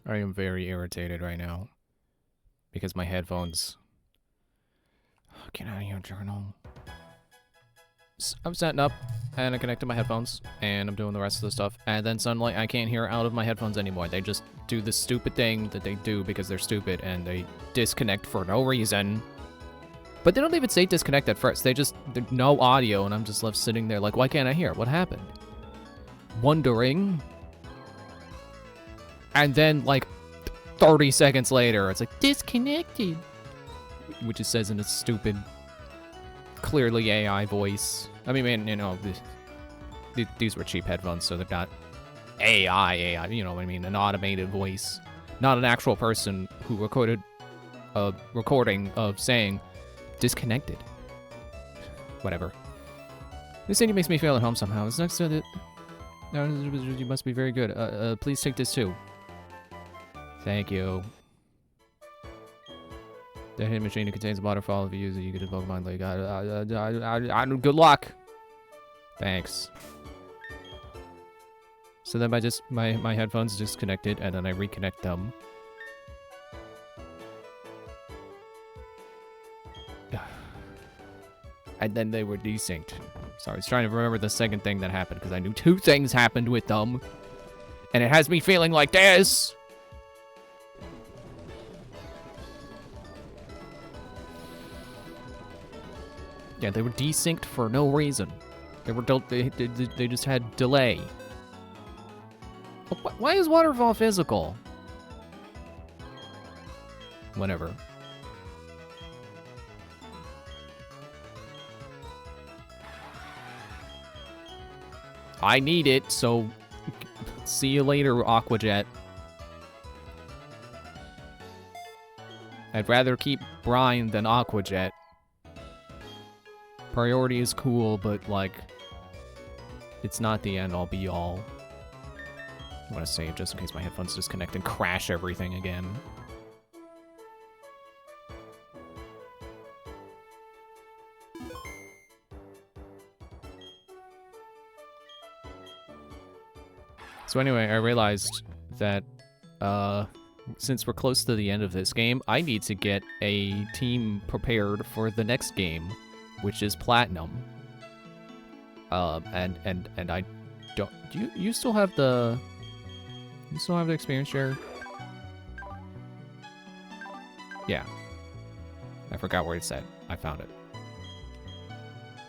I am very irritated right now because my headphones. Oh, get out of here, journal. I'm setting up and I connected my headphones and I'm doing the rest of the stuff. And then suddenly I can't hear out of my headphones anymore. They just do this stupid thing that they do because they're stupid and they disconnect for no reason. But they don't even say disconnect at first. There's no audio and I'm just left sitting there like, why can't I hear? What happened? Wondering. And then like 30 seconds later, it's like disconnected. Which it says in a stupid, clearly AI voice. I mean, man, you know, these were cheap headphones, so they're not AI, you know what I mean? An automated voice. Not an actual person who recorded a recording of saying disconnected. Whatever. This city makes me feel at home somehow. It's next to the... No, you must be very good. Please take this too. Thank you. The hidden machine contains a waterfall. If you use it, you get a Pokemon League. Good luck. Thanks. So then my headphones disconnected, and then I reconnect them. And then they were desynced. So I was trying to remember the second thing that happened, because I knew two things happened with them. And it has me feeling like this. Yeah, they were desynced for no reason. They just had delay. Why is Waterfall physical? Whatever. I need it, so see you later, Aqua Jet. I'd rather keep Brine than Aqua Jet. Priority is cool, but, like, it's not the end-all be-all. I want to save just in case my headphones disconnect and crash everything again. So anyway, I realized that, since we're close to the end of this game, I need to get a team prepared for the next game, which is Platinum. And I don't... You still have the... You still have the experience share? Yeah. I forgot where it said. I found it.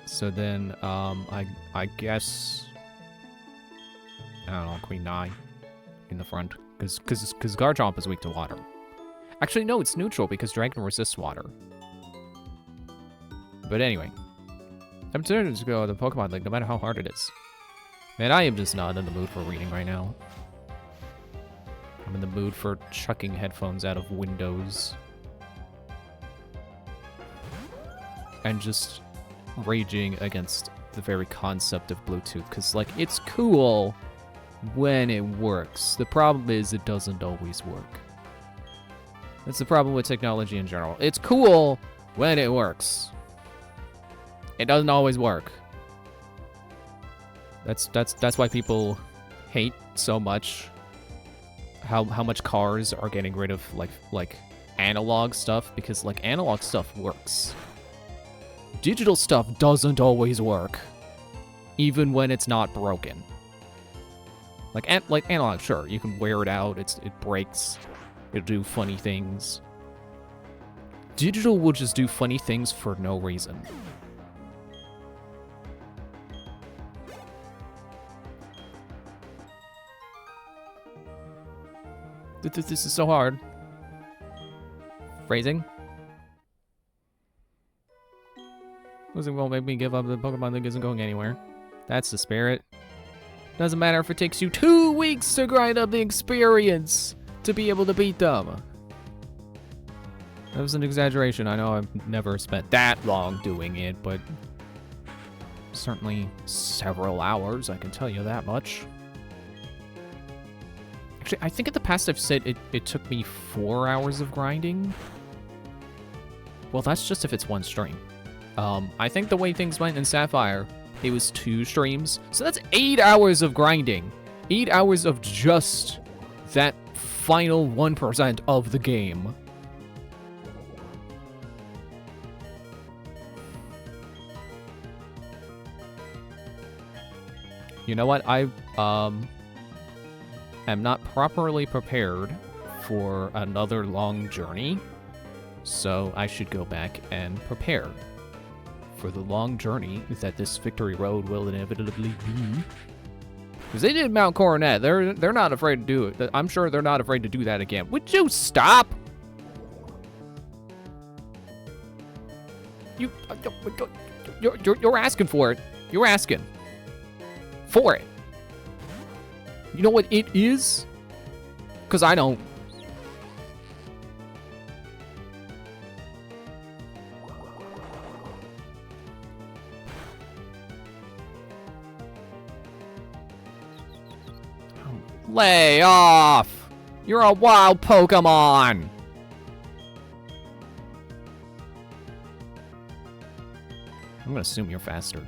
So then, I guess... I don't know, Queen Nai in the front. Because Garchomp is weak to water. Actually, no, it's neutral because Dragon resists water. But anyway. I'm determined to go to the Pokemon League no matter how hard it is. Man, I am just not in the mood for reading right now. I'm in the mood for chucking headphones out of windows. And just raging against the very concept of Bluetooth. Because, like, it's cool when it works. The problem is it doesn't always work. That's the problem with technology in general. It's cool when it works. It doesn't always work. That's why people hate so much how much cars are getting rid of like analog stuff, because like analog stuff works. Digital stuff doesn't always work, even when it's not broken. Like analog, sure, you can wear it out, it breaks, it'll do funny things. Digital will just do funny things for no reason. This is so hard. Phrasing? Won't make me give up. The Pokemon League isn't going anywhere. That's the spirit. Doesn't matter if it takes you 2 weeks to grind up the experience to be able to beat them. That was an exaggeration. I know I've never spent that long doing it, but certainly several hours, I can tell you that much. Actually, I think in the past I've said it took me 4 hours of grinding. Well, that's just if it's one stream. I think the way things went in Sapphire, it was 2 streams. So that's 8 hours of grinding. 8 hours of just that final 1% of the game. You know what? I am not properly prepared for another long journey, so I should go back and prepare for the long journey that this Victory Road will inevitably be. Because they did Mount Coronet. They're not afraid to do it. I'm sure they're not afraid to do that again. Would you stop? You're asking for it. You're asking for it. You know what it is? Because I don't. Lay off! You're a wild Pokemon! I'm gonna assume you're faster.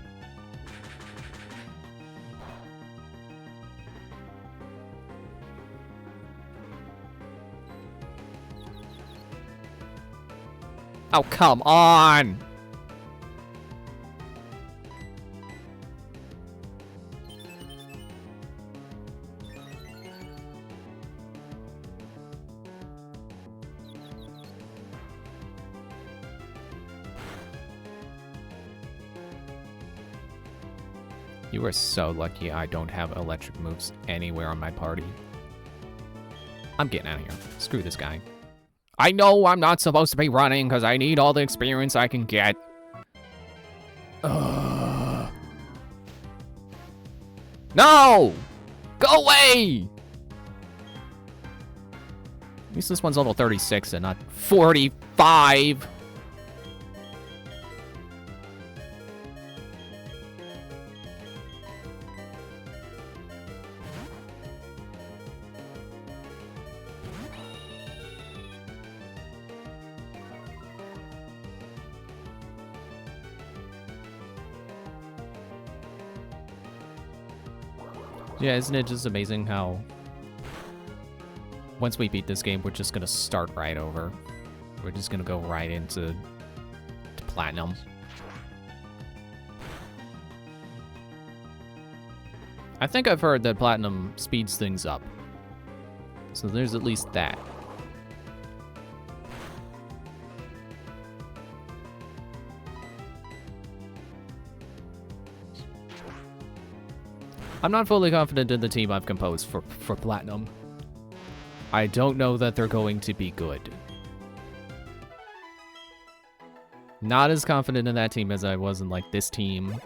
Oh, come on! You are so lucky I don't have electric moves anywhere on my party. I'm getting out of here. Screw this guy. I know I'm not supposed to be running because I need all the experience I can get. Ugh. No! Go away! At least this one's level 36 and not 45. Yeah, isn't it just amazing how once we beat this game, we're just gonna start right over. We're just gonna go right into Platinum. I think I've heard that Platinum speeds things up. So there's at least that. I'm not fully confident in the team I've composed for Platinum. I don't know that they're going to be good. Not as confident in that team as I was in, like, this team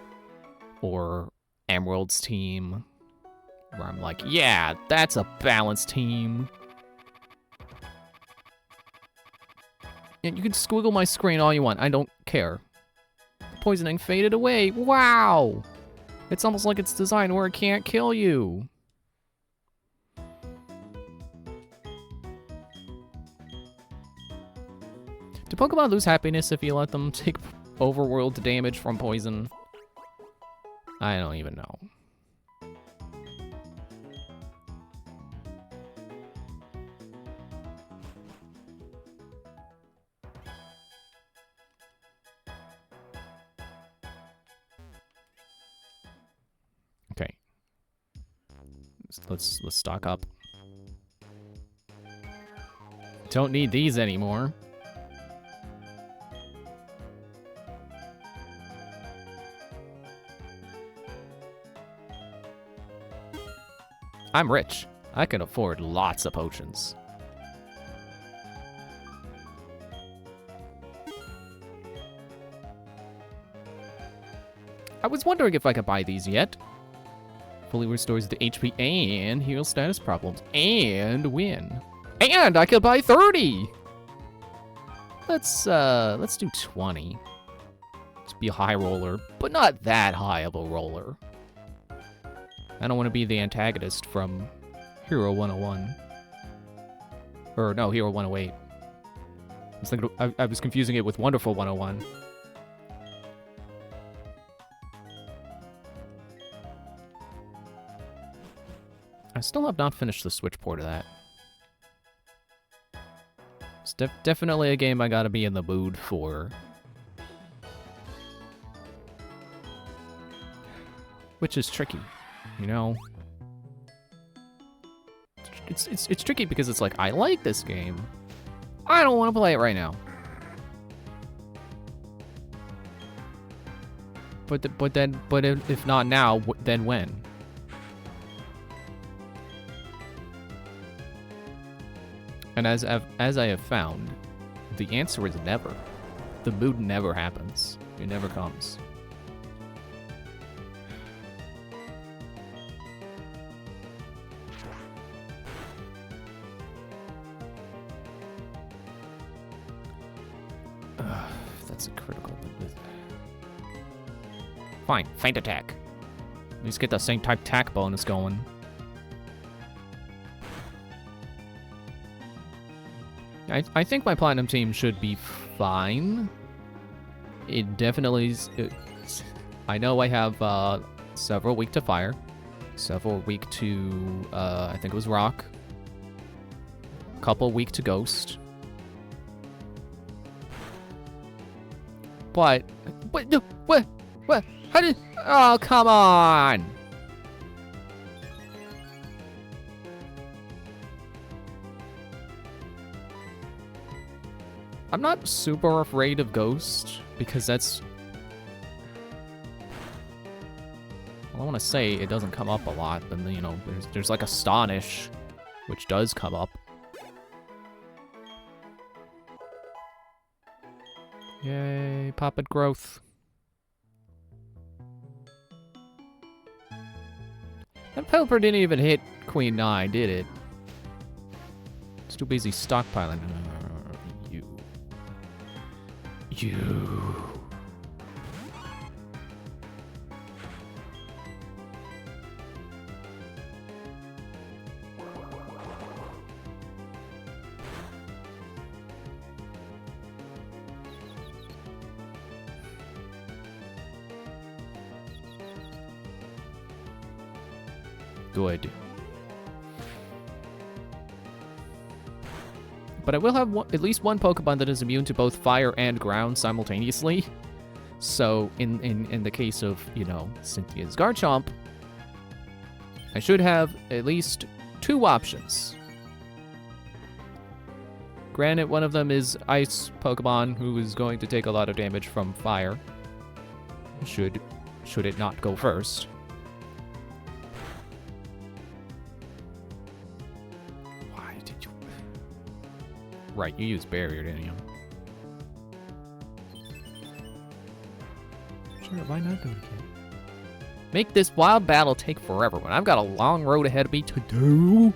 or Emerald's team, where I'm like, yeah, that's a balanced team. And you can squiggle my screen all you want. I don't care. Poisoning faded away. Wow! It's almost like it's designed where it can't kill you. Do Pokemon lose happiness if you let them take overworld damage from poison? I don't even know. Okay. Let's stock up. Don't need these anymore. I'm rich. I can afford lots of potions. I was wondering if I could buy these yet. Fully restores the HP and heals status problems and win. And I could buy 30. Let's do 20. Let's be a high roller, but not that high of a roller. I don't want to be the antagonist from Hero 101. Or no, Hero 108. I was confusing it with Wonderful 101. I still have not finished the switch port of that. Definitely a game I gotta be in the mood for. Which is tricky, you know? It's tricky because it's like, I like this game. I don't want to play it right now. But if not now, then when? And as I have found, the answer is never. The mood never happens. It never comes. That's a critical. Fine, feint attack. At least get the same type attack bonus going. I think my platinum team should be fine. It definitely is. I know I have several weak to fire, several weak to I think it was rock, a couple weak to ghost. But what? How did? Oh, come on! I'm not super afraid of Ghost, because that's... Well, I want to say it doesn't come up a lot, but, you know, there's like Astonish, which does come up. Yay, Poppet growth. That Pelipper didn't even hit Queen 9, did it? It's too busy stockpiling. You. Good. But I will have at least one Pokemon that is immune to both fire and ground simultaneously. So, in the case of, you know, Cynthia's Garchomp, I should have at least 2 options. Granted, one of them is Ice Pokemon, who is going to take a lot of damage from fire. Should it not go first. Right, you used barrier, didn't you? Sure, why not do it again? Make this wild battle take forever when I've got a long road ahead of me to do.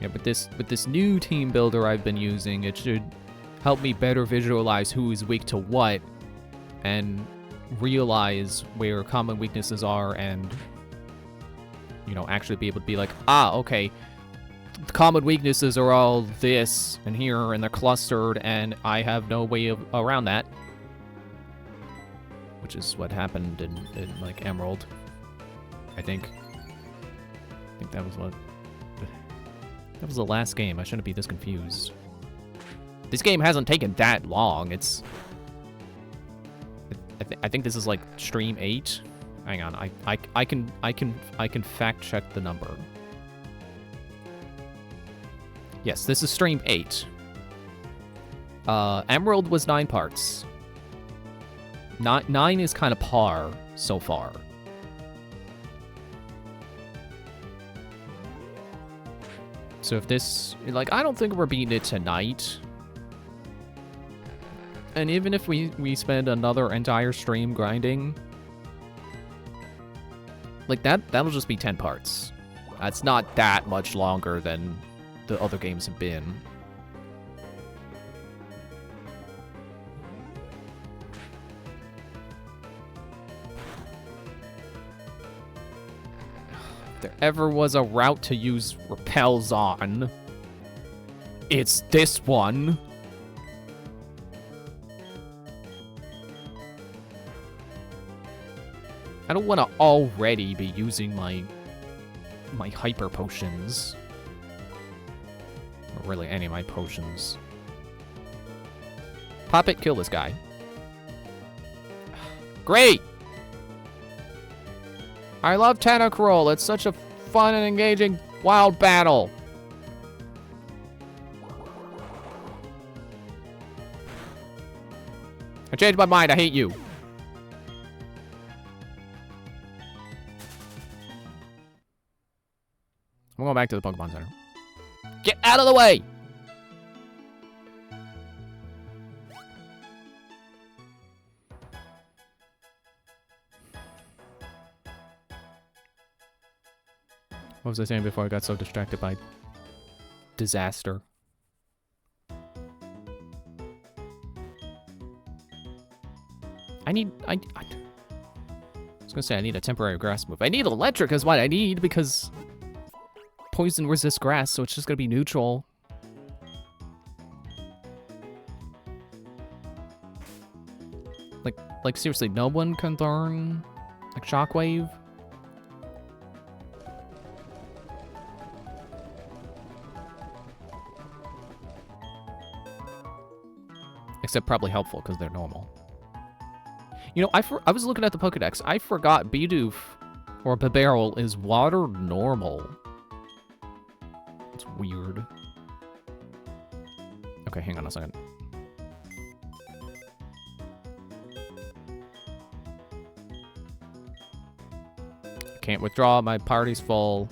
Yeah, but this new team builder I've been using, it should help me better visualize who is weak to what, and realize where common weaknesses are, and, you know, actually be able to be like, ah, okay, the common weaknesses are all this and here, and they're clustered, and I have no way of around that. Which is what happened in like Emerald, I think. I think that was what... That was the last game. I shouldn't be this confused. This game hasn't taken that long. It's... I think this is like stream 8. Hang on, I can fact check the number. Yes, this is stream 8. Emerald was 9 parts. 9 is kind of par so far. So if this, like, I don't think we're beating it tonight. And even if we spend another entire stream grinding, like that'll just be 10 parts. That's not that much longer than the other games have been. If there ever was a route to use repels on, it's this one. I don't want to already be using my hyper potions. Or really, any of my potions. Pop it, kill this guy. Great! I love Tentacruel. It's such a fun and engaging wild battle. I changed my mind. I hate you. I'm going back to the Pokemon Center. Get out of the way! What was I saying before I got so distracted by disaster? I was gonna say I need a temporary grass move. I need electric is what I need because poison resists grass, so it's just gonna be neutral. Like seriously, no one can learn like Shockwave? Except probably helpful because they're normal. You know, I was looking at the Pokedex. I forgot Bidoof or Bibarel is water normal. It's weird. Okay, hang on a second. Can't withdraw, my party's full.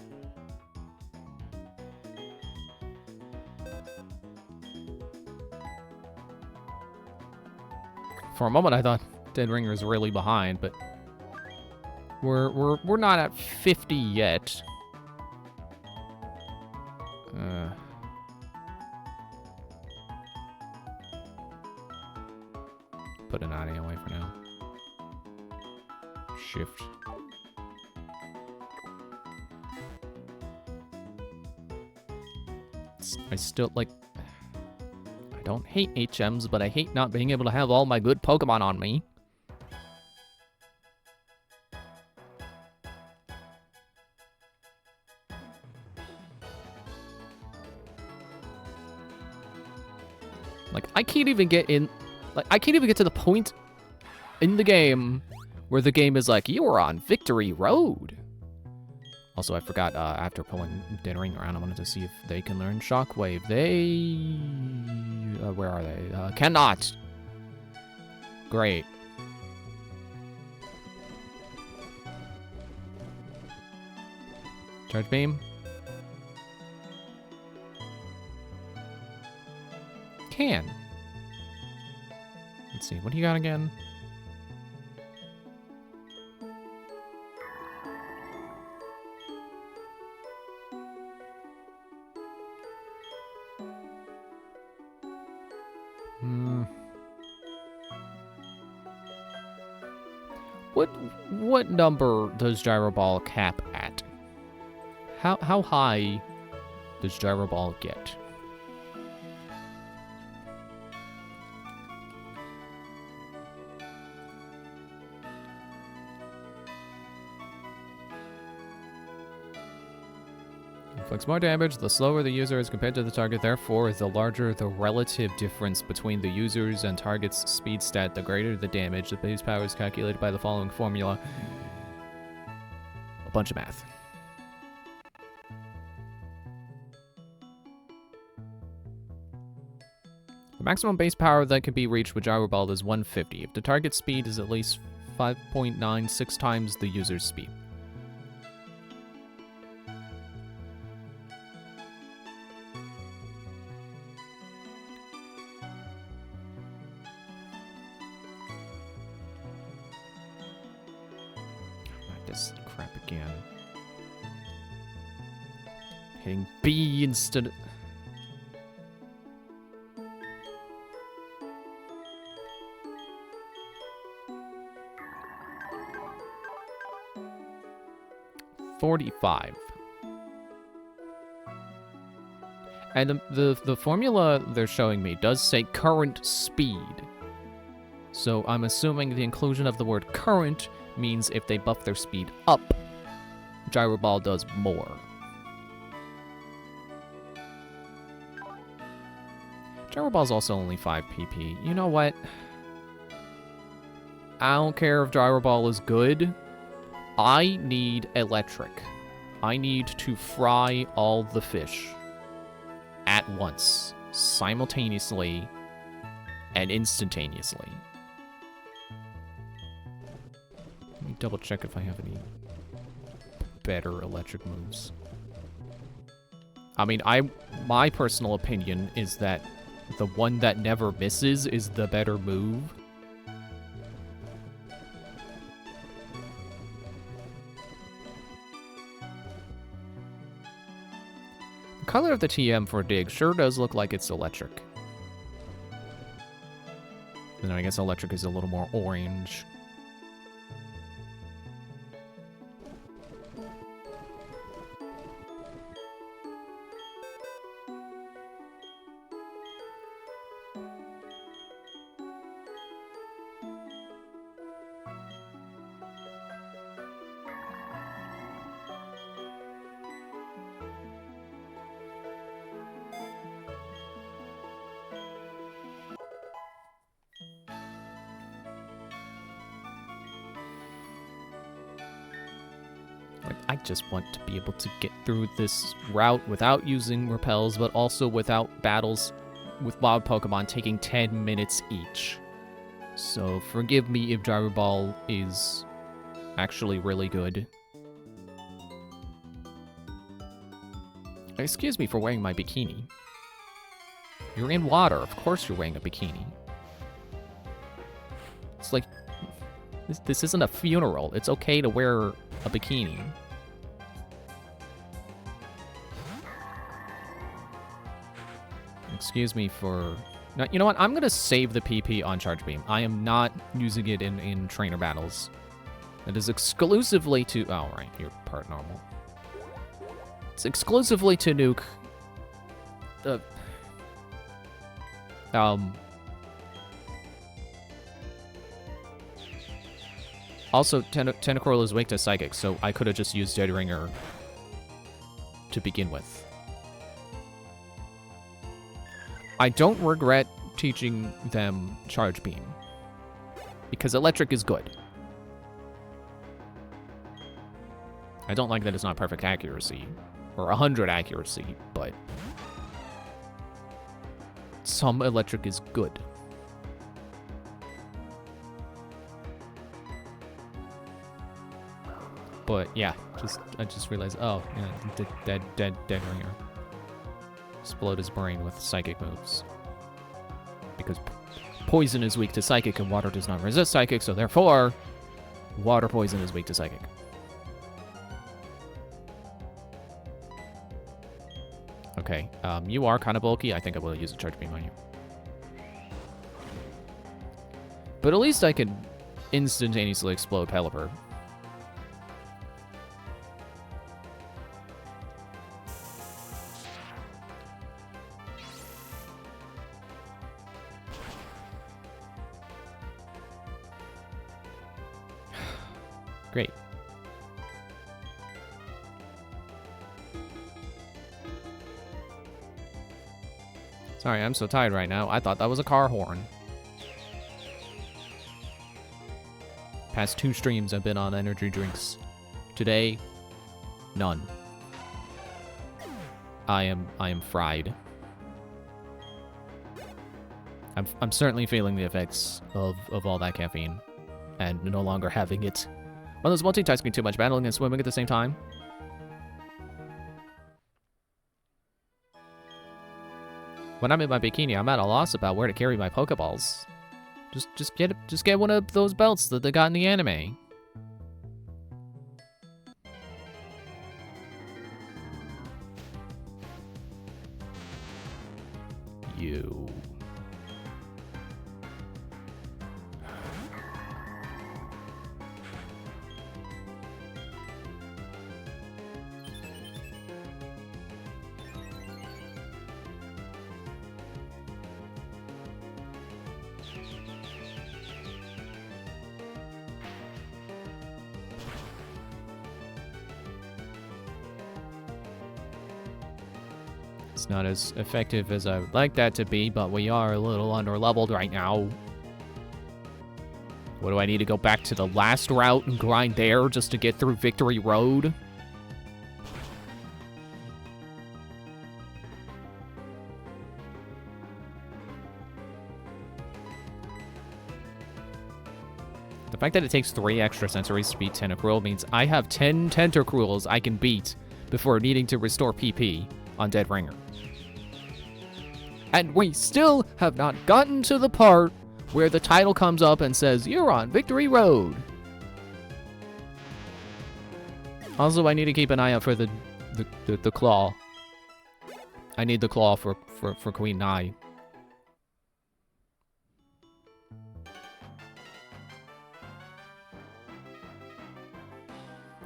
For a moment I thought Dead Ringer is really behind, but we're not at 50 yet. Put an audio away for now. Shift. I still like. I don't hate HMs, but I hate not being able to have all my good Pokemon on me. Like, I can't even get in... Like, I can't even get to the point in the game where the game is like, you are on Victory Road. Also, I forgot, after pulling Dead Ring around, I wanted to see if they can learn Shockwave. They... where are they? Cannot! Great. Charge Beam. Can. Let's see, what do you got again? What number does Gyro Ball cap at? How high does Gyro Ball get? Inflicts more damage the slower the user is compared to the target, therefore the larger the relative difference between the user's and target's speed stat, the greater the damage. The base power is calculated by the following formula. A bunch of math. The maximum base power that can be reached with Gyro Ball is 150 if the target speed is at least 5.96 times the user's speed. Hitting B instead of... $45. And the formula they're showing me does say current speed. So I'm assuming the inclusion of the word current means if they buff their speed up, Gyro Ball does more. Gyro Ball's also only 5 PP. You know what? I don't care if Gyro Ball is good. I need electric. I need to fry all the fish at once, simultaneously, and instantaneously. Let me double check if I have any better electric moves. I mean, my personal opinion is that the one that never misses is the better move. The color of the TM for Dig sure does look like it's electric. And I guess electric is a little more orange. I just want to be able to get through this route without using repels, but also without battles with wild Pokemon taking 10 minutes each. So forgive me if Gyro Ball is actually really good. Excuse me for wearing my bikini. You're in water, of course you're wearing a bikini. It's like, this isn't a funeral. It's okay to wear a bikini. Excuse me for... No, you know what? I'm going to save the PP on Charge Beam. I am not using it in trainer battles. It is exclusively to... Oh, right. You're part normal. It's exclusively to nuke... Also, Tentacruel is weak to Psychic, so I could have just used Dead Ringer to begin with. I don't regret teaching them Charge Beam, because Electric is good. I don't like that it's not perfect accuracy, or 100 accuracy, but some Electric is good. But yeah, I just realized, oh, yeah, dead Ringer. Explode his brain with Psychic moves. Because Poison is weak to Psychic and Water does not resist Psychic, so therefore, Water Poison is weak to Psychic. Okay, you are kind of bulky. I think I will use a Charge Beam on you. But at least I can instantaneously explode Pelipper. Great. Sorry, I'm so tired right now. I thought that was a car horn. Past 2 streams I've been on energy drinks. Today, none. I am fried. I'm certainly feeling the effects of all that caffeine and no longer having it. One of those multitasking too much, battling and swimming at the same time. When I'm in my bikini, I'm at a loss about where to carry my Pokeballs. Just get one of those belts that they got in the anime. You. It's not as effective as I would like that to be, but we are a little under-leveled right now. What do I need to go back to the last route and grind there just to get through Victory Road? The fact that it takes 3 extra sensories to beat Tentacruel means I have 10 Tentacruels I can beat before needing to restore PP on Dead Ringer. And we still have not gotten to the part where the title comes up and says, "You're on Victory Road." Also, I need to keep an eye out for the claw. I need the claw for Queen Nai.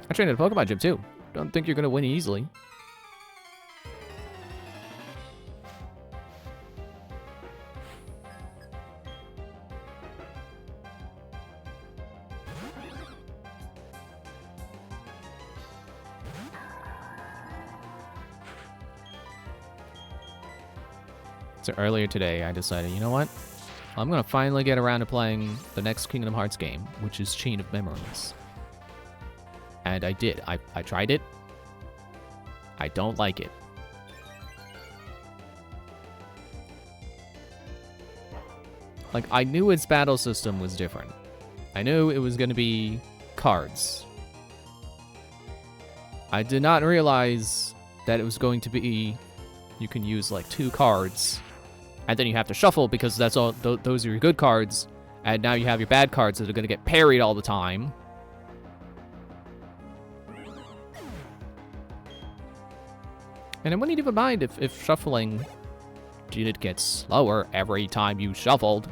I trained at a Pokemon gym too. Don't think you're gonna win easily. So earlier today, I decided, you know what? I'm gonna finally get around to playing the next Kingdom Hearts game, which is Chain of Memories. And I did. I tried it. I don't like it. Like, I knew its battle system was different. I knew it was going to be cards. I did not realize that it was going to be... You can use, like, 2 cards. And then you have to shuffle because that's all. Those are your good cards. And now you have your bad cards that are going to get parried all the time. And I wouldn't even mind if shuffling did get slower every time you shuffled.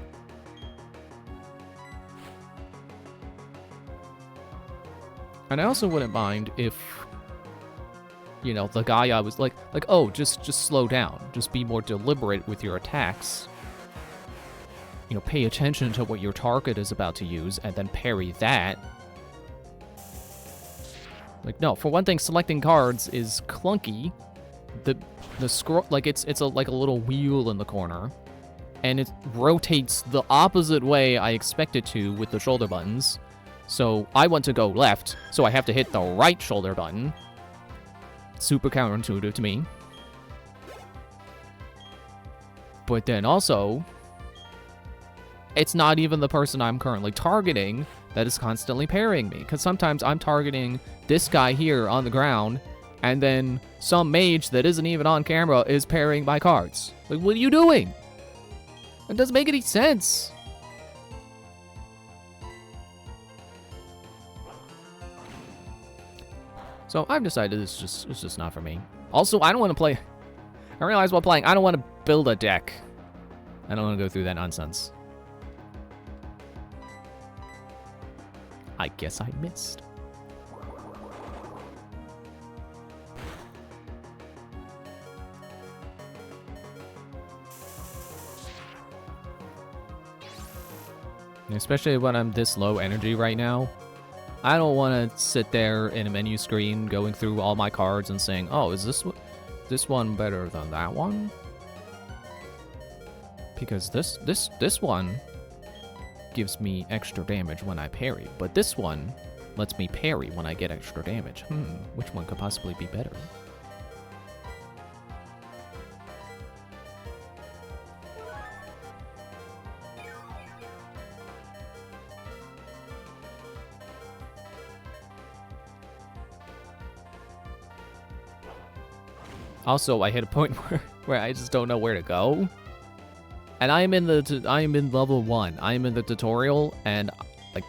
And I also wouldn't mind if, you know, the Gaia was like, oh, just slow down. Just be more deliberate with your attacks. You know, pay attention to what your target is about to use and then parry that. Like, no, for one thing, selecting cards is clunky. The scroll, like, it's like a little wheel in the corner, and it rotates the opposite way I expect it to with the shoulder buttons. So I want to go left, so I have to hit the right shoulder button. Super counterintuitive to me. But then also, it's not even the person I'm currently targeting that is constantly parrying me, because sometimes I'm targeting this guy here on the ground, and then some mage that isn't even on camera is parrying my cards. Like, what are you doing? It doesn't make any sense. So I've decided it's just not for me. Also, I don't want to play... I realized while playing, I don't want to build a deck. I don't want to go through that nonsense. I guess I missed. Especially when I'm this low energy right now. I don't want to sit there in a menu screen going through all my cards and saying, oh, is this one better than that one? Because this one gives me extra damage when I parry, but this one lets me parry when I get extra damage. Which one could possibly be better? Also, I hit a point where I just don't know where to go. And I am in level 1. I am in the tutorial, and like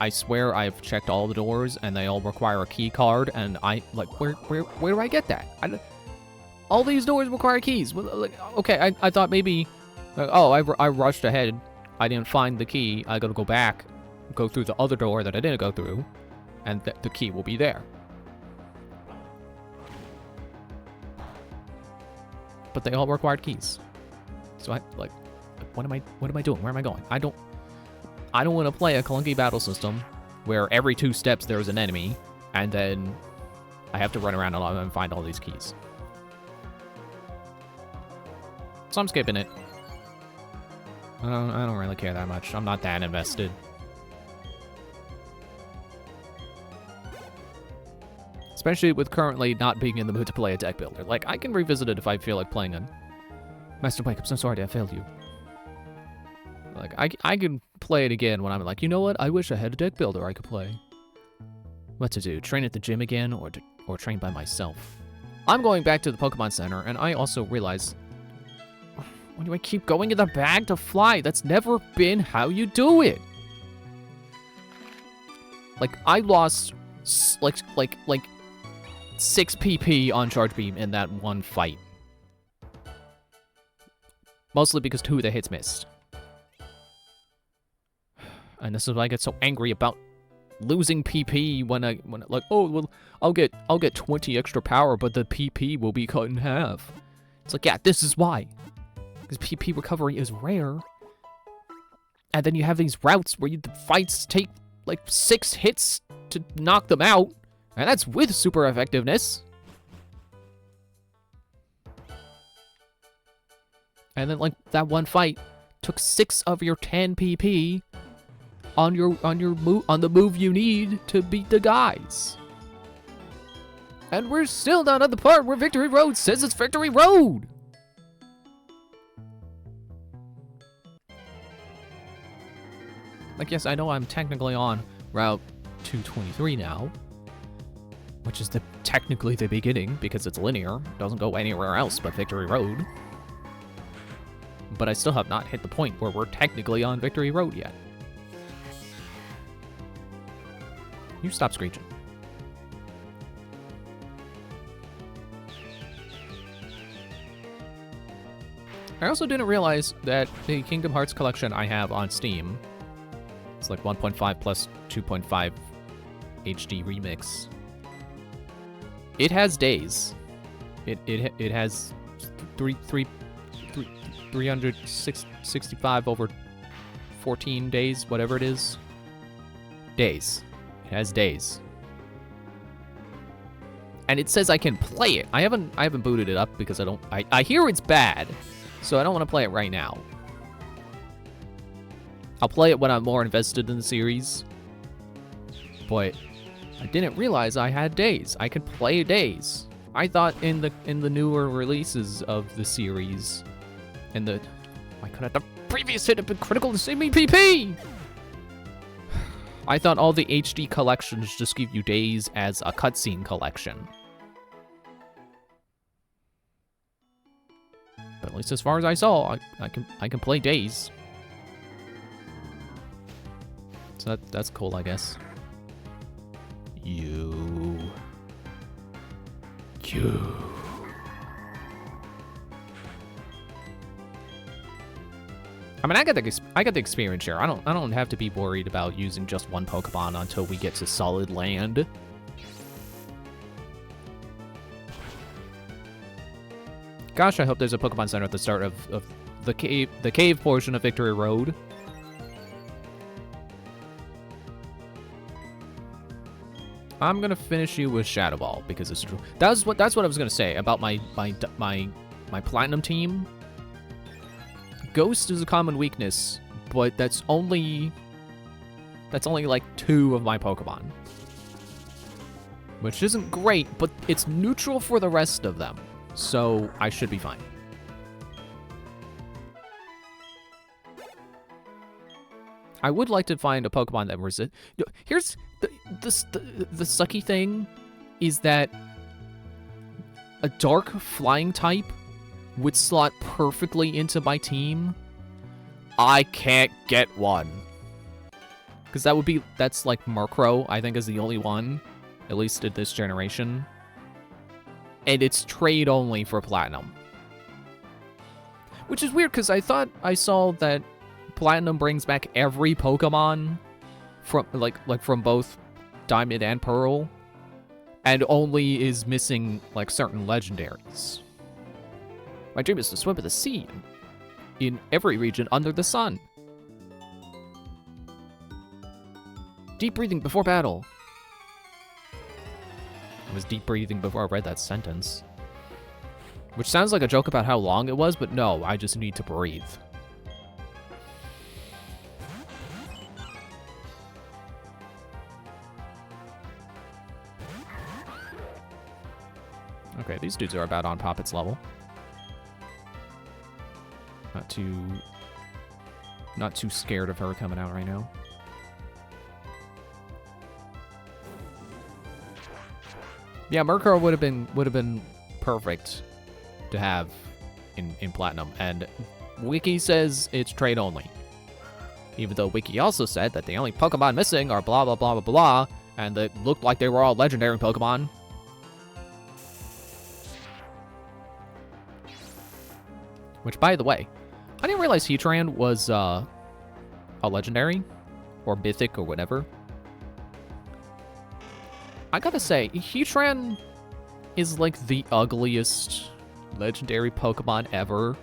I swear I've checked all the doors, and they all require a key card. And I like where do I get that? All these doors require keys. Like, okay, I thought maybe, oh, I rushed ahead. I didn't find the key. I gotta go back, go through the other door that I didn't go through, and the key will be there. But they all required keys. So I like, what am I doing? Where am I going? I don't want to play a clunky battle system where every 2 steps there's an enemy, and then I have to run around a lot and find all these keys. So I'm skipping it. I don't really care that much. I'm not that invested. Especially with currently not being in the mood to play a deck builder. Like, I can revisit it if I feel like playing a Master Wake. I'm so sorry I failed you. Like, I can play it again when I'm like, you know what? I wish I had a deck builder I could play. What to do? Train at the gym again, or train by myself? I'm going back to the Pokemon Center, and I also realize, why do I keep going in the bag to fly? That's never been how you do it. Like, I lost, like 6 PP on Charge Beam in that one fight. Mostly because 2 of the hits missed. And this is why I get so angry about losing PP when like, oh, well, I'll get 20 extra power, but the PP will be cut in half. It's like, yeah, this is why. Because PP recovery is rare. And then you have these routes where the fights take like 6 hits to knock them out. And that's with super effectiveness. And then like that one fight took 6 of your 10 PP on the move you need to beat the guys. And we're still not at the part where Victory Road says it's Victory Road. Like, yes, I know I'm technically on Route 223 now, which is technically the beginning because it's linear. It doesn't go anywhere else but Victory Road. But I still have not hit the point where we're technically on Victory Road yet. You stop screeching. I also didn't realize that the Kingdom Hearts collection I have on Steam, it's like 1.5 plus 2.5 HD remix. It has days. It has 365 over 14 days, whatever it is. Days. It has days. And it says I can play it. I haven't booted it up because I hear it's bad, so I don't want to play it right now. I'll play it when I'm more invested in the series. But I didn't realize I had days. I could play days. I thought in the newer releases of the series, I could have the previous hit have been critical to save me PP. I thought all the HD collections just give you days as a cutscene collection. But at least as far as I saw, I can play days. So that's cool, I guess. You. I mean, I got the experience here. I don't have to be worried about using just one Pokemon until we get to Solid Land. Gosh, I hope there's a Pokemon Center at the start of the cave portion of Victory Road. I'm gonna finish you with Shadow Ball because it's true. That's what I was gonna say about my Platinum team. Ghost is a common weakness, but that's only like 2 of my Pokemon. Which isn't great, but it's neutral for the rest of them. So I should be fine. I would like to find a Pokemon that resists. Here's the sucky thing is that a dark flying type would slot perfectly into my team. I can't get one. Because that's like Murkrow, I think, is the only one, at least in this generation. And it's trade only for Platinum. Which is weird, because I thought I saw that Platinum brings back every Pokemon from from both Diamond and Pearl, and only is missing like certain legendaries. My dream is to swim at the sea in every region under the sun. Deep breathing before battle. I was deep breathing before I read that sentence. Which sounds like a joke about how long it was, but no, I just need to breathe. Okay, these dudes are about on Poppet's level. Not too scared of her coming out right now. Yeah, Murkrow would have been perfect to have in Platinum, and Wiki says it's trade only. Even though Wiki also said that the only Pokemon missing are blah blah blah blah blah, and that looked like they were all legendary Pokemon. Which, by the way, I didn't realize Heatran was a legendary or mythic or whatever. I gotta say, Heatran is like the ugliest legendary Pokemon ever.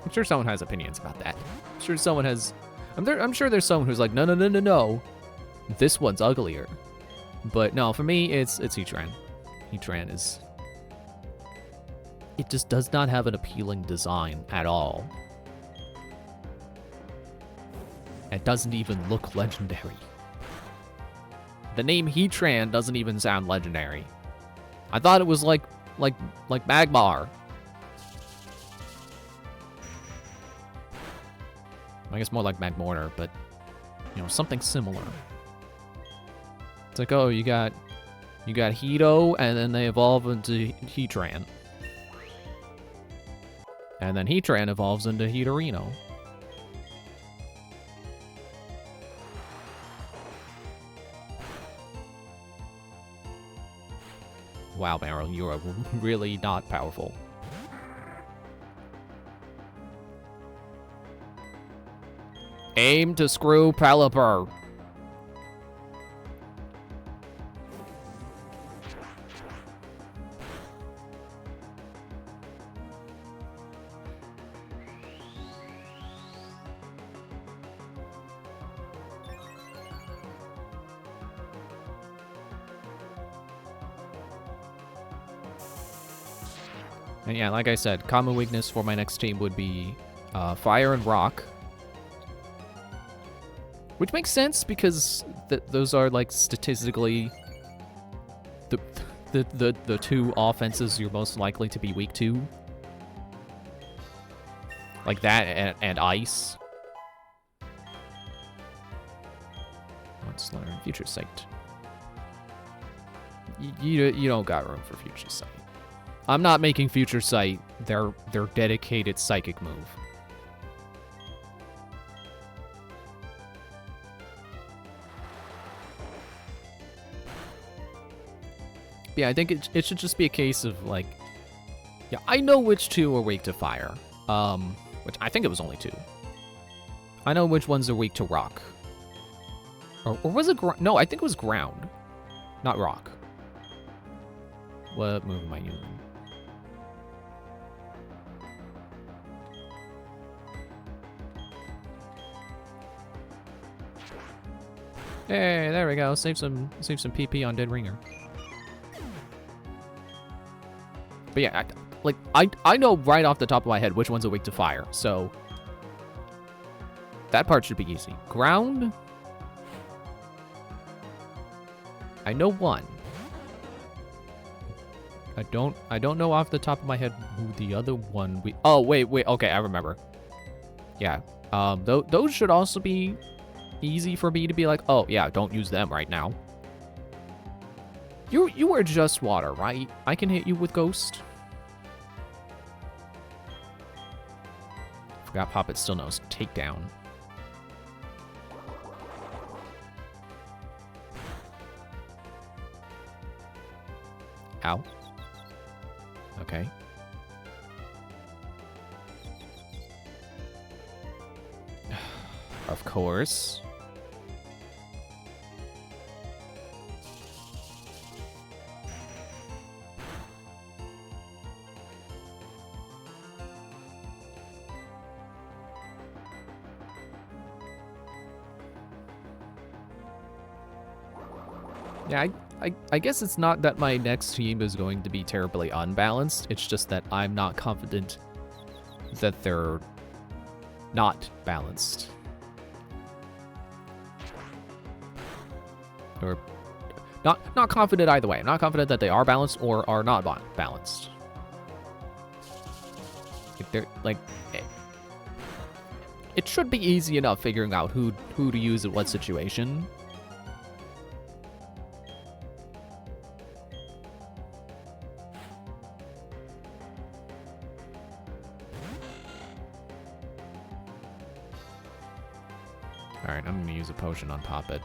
I'm sure someone has opinions about that. I'm sure someone has... I'm sure there's someone who's like, no, no, no, no, no. This one's uglier. But no, for me, it's Heatran. Heatran is... It just does not have an appealing design at all. It doesn't even look legendary. The name Heatran doesn't even sound legendary. I thought it was like Magmar. I guess more like Magmortar, but you know, something similar. It's like, oh, you got Heato, and then they evolve into Heatran. And then Heatran evolves into Heatorino. Wow, Meryl, you are really not powerful. Aim to screw Pelipper. And yeah, like I said, common weakness for my next team would be fire and rock. Which makes sense because those are like statistically the two offenses you're most likely to be weak to. Like that and ice. Let's learn Future Sight. You don't got room for Future Sight. I'm not making Future Sight their dedicated psychic move. Yeah, I think it should just be a case of like, yeah, I know which two are weak to fire. Which I think it was only two. I know which ones are weak to rock. Or was it no, I think it was ground, not rock. What move am I using? Hey, there we go. Save some PP on Dead Ringer. But yeah, I know right off the top of my head which ones are weak to fire, so that part should be easy. Ground, I know one. I don't know off the top of my head who the other one we. Oh wait, okay, I remember. Yeah, those should also be easy for me to be like, oh yeah, don't use them right now. You are just water, right? I can hit you with Ghost. Forgot Poppet still knows Takedown. Ow. Okay. Of course. Yeah, I guess it's not that my next team is going to be terribly unbalanced. It's just that I'm not confident that they're not balanced. Or not confident either way. I'm not confident that they are balanced or are not balanced. Like they're like it should be easy enough figuring out who to use in what situation. Alright, I'm gonna use a potion on Poppet.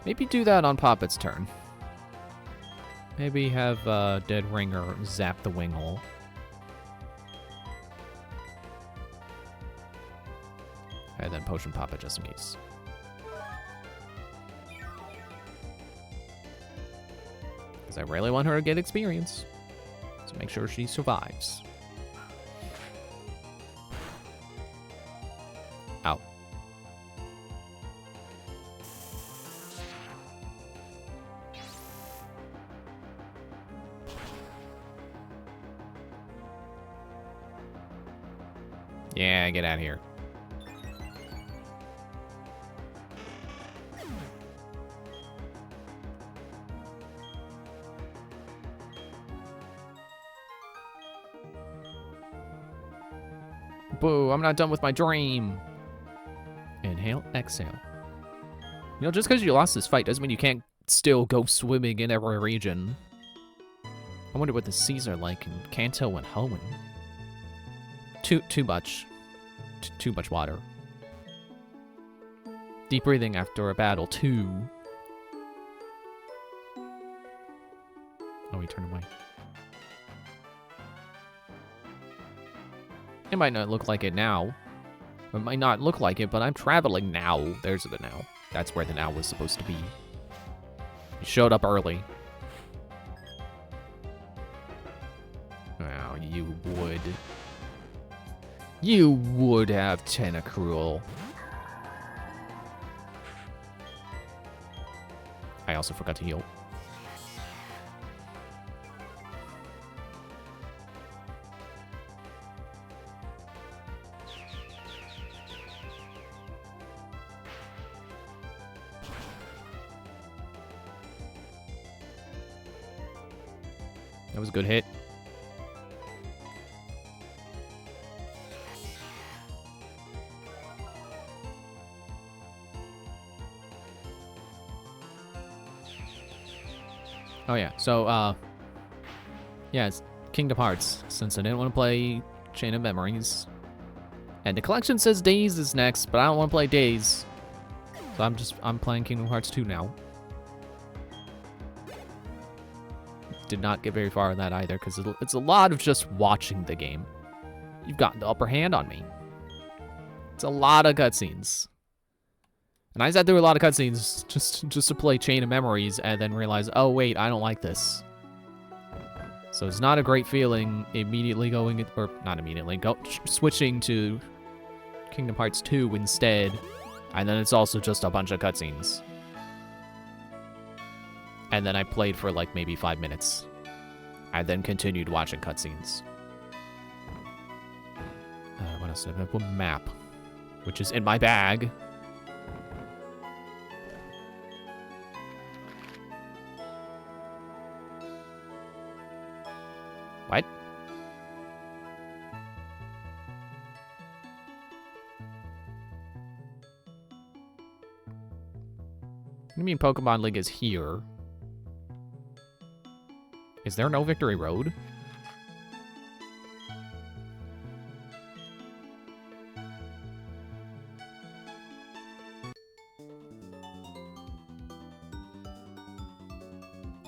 Maybe do that on Poppet's turn. Maybe have Dead Ringer zap the Wingull. And then Potion Poppet just in case. Because I really want her to get experience. So make sure she survives. Ow. Yeah, get out of here. Boo, I'm not done with my dream. Inhale, exhale. You know, just because you lost this fight doesn't mean you can't still go swimming in every region. I wonder what the seas are like in Kanto and Hoenn. Too much. Too much water. Deep breathing after a battle, too. Oh, he turned away. It might not look like it now. It might not look like it, but I'm traveling now. There's the now. That's where the now was supposed to be. He showed up early. Wow, you would. You would have Tentacruel. I also forgot to heal. That was a good hit. Oh yeah, so yeah, it's Kingdom Hearts, since I didn't want to play Chain of Memories. And the collection says Days is next, but I don't want to play Days. So I'm playing Kingdom Hearts 2 now. Did not get very far in that either, because it's a lot of just watching the game. You've gotten the upper hand on me. It's a lot of cutscenes. And I sat through a lot of cutscenes just to play Chain of Memories and then realize, oh wait, I don't like this. So it's not a great feeling immediately going, or not immediately, switching to Kingdom Hearts 2 instead. And then it's also just a bunch of cutscenes. And then I played for like maybe 5 minutes. I then continued watching cutscenes. What else did I have? A map, which is in my bag. What? What do you mean Pokemon League is here? Is there no Victory Road?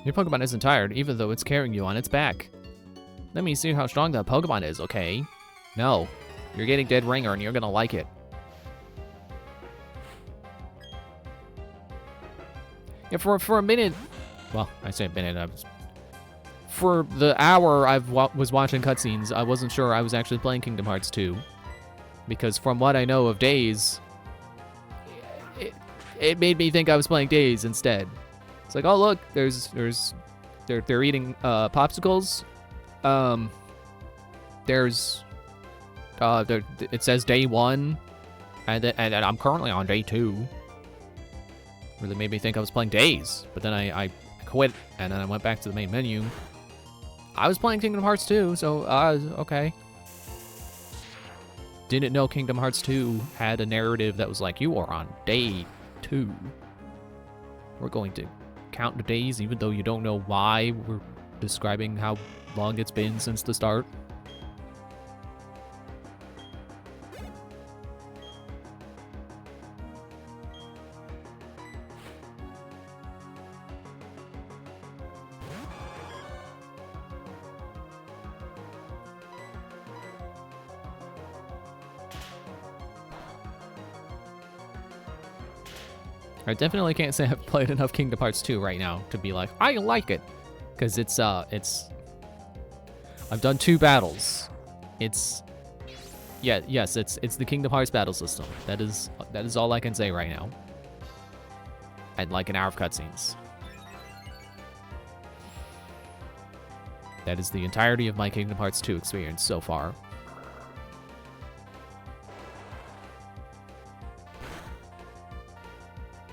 Your Pokemon isn't tired, even though it's carrying you on its back. Let me see how strong that Pokemon is, okay? No. You're getting Dead Ringer, and you're gonna like it. Yeah, for a minute... Well, I say a minute, for the hour I was watching cutscenes, I wasn't sure I was actually playing Kingdom Hearts 2. Because from what I know of Days, it made me think I was playing Days instead. It's like, oh look, they're eating popsicles. It says day 1, and then I'm currently on day 2. Really made me think I was playing Days, but then I quit, and then I went back to the main menu. I was playing Kingdom Hearts 2, so okay. Didn't know Kingdom Hearts 2 had a narrative that was like, you are on day 2. We're going to count the days, even though you don't know why we're describing how long it's been since the start. I definitely can't say I've played enough Kingdom Hearts 2 right now to be like, I like it. Because it's I've done 2 battles. It's the Kingdom Hearts battle system. That is all I can say right now. And like an hour of cutscenes. That is the entirety of my Kingdom Hearts 2 experience so far.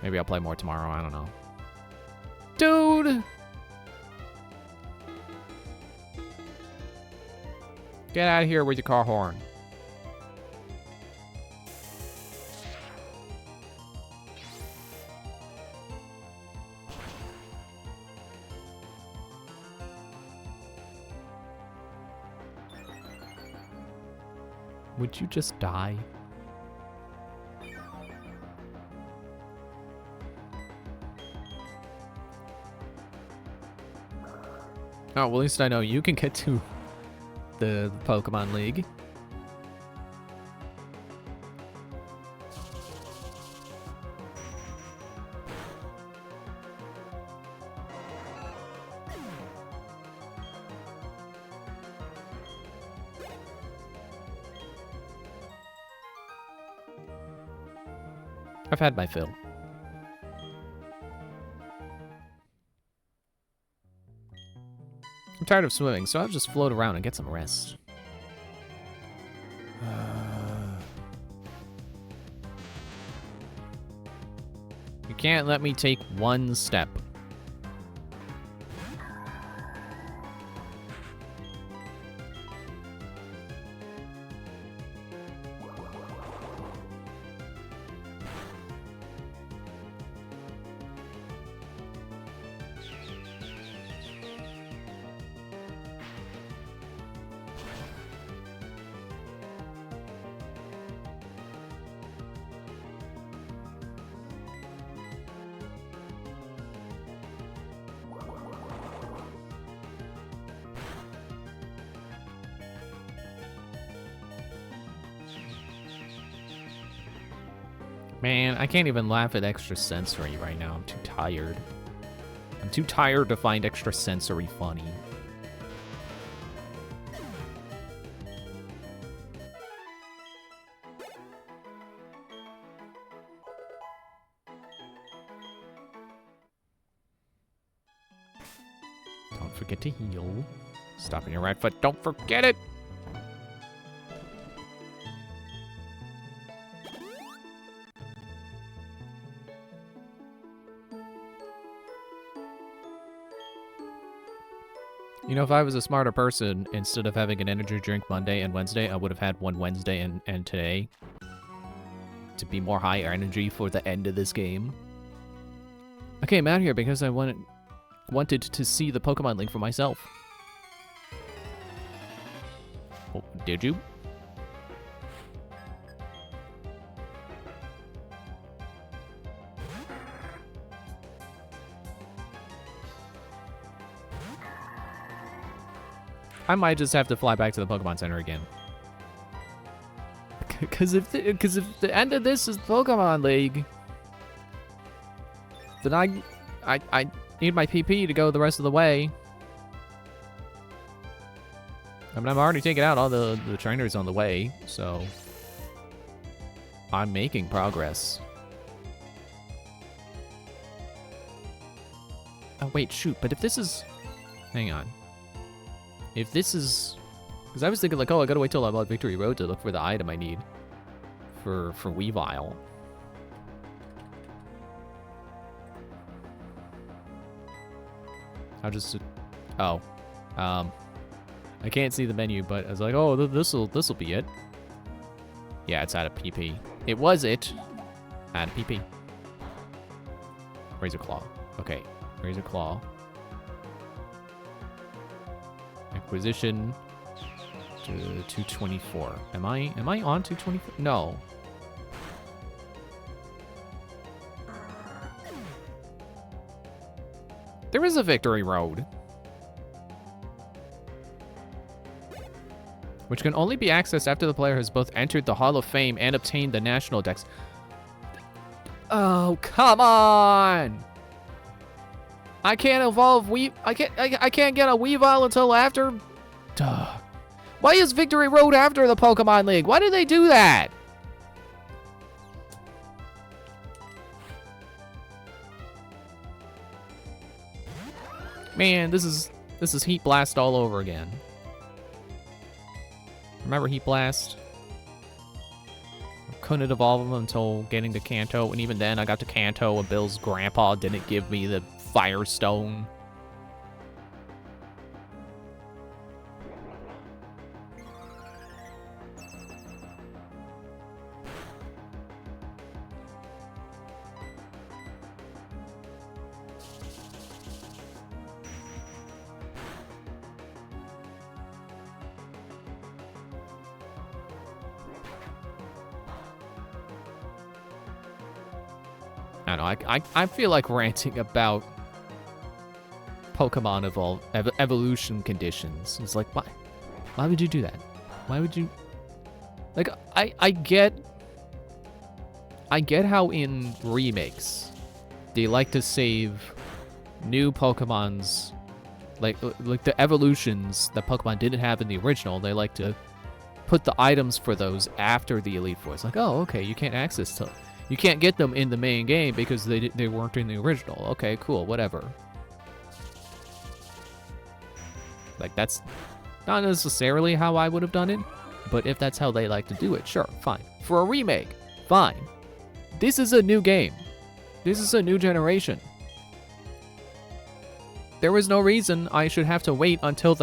Maybe I'll play more tomorrow, I don't know. Dude! Get out of here with your car horn. Would you just die? Oh, well, at least I know you can get to the Pokemon League. I've had my fill. I'm tired of swimming, so I'll just float around and get some rest. You can't let me take one step. Man, I can't even laugh at Extra Sensory right now. I'm too tired. I'm too tired to find Extra Sensory funny. Don't forget to heal. Stopping your right foot. Don't forget it! You know, if I was a smarter person, instead of having an energy drink Monday and Wednesday, I would have had one Wednesday and today. To be more high energy for the end of this game. I came out here because I wanted to see the Pokemon League for myself. Oh, did you? I might just have to fly back to the Pokemon Center again. Because if the end of this is Pokemon League, then I need my PP to go the rest of the way. I mean, I'm already taking out all the trainers on the way, so I'm making progress. Oh, wait, shoot. But if this is... Hang on. If this is... Because I was thinking, like, oh, I gotta wait till I'm on Victory Road to look for the item I need for Weavile. I'll just... Oh. I can't see the menu, but I was like, oh, this'll be it. Yeah, it's out of PP. It was it. Out of PP. Razor Claw. Okay. Razor Claw. Acquisition to 224. Am I on 224? No. There is a Victory Road, which can only be accessed after the player has both entered the Hall of Fame and obtained the National Dex. Oh, come on! I can't evolve I can't get a Weavile until after. Duh. Why is Victory Road after the Pokemon League? Why did they do that? Man, this is Heat Blast all over again. Remember Heat Blast? I couldn't evolve him until getting to Kanto, and even then I got to Kanto and Bill's grandpa didn't give me the Firestone. I don't know, I feel like ranting about Pokemon evolution conditions. It's like, why would you do that? Why would you... Like, I get how in remakes, they like to save new Pokemon's, like the evolutions that Pokemon didn't have in the original. They like to put the items for those after the Elite Four. It's like, oh, okay, you can't access to... You can't get them in the main game because they weren't in the original. Okay, cool, whatever. Like, that's not necessarily how I would have done it, but if that's how they like to do it, sure, fine. For a remake, fine. This is a new game. This is a new generation. There is no reason I should have to wait until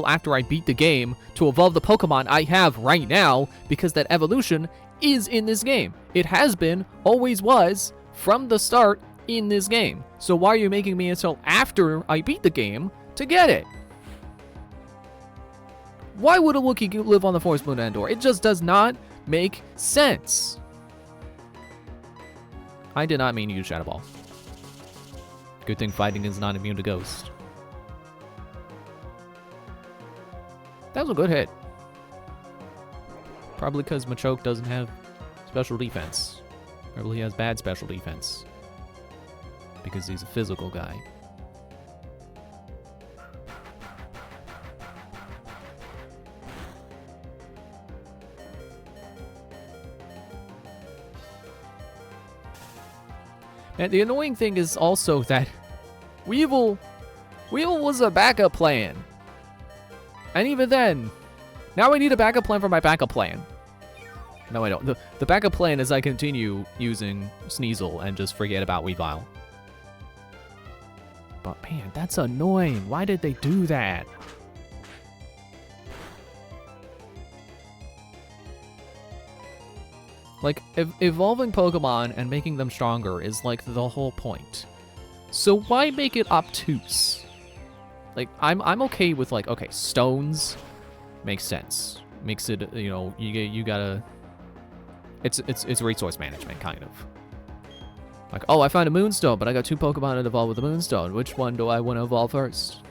after I beat the game to evolve the Pokemon I have right now, because that evolution is in this game. It has been, always was, from the start in this game. So why are you making me until after I beat the game to get it? Why would a Wookiee live on the Forest Moon Endor? It just does not make sense. I did not mean to use Shadow Ball. Good thing fighting is not immune to Ghost. That was a good hit. Probably because Machoke doesn't have special defense. Probably he has bad special defense. Because he's a physical guy. And the annoying thing is also that Weevil was a backup plan. And even then, now I need a backup plan for my backup plan. No, I don't. The backup plan is I continue using Sneasel and just forget about Weavile. But man, that's annoying. Why did they do that? Like, evolving Pokemon and making them stronger is like the whole point. So why make it obtuse? Like, I'm okay with, like, okay, stones makes sense. Makes it, you know, you gotta... It's resource management, kind of. Like, oh, I found a Moonstone, but I got 2 Pokemon to evolve with the Moonstone. Which one do I want to evolve first?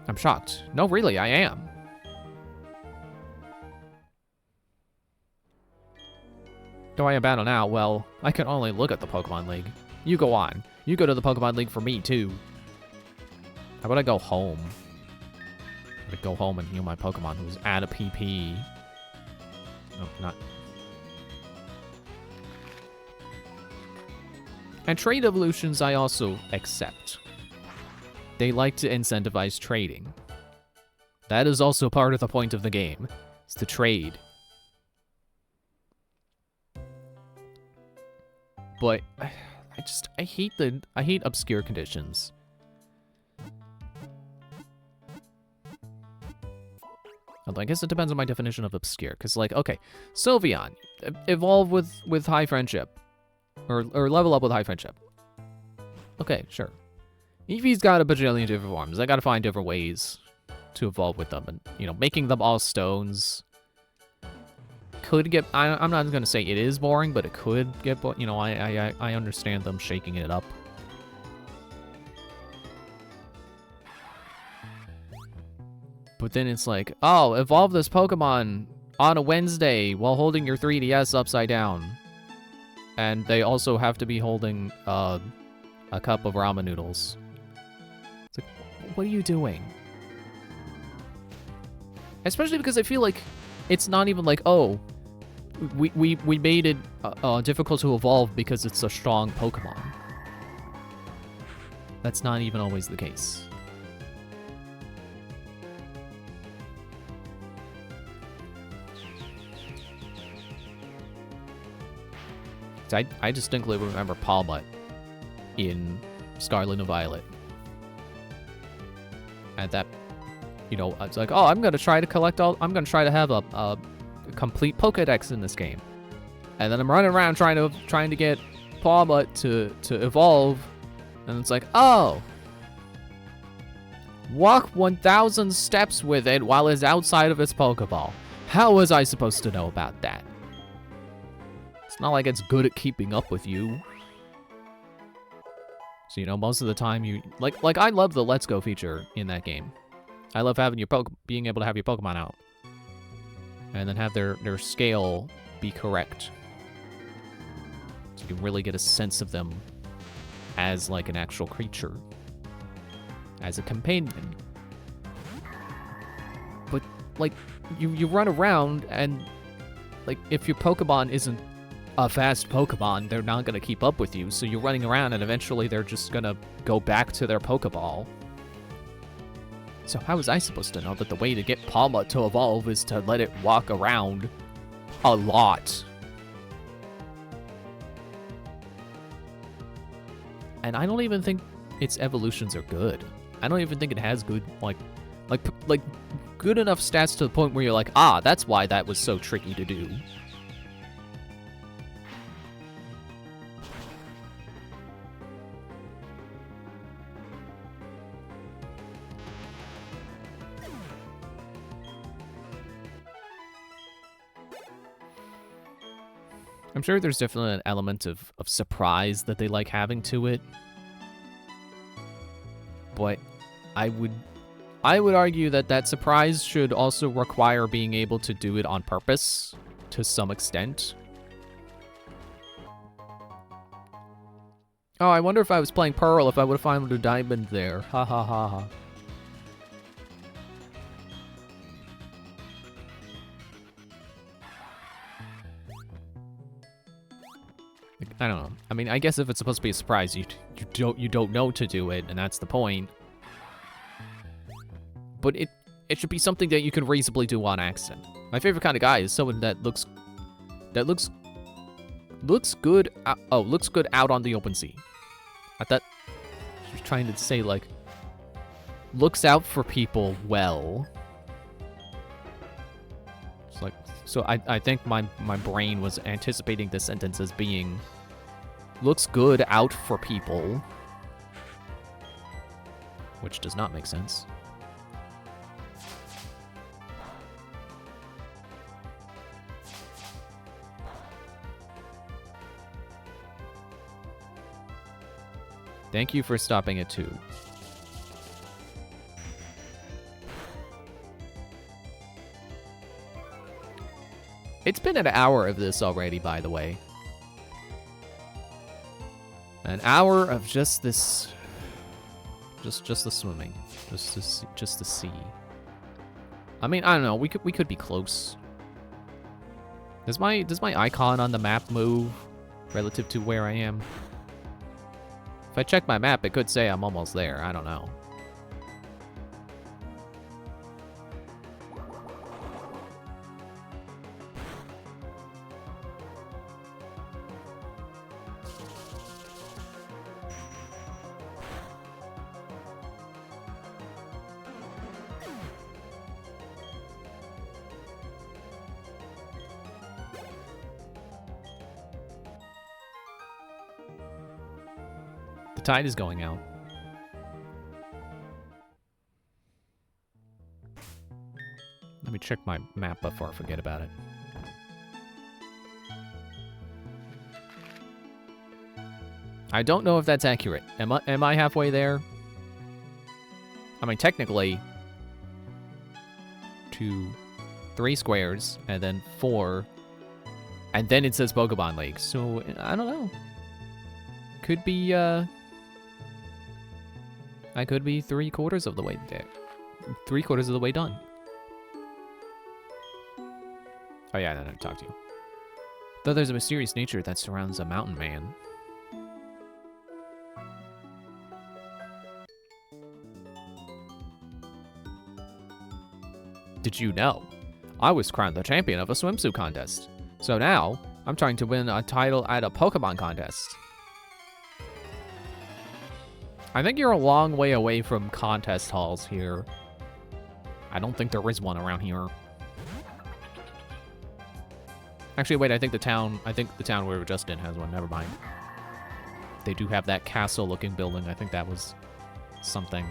I'm shocked. No, really, I am. Do I battle now? Well, I can only look at the Pokemon League. You go on. You go to the Pokemon League for me, too. How about I go home? I'm gonna go home and heal my Pokemon who's out of PP. No, not... And trade evolutions I also accept. They like to incentivize trading. That is also part of the point of the game. It's to trade. But I hate obscure conditions. Although I guess it depends on my definition of obscure. Because, like, okay, Sylveon, evolve with high friendship. Or level up with high friendship. Okay, sure. Eevee's got a bajillion different forms. I gotta find different ways to evolve with them. And, you know, making them all stones could get... I'm not gonna say it is boring, but it could get... You know, I understand them shaking it up. But then it's like, oh, evolve this Pokemon on a Wednesday while holding your 3DS upside down. And they also have to be holding a cup of ramen noodles. It's like, what are you doing? Especially because I feel like it's not even like, oh, we made it difficult to evolve because it's a strong Pokemon. That's not even always the case. I distinctly remember Palmut in Scarlet and Violet. And that, you know, it's like, oh, I'm gonna try to have a complete Pokedex in this game. And then I'm running around trying to get Palmut to evolve. And it's like, oh, walk 1,000 steps with it while it's outside of its Pokeball. How was I supposed to know about that? It's not like it's good at keeping up with you. So, you know, most of the time you... Like I love the Let's Go feature in that game. I love having being able to have your Pokemon out. And then have their scale be correct. So you can really get a sense of them as, like, an actual creature. As a companion. But, like, you run around and... Like, if your Pokemon isn't a fast Pokemon, they're not going to keep up with you, so you're running around and eventually they're just going to go back to their Pokeball. So how was I supposed to know that the way to get Palmut to evolve is to let it walk around a lot? And I don't even think its evolutions are good. I don't even think it has good, like good enough stats to the point where you're like, ah, that's why that was so tricky to do. I'm sure there's definitely an element of surprise that they like having to it. But I would argue that surprise should also require being able to do it on purpose to some extent. Oh, I wonder if I was playing Pearl if I would have found a diamond there. Ha ha ha ha. I don't know. I mean, I guess if it's supposed to be a surprise, you don't know to do it, and that's the point. But it should be something that you can reasonably do on accident. My favorite kind of guy is someone that looks good. Looks good out on the open sea. I thought she was trying to say like looks out for people well. It's like so. I think my brain was anticipating this sentence as being. Looks good out for people. Which does not make sense. Thank you for stopping at 2. It's been an hour of this already, by the way. An hour of just this, just the swimming, just the sea. I mean, I don't know. We could be close. Does my icon on the map move relative to where I am? If I check my map, it could say I'm almost there. I don't know. The tide is going out. Let me check my map before I forget about it. I don't know if that's accurate. Am I halfway there? I mean, technically, 2, 3 squares, and then 4, and then it says Pokemon League. So, I don't know. Could be, I could be 3/4 of the way there. 3/4 of the way done. Oh yeah, no, talk to you. Though there's a mysterious nature that surrounds a mountain man. Did you know? I was crowned the champion of a swimsuit contest. So now, I'm trying to win a title at a Pokemon contest. I think you're a long way away from contest halls here. I don't think there is one around here. Actually, wait, I think the town we were just in has one. Never mind. They do have that castle-looking building. I think that was something.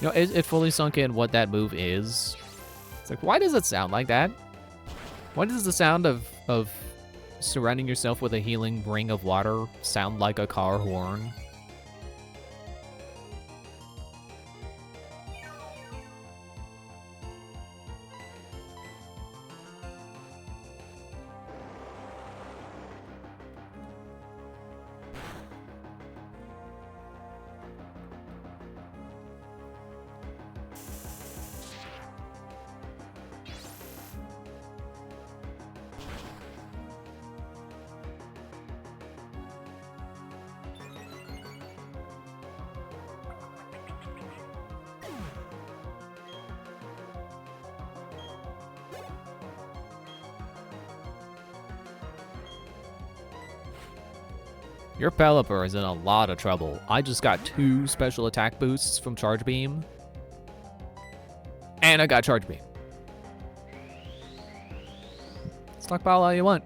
You know, it fully sunk in what that move is. It's like, why does it sound like that? Why does the sound of surrounding yourself with a healing ring of water sound like a car horn? Your Pelipper is in a lot of trouble. I just got 2 special attack boosts from Charge Beam. And I got Charge Beam. Stockpile all you want.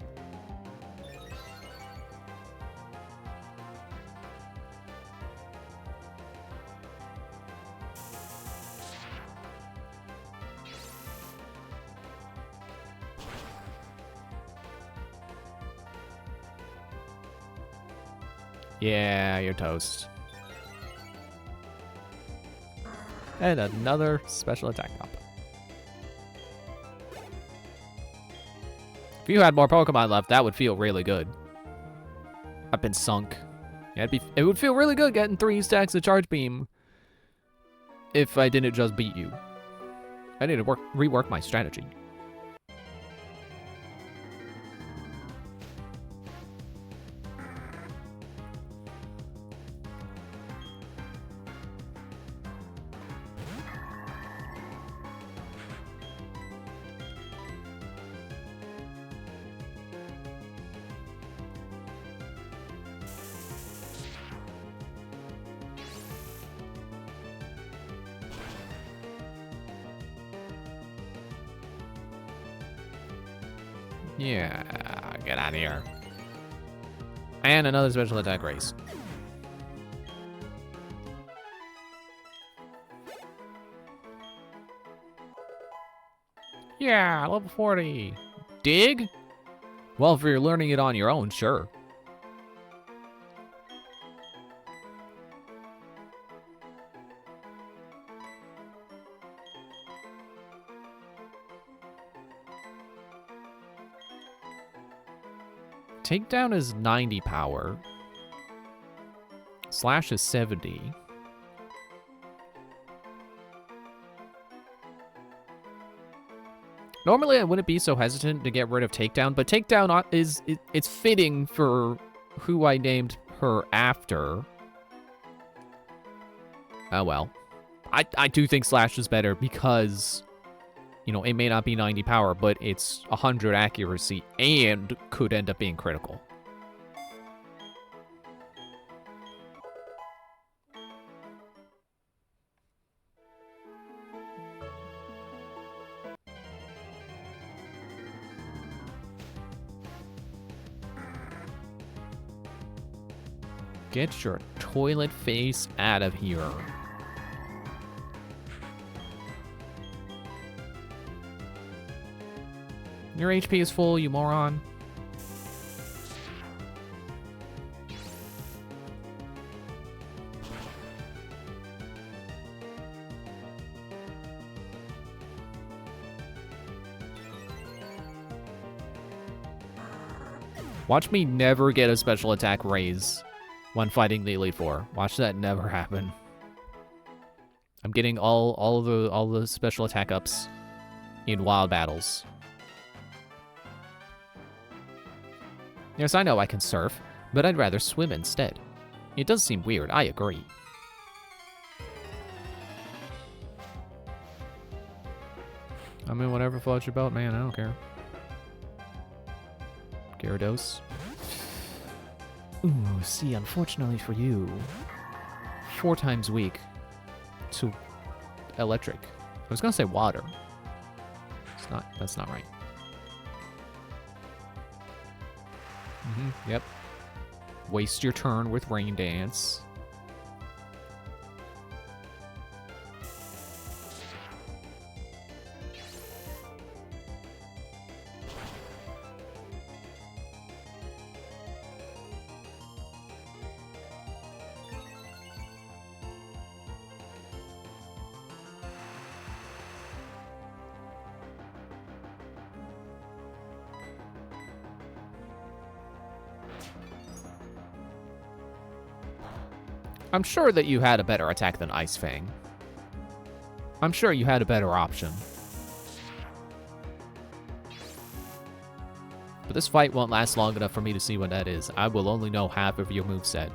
Yeah, you're toast. And another special attack up. If you had more Pokemon left, that would feel really good. I've been sunk. Yeah, it would feel really good getting 3 stacks of Charge Beam if I didn't just beat you. I need to rework my strategy. Yeah, get out of here. And another special attack race. Yeah, level 40. Dig? Well, if you're learning it on your own, sure. Takedown is 90 power. Slash is 70. Normally, I wouldn't be so hesitant to get rid of Takedown, but Takedown it's fitting for who I named her after. Oh well. I do think Slash is better because, you know, it may not be 90 power, but it's 100 accuracy and could end up being critical. Get your toilet face out of here. Your HP is full, you moron. Watch me never get a special attack raise when fighting the Elite Four. Watch that never happen. I'm getting all the special attack ups in wild battles. Yes, I know I can surf, but I'd rather swim instead. It does seem weird, I agree. I mean, whatever floats your boat, man, I don't care. Gyarados. Ooh, see, unfortunately for you, 4 times weak to electric. I was gonna say water. That's not right. Yep. Waste your turn with Rain Dance. I'm sure that you had a better attack than Ice Fang. I'm sure you had a better option. But this fight won't last long enough for me to see what that is. I will only know half of your moveset.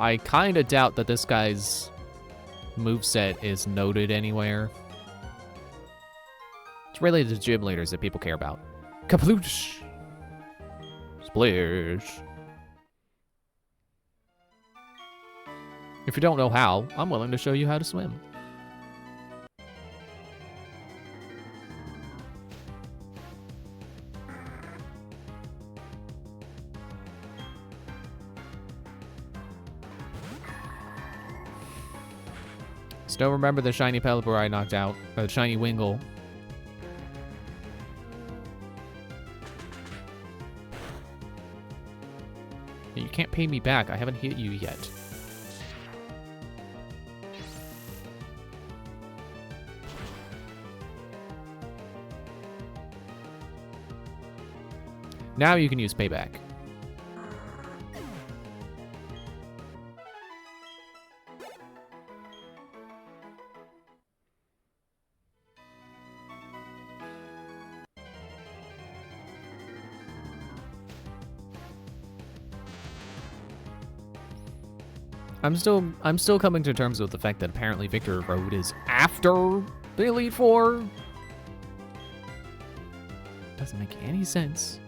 I kinda doubt that this guy's moveset is noted anywhere. It's really the gym leaders that people care about. Kaploosh! Splish! If you don't know how, I'm willing to show you how to swim. Still remember the shiny Pelipper I knocked out, or the shiny Wingull. You can't pay me back. I haven't hit you yet. Now you can use payback. I'm still coming to terms with the fact that apparently Victory Road is after the Elite Four. Doesn't make any sense.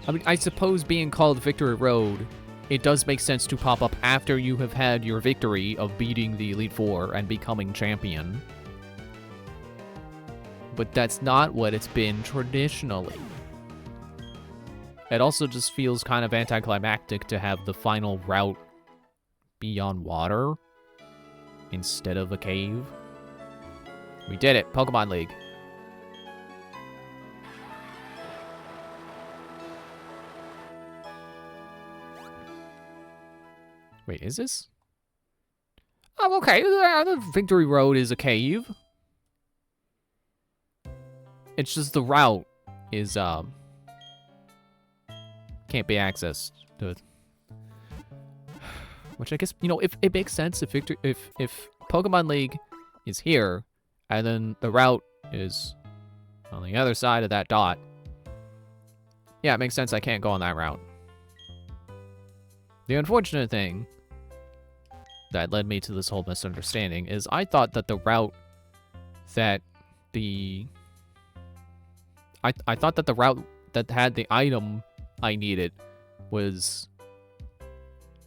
I mean, I suppose being called Victory Road, it does make sense to pop up after you have had your victory of beating the Elite Four and becoming champion. But that's not what it's been traditionally. It also just feels kind of anticlimactic to have the final route be on water instead of a cave. We did it, Pokemon League. Wait, is this? Oh, okay, the Victory Road is a cave. It's just the route is, can't be accessed. Which I guess, you know, if it makes sense if if Pokemon League is here, and then the route is on the other side of that dot. Yeah, it makes sense I can't go on that route. The unfortunate thing that led me to this whole misunderstanding is I thought that the route that I thought that the route that had the item I needed was,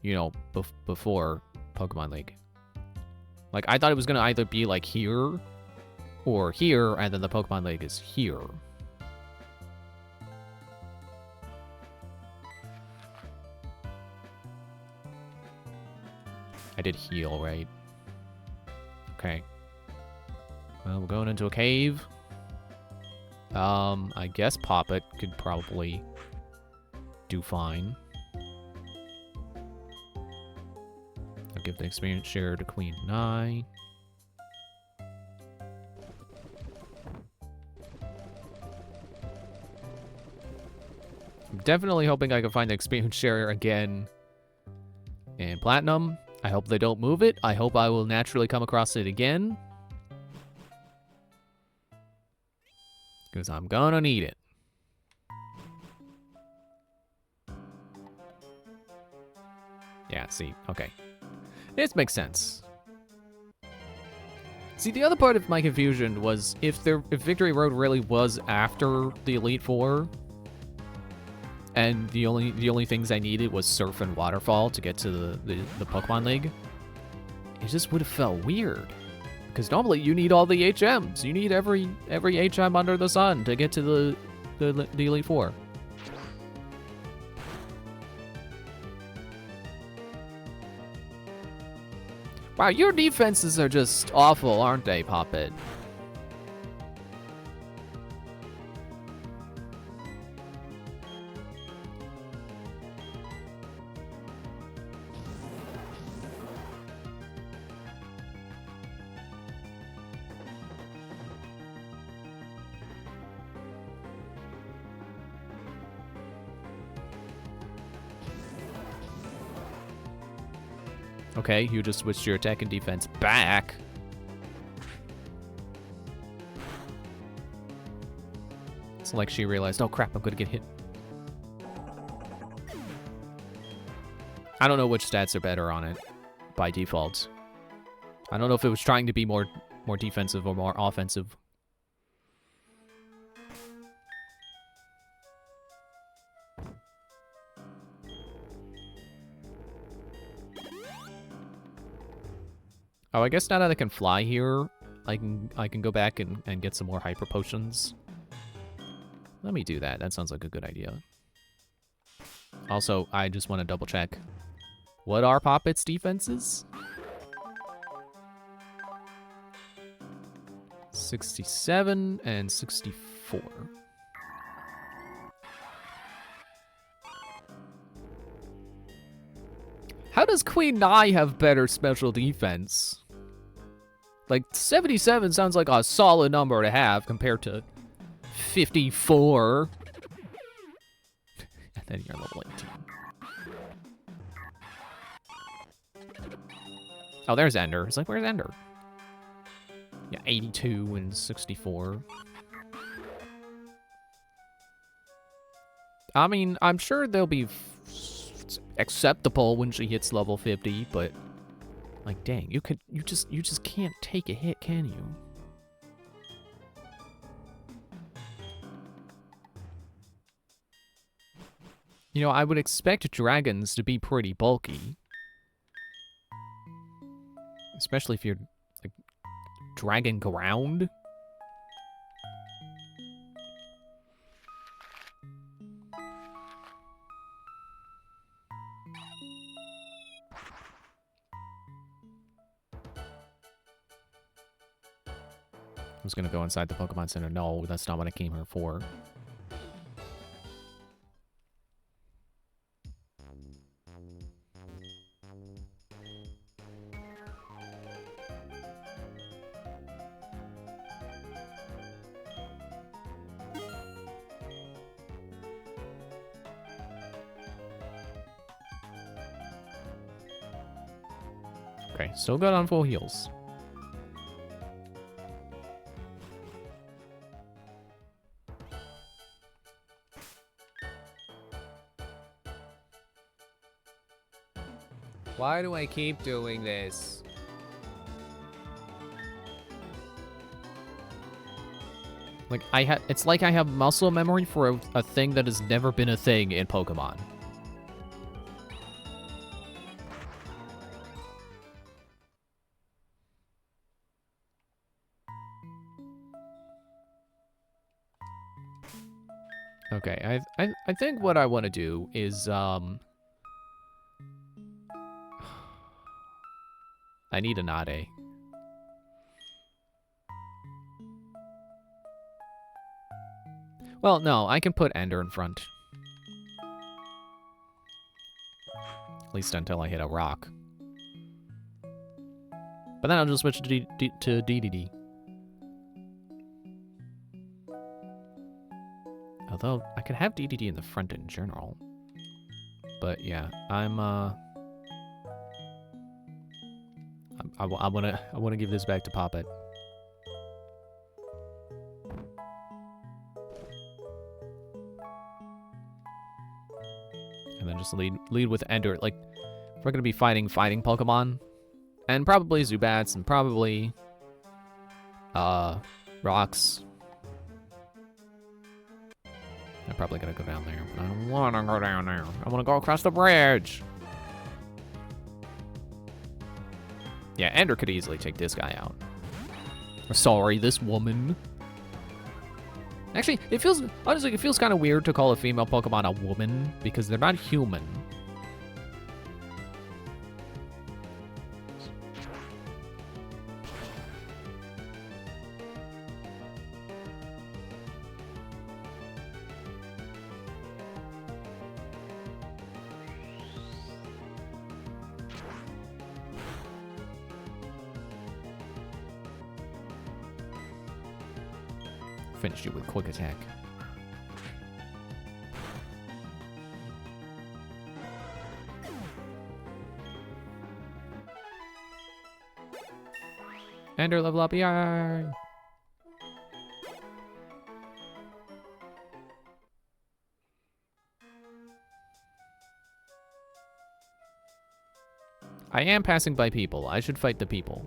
you know, before Pokemon League. Like, I thought it was gonna either be, like, here or here, and then the Pokemon League is here. I did heal, right? Okay. Well, we're going into a cave. I guess Poppet could probably do fine. I'll give the experience share to Queen Nai. I'm definitely hoping I can find the experience share again in Platinum. I hope they don't move it. I hope I will naturally come across it again. Because I'm gonna need it. Yeah, see, okay. This makes sense. See, the other part of my confusion was if Victory Road really was after the Elite Four, and the only things I needed was Surf and Waterfall to get to the Pokemon League, it just would have felt weird. Because normally you need all the HMs. You need every HM under the sun to get to the Elite Four. Wow, your defenses are just awful, aren't they, Poppet? Okay, you just switched your attack and defense back. It's like she realized, oh crap, I'm gonna get hit. I don't know which stats are better on it by default. I don't know if it was trying to be more defensive or more offensive. Oh, I guess now that I can fly here, I can go back and get some more hyper potions. Let me do that. That sounds like a good idea. Also, I just want to double check. What are Poppet's defenses? 67 and 64. How does Queen Nai have better special defense? Like, 77 sounds like a solid number to have compared to 54. And then you're level 18. Oh, there's Ender. It's like, where's Ender? Yeah, 82 and 64. I mean, I'm sure they'll be acceptable when she hits level 50, but like, dang, you just can't take a hit, can you? You know, I would expect dragons to be pretty bulky, especially if you're like dragon ground. I was gonna go inside the Pokemon Center. No, that's not what I came here for. Okay, still good on full heals. Why do I keep doing this? Like, it's like I have muscle memory for a thing that has never been a thing in Pokemon. Okay, I think what I want to do is, I need a Nade. Well, no, I can put Ender in front. At least until I hit a rock. But then I'll just switch to DDD. Although, I could have DDD in the front in general. But yeah, I wanna give this back to Poppet. And then just lead with Ender. Like, if we're gonna be fighting Pokemon, and probably Zubats, and probably rocks. I'm probably gonna go down there, but I don't wanna go down there. I wanna go across the bridge. Yeah, Ender could easily take this guy out. Sorry, this woman. Actually, honestly, it feels kind of weird to call a female Pokemon a woman, because they're not human. Finished you with quick attack. Ender level up, yay! I am passing by people. I should fight the people.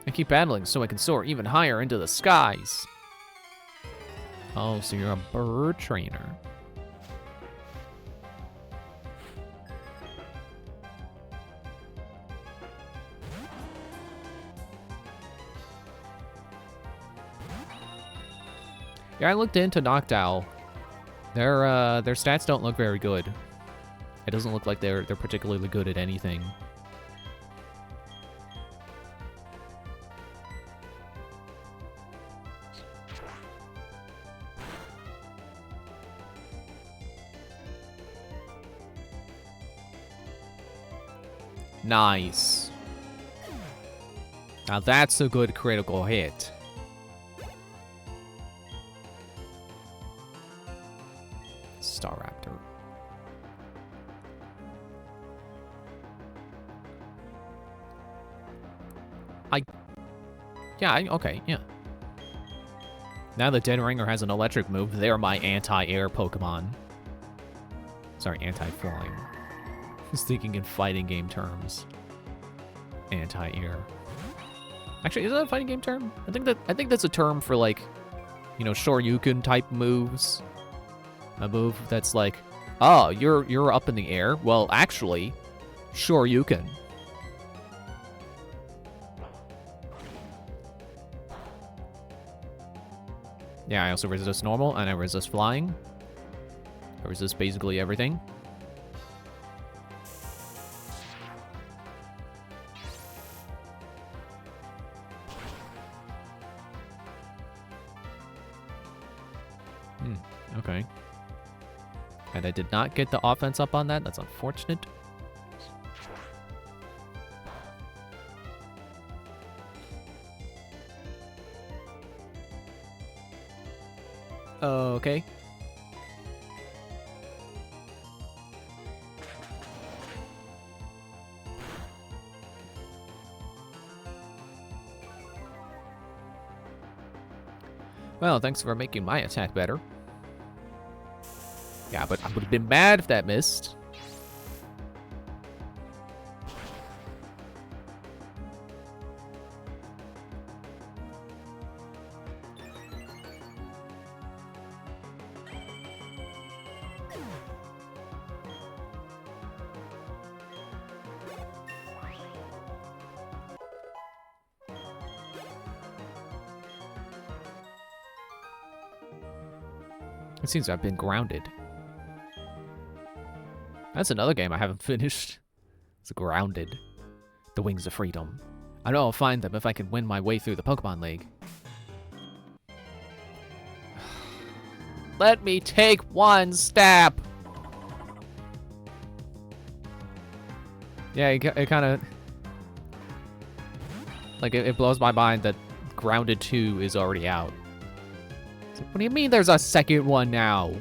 I keep battling so I can soar even higher into the skies. Oh, so you're a bird trainer. Yeah, I looked into Noctowl. Their stats don't look very good. It doesn't look like they're particularly good at anything. Nice. Now that's a good critical hit. Staraptor. Okay, yeah. Now that Den Ringer has an electric move, they're my anti-air Pokemon. Sorry, anti-flying. I was thinking in fighting game terms. Anti-air. Actually, is that a fighting game term? I think that's a term for, like, you know, Shoryuken type moves. A move that's like, oh, you're up in the air. Well, actually, Shoryuken. Yeah, I also resist normal, and I resist flying. I resist basically everything. Okay. And I did not get the offense up on that. That's unfortunate. Okay. Well, thanks for making my attack better. Yeah, but I would have been mad if that missed. It seems I've been grounded. That's another game I haven't finished. It's Grounded. The Wings of Freedom. I know I'll find them if I can win my way through the Pokemon League. Let me take one step! Yeah, it kind of... Like, it blows my mind that Grounded 2 is already out. It's like, what do you mean there's a second one now?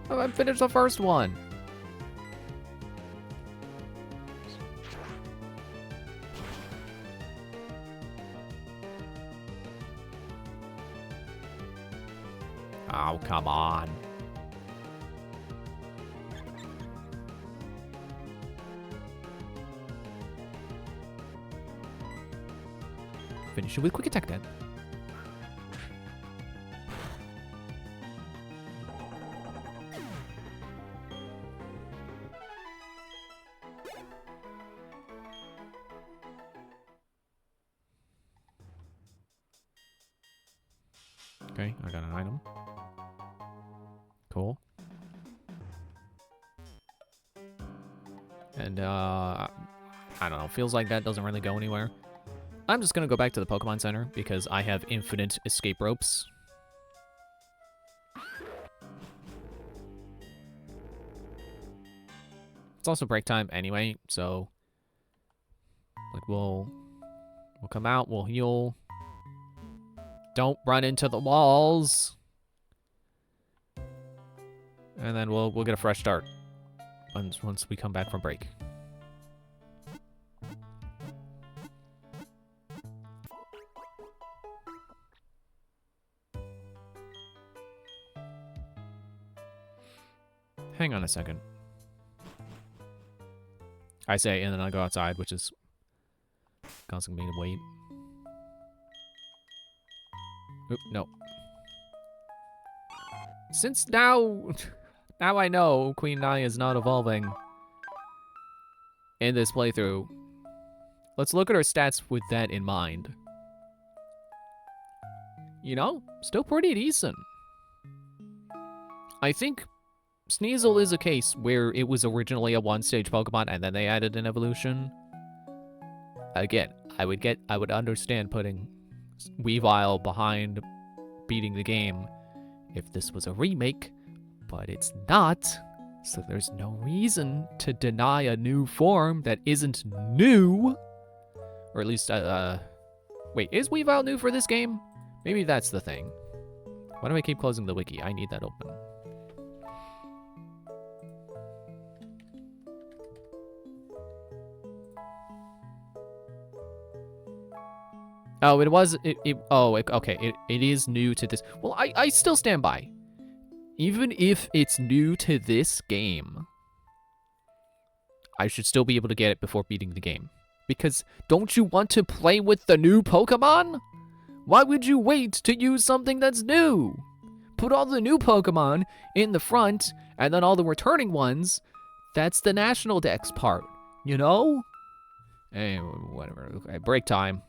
I finished the first one. Oh, come on. Finish it with quick attack then. Okay, I got an item. Cool. And, I don't know. Feels like that doesn't really go anywhere. I'm just gonna go back to the Pokemon Center because I have infinite escape ropes. It's also break time anyway, so... Like, we'll come out, we'll heal. Don't run into the walls! And then we'll get a fresh start once we come back from break. Hang on a second. I say, and then I go outside, which is causing me to wait. Oop, no. Since now I know Queen Naya is not evolving in this playthrough, let's look at her stats with that in mind. You know, still pretty decent. I think Sneasel is a case where it was originally a one-stage Pokemon and then they added an evolution. Again, I would understand putting Weavile behind beating the game if this was a remake, but it's not, so there's no reason to deny a new form that isn't new. Or at least, wait, is Weavile new for this game? Maybe that's the thing. Why do I keep closing the wiki? I need that open. Oh, it was, okay, it is new to this. Well, I still stand by. Even if it's new to this game, I should still be able to get it before beating the game. Because don't you want to play with the new Pokemon? Why would you wait to use something that's new? Put all the new Pokemon in the front, and then all the returning ones, that's the National Dex part, you know? Hey, whatever, okay, break time.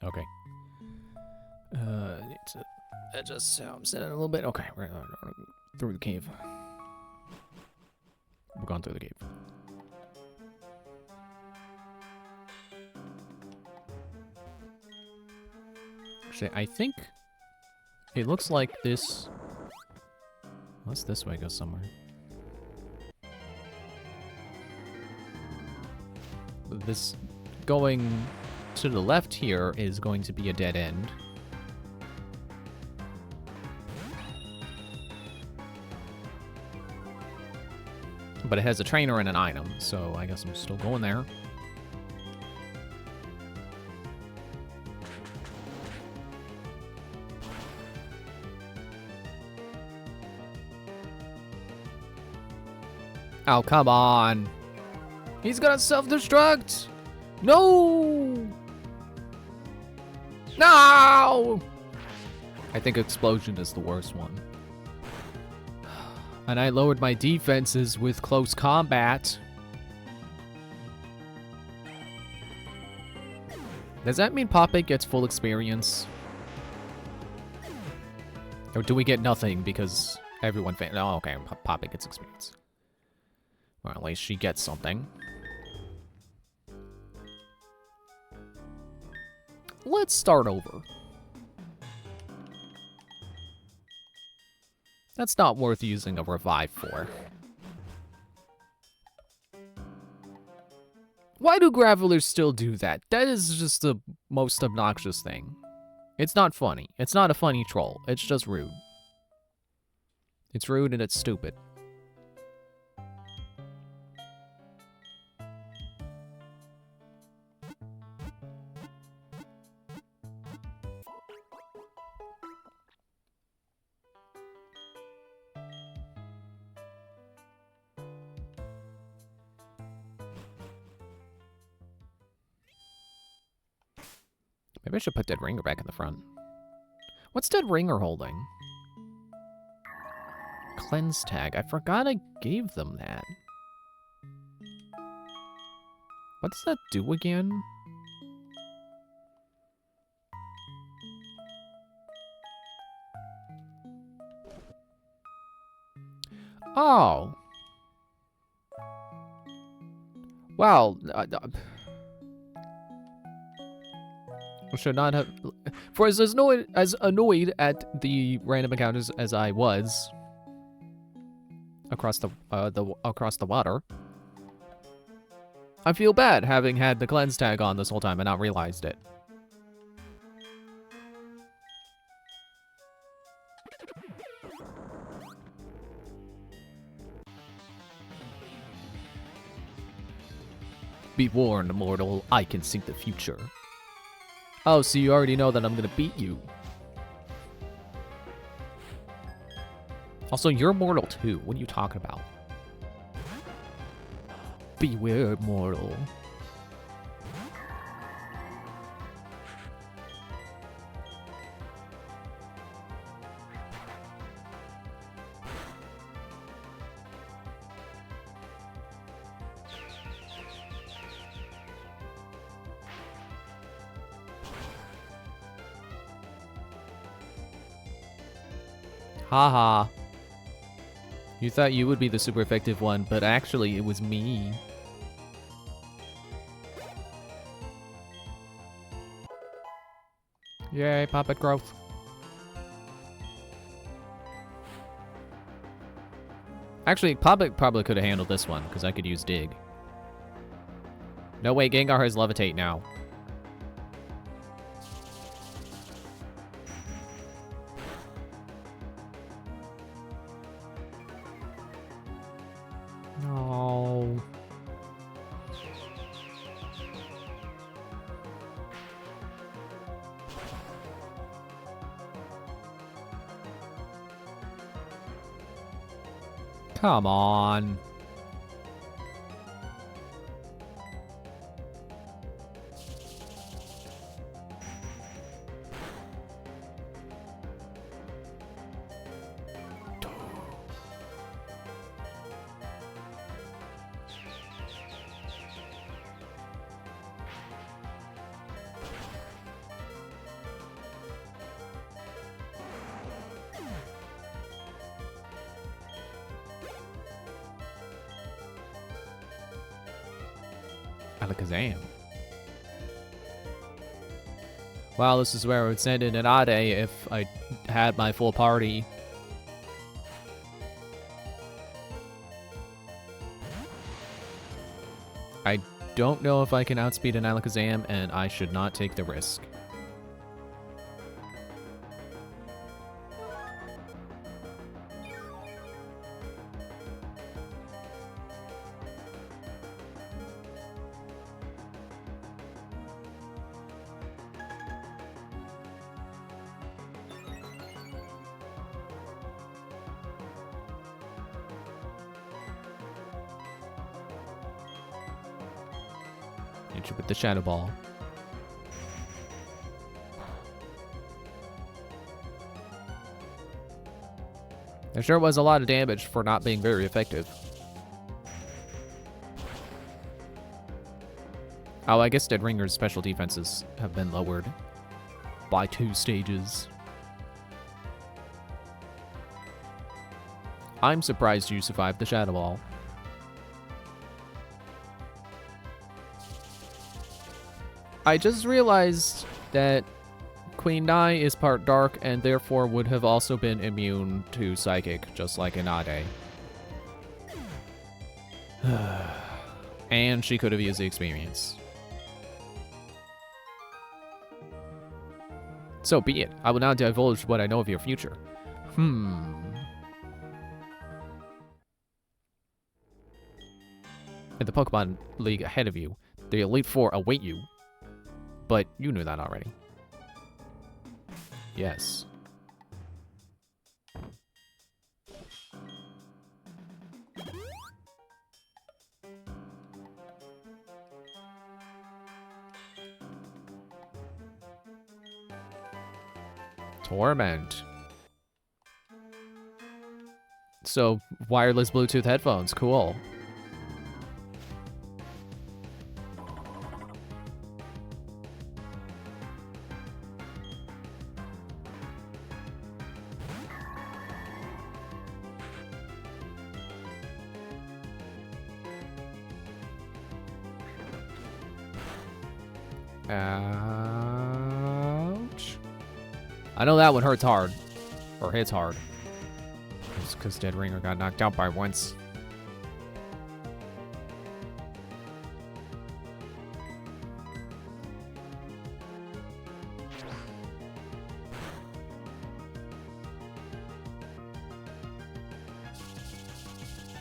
Okay. Need to adjust sound set it a little bit. Okay, we're through the cave. We're going through the cave. Actually, I think it looks like this. What's this way? Goes somewhere. This going to the left here is going to be a dead end. But it has a trainer and an item, so I guess I'm still going there. Oh, come on. He's gonna self-destruct! No! No! I think explosion is the worst one. And I lowered my defenses with close combat. Does that mean Poppet gets full experience? Or do we get nothing because everyone oh, okay, Poppet gets experience. Well, at least she gets something. Let's start over. That's not worth using a revive for. Why do Gravelers still do that? That is just the most obnoxious thing. It's not funny. It's not a funny troll. It's just rude. It's rude and it's stupid. Maybe I should put Dead Ringer back in the front. What's Dead Ringer holding? Cleanse tag. I forgot I gave them that. What does that do again? Oh. Well, should not have. For as annoyed at the random encounters as I was across the water, I feel bad having had the cleanse tag on this whole time and not realized it. Be warned, mortal, I can see the future. Oh, so you already know that I'm gonna beat you. Also, you're mortal too. What are you talking about? Beware, mortal. Haha. You thought you would be the super effective one, but actually it was me. Yay, Poppet growth. Actually, Poppet probably could have handled this one, because I could use Dig. No way, Gengar has Levitate now. No. Come on. Alakazam. Wow, this is where I would send in an Ade if I had my full party. I don't know if I can outspeed an Alakazam, and I should not take the risk. With the Shadow Ball. There sure was a lot of damage for not being very effective. Oh, I guess Dead Ringer's special defenses have been lowered by 2 stages. I'm surprised you survived the Shadow Ball. I just realized that Queen Nai is part dark and therefore would have also been immune to Psychic, just like Inade. And she could have used the experience. So be it. I will now divulge what I know of your future. In the Pokemon League ahead of you, the Elite Four await you. But you knew that already. Yes. Torment. So, wireless Bluetooth headphones, cool. Ouch. I know that one hurts hard. Or hits hard. Just because Dead Ringer got knocked out by once.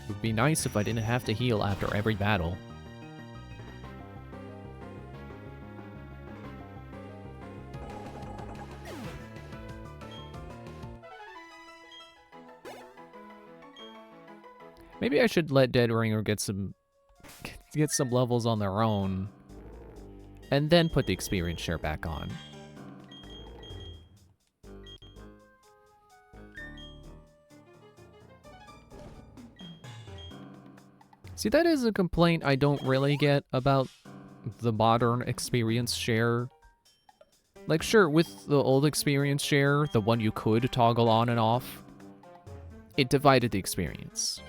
It would be nice if I didn't have to heal after every battle. Maybe I should let Dead Ringer get some levels on their own, and then put the experience share back on. See, that is a complaint I don't really get about the modern experience share. Like, sure, with the old experience share, the one you could toggle on and off, it divided the experience.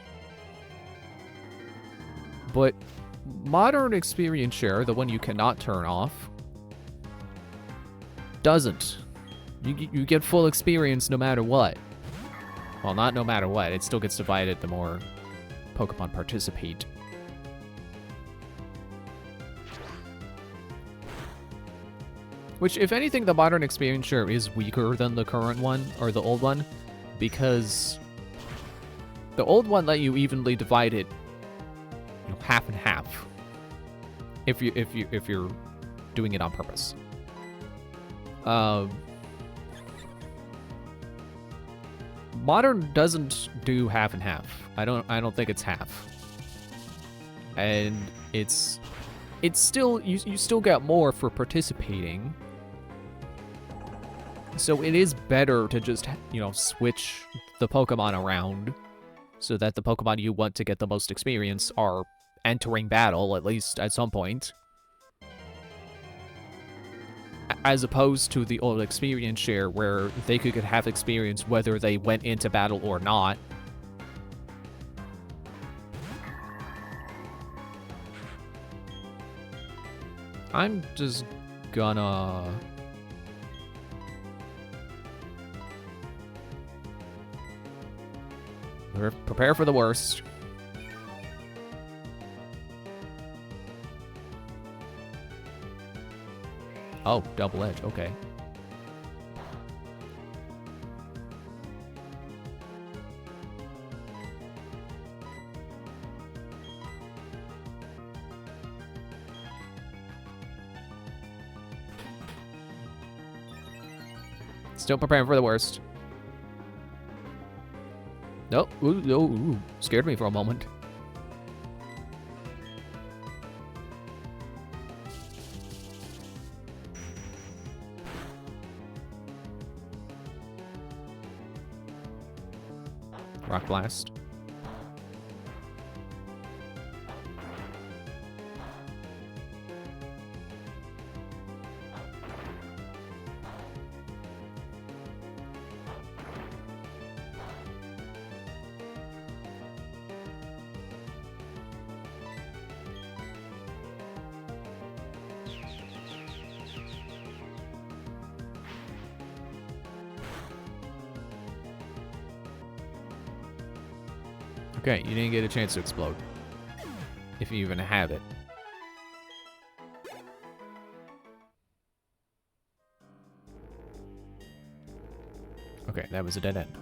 But modern experience share, the one you cannot turn off, doesn't. You get full experience no matter what. Well, not no matter what. It still gets divided the more Pokemon participate. Which, if anything, the modern experience share is weaker than the current one, or the old one, because the old one let you evenly divide it, you know, half and half. If you're doing it on purpose. Modern doesn't do half and half. I don't think it's half. And it's still you still get more for participating. So it is better to just, you know, switch the Pokemon around so that the Pokemon you want to get the most experience are entering battle, at least at some point. As opposed to the old experience share where they could have experience whether they went into battle or not. I'm just gonna... prepare for the worst. Oh, double edge, okay. Still preparing for the worst. Nope. Ooh, scared me for a moment. Rock Blast. Okay, you didn't get a chance to explode. If you even have it. Okay, that was a dead end.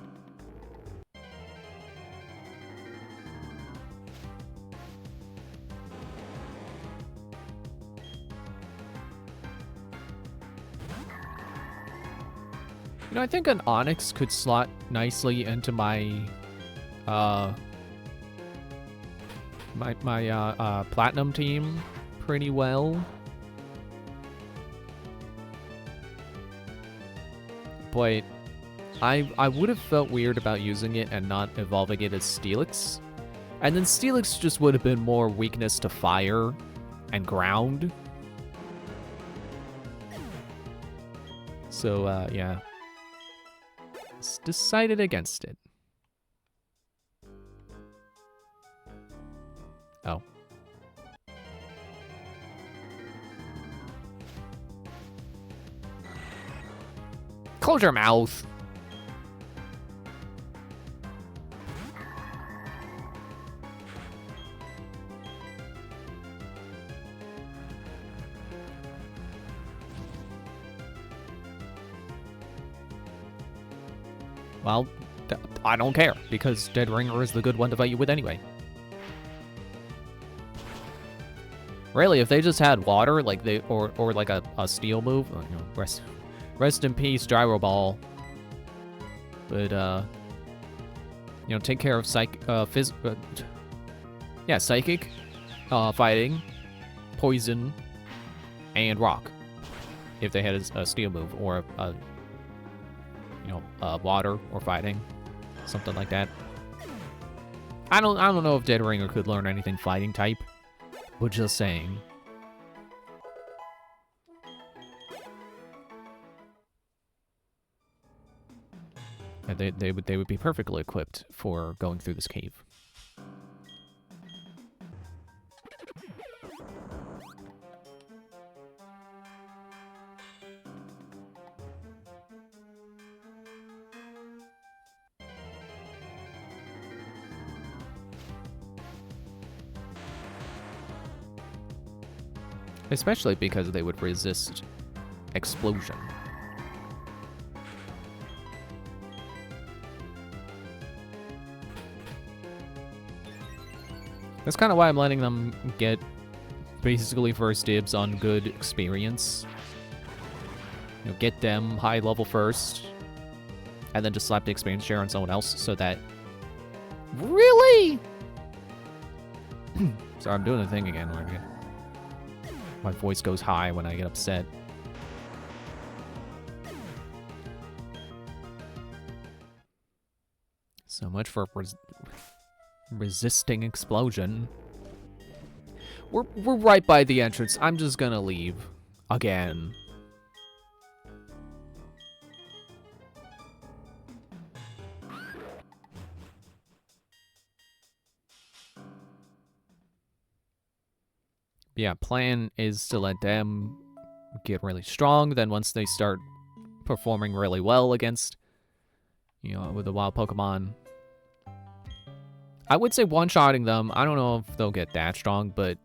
You know, I think an Onyx could slot nicely into my Platinum team pretty well. But I would have felt weird about using it and not evolving it as Steelix. And then Steelix just would have been more weakness to fire and ground. So, yeah. Decided against it. Oh. Close your mouth. Well, I don't care, because Dead Ringer is the good one to fight you with anyway. Really, if they just had water, like they or like a steel move, you know, rest in peace, Gyro Ball. But you know, take care of psychic, fighting, poison, and rock. If they had a steel move or you know, water or fighting, something like that. I don't know if Dead Ringer could learn anything fighting type. But just saying. And they would be perfectly equipped for going through this cave. Especially because they would resist explosion. That's kind of why I'm letting them get basically first dibs on good experience. You know, get them high level first, and then just slap the experience share on someone else so that... Really? Sorry, I'm doing the thing again. My voice goes high when I get upset. So much for resisting explosion. We're right by the entrance. I'm just gonna leave. Again. Yeah, plan is to let them get really strong. Then once they start performing really well against, with the wild Pokemon, I would say one-shotting them. I don't know if they'll get that strong, but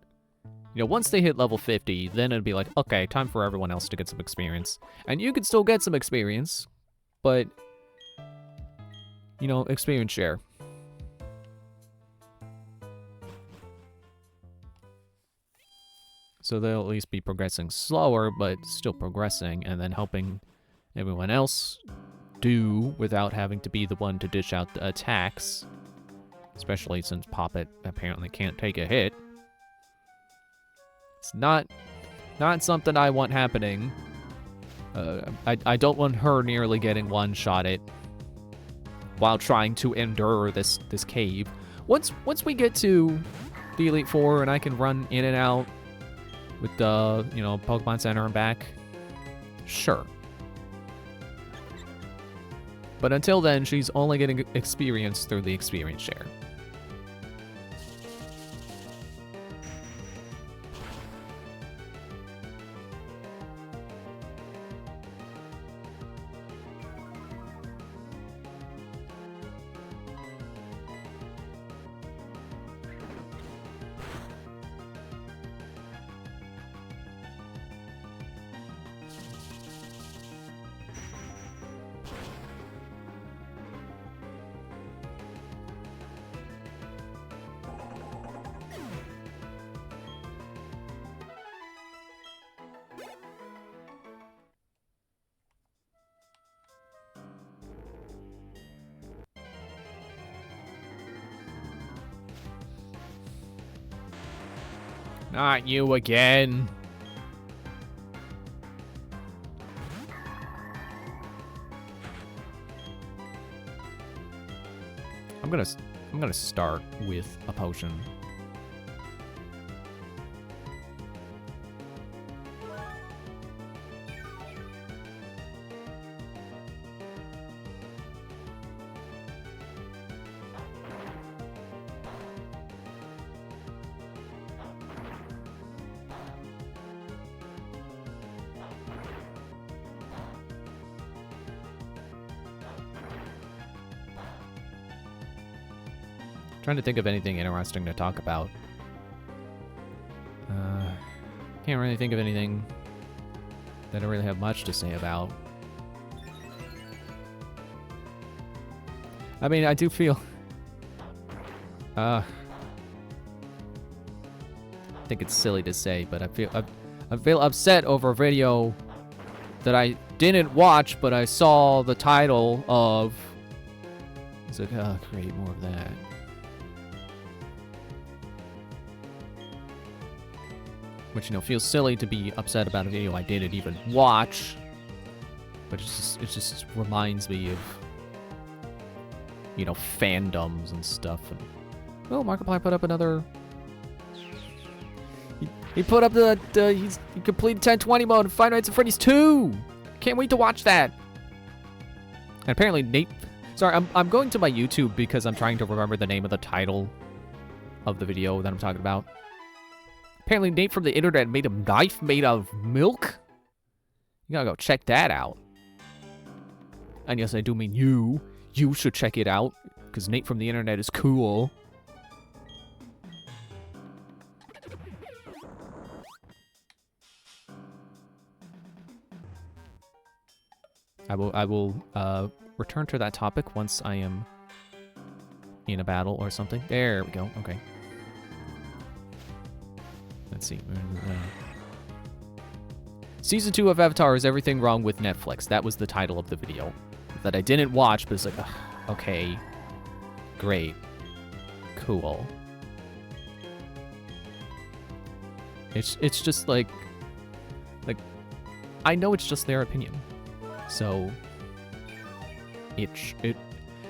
once they hit level 50, then it'd be like, okay, time for everyone else to get some experience. And you could still get some experience, but, experience share. So they'll at least be progressing slower, but still progressing, and then helping everyone else do without having to be the one to dish out the attacks. Especially since Poppet apparently can't take a hit. It's not something I want happening. I don't want her nearly getting one-shotted while trying to endure this cave. Once we get to the Elite Four and I can run in and out with the, Pokemon Center and back, sure. But until then, she's only getting experience through the experience share. Not you again. I'm gonna start with a potion. Trying to think of anything interesting to talk about. Can't really think of anything that I really have much to say about. I mean, I do feel... I think it's silly to say, but I feel upset over a video that I didn't watch, but I saw the title of... It's like, oh, create more of that. Which, feels silly to be upset about a video I didn't even watch. But it just reminds me of, fandoms and stuff. And, oh, Markiplier put up another... He put up he completed 1020 mode in Five Nights at Freddy's 2! Can't wait to watch that! And apparently Nate... Sorry, I'm going to my YouTube because I'm trying to remember the name of the title of the video that I'm talking about. Apparently Nate from the internet made a knife made of milk. You gotta go check that out. And yes, I do mean you. You should check it out. Because Nate from the internet is cool. I will return to that topic once I am in a battle or something. There we go. Okay. Let's see. Season 2 of Avatar is everything wrong with Netflix. That was the title of the video. That I didn't watch, but it's like, ugh, okay. Great. Cool. It's just like, I know it's just their opinion. So,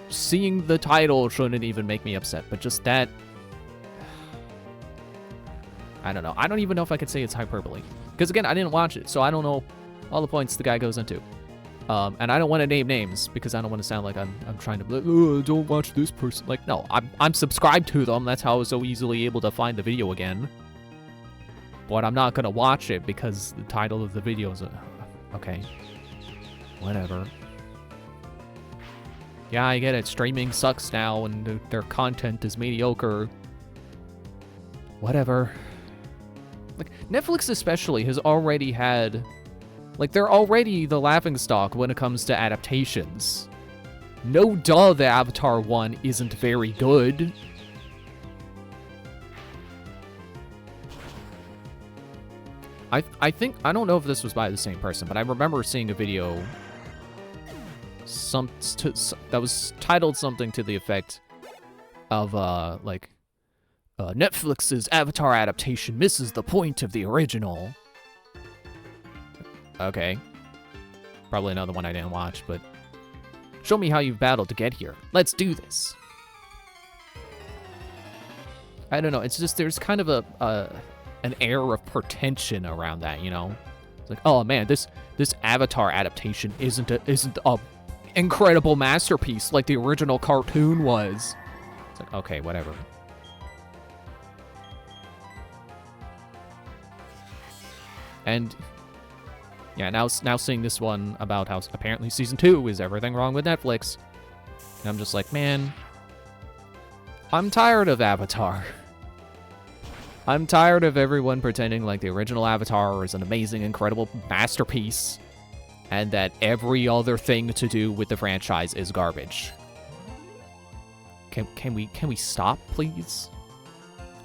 seeing the title shouldn't even make me upset, but just that, I don't know. I don't even know if I could say it's hyperbole. Because again, I didn't watch it, so I don't know all the points the guy goes into. And I don't want to name names, because I don't want to sound like I'm trying to be like, oh, don't watch this person. Like, no, I'm subscribed to them. That's how I was so easily able to find the video again. but I'm not gonna watch it because the title of the video is... okay. Whatever. Yeah, I get it. Streaming sucks now and their content is mediocre. Whatever. Like, Netflix especially has already had... like, they're already the laughingstock when it comes to adaptations. No duh, the Avatar one isn't very good. I think, I don't know if this was by the same person, but I remember seeing a video that was titled something to the effect of, like, Netflix's Avatar adaptation misses the point of the original. Okay. Probably another one I didn't watch, but... show me how you've battled to get here. Let's do this. I don't know, it's just, there's kind of an air of pretension around that, you know? It's like, oh man, this Avatar adaptation isn't a incredible masterpiece like the original cartoon was. It's like, okay, whatever. And yeah, now seeing this one about how apparently season 2 is everything wrong with Netflix. And I'm just like, man, I'm tired of Avatar. I'm tired of everyone pretending like the original Avatar is an amazing, incredible masterpiece, and that every other thing to do with the franchise is garbage. Can we stop, please?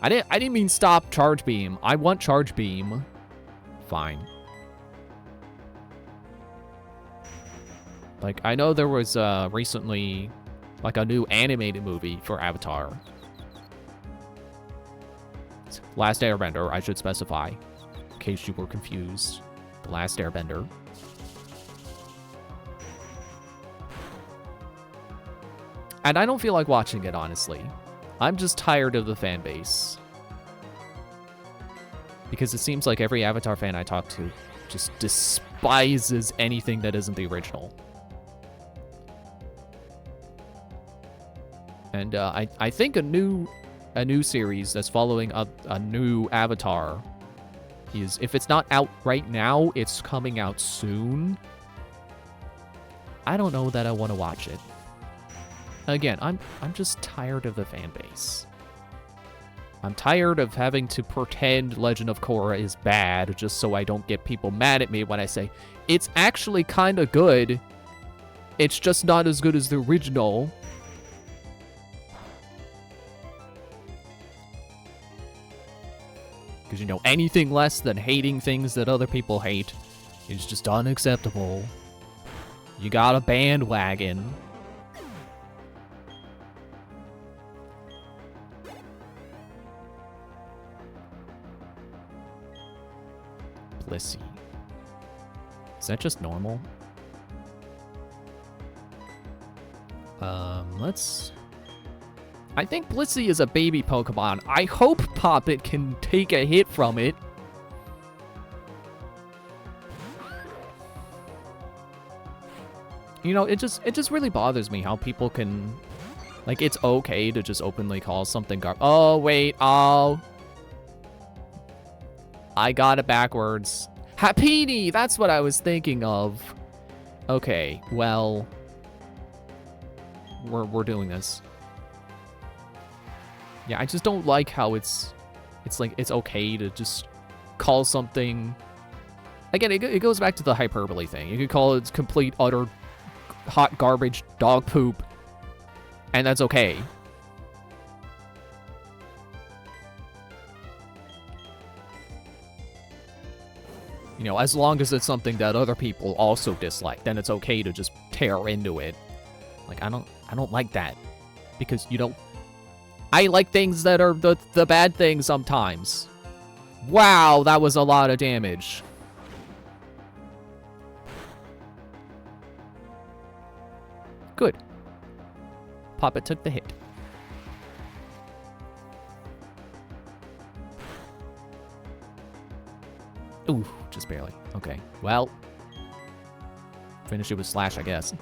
I didn't mean stop Charge Beam. I want Charge Beam. Fine. Like, I know there was recently like a new animated movie for Avatar. Last Airbender, I should specify, in case you were confused. The Last Airbender. And I don't feel like watching it, honestly. I'm just tired of the fan base. Because it seems like every Avatar fan I talk to just despises anything that isn't the original. And I think a new series that's following a new Avatar is, if it's not out right now, it's coming out soon. I don't know that I want to watch it. Again, I'm just tired of the fan base. I'm tired of having to pretend Legend of Korra is bad just so I don't get people mad at me when I say, it's actually kind of good. It's just not as good as the original. Because, you know, anything less than hating things that other people hate is just unacceptable. You got a bandwagon. Blissey. Is that just normal? Let's... I think Blissey is a baby Pokemon. I hope Poppet can take a hit from it. You know, it just really bothers me how people can... like, it's okay to just openly call something oh, wait, oh... I got it backwards. Happiny! That's what I was thinking of. Okay, well... We're doing this. Yeah, I just don't like how it's like, it's okay to just call something... Again, it goes back to the hyperbole thing. You could call it complete, utter, hot garbage dog poop, and that's okay. You know, as long as it's something that other people also dislike, then it's okay to just tear into it. Like, I don't like that. Because, you know, I like things that are the bad things sometimes. Wow, that was a lot of damage. Good. Poppet took the hit. Ooh, just barely. Okay, well. Finish it with Slash, I guess.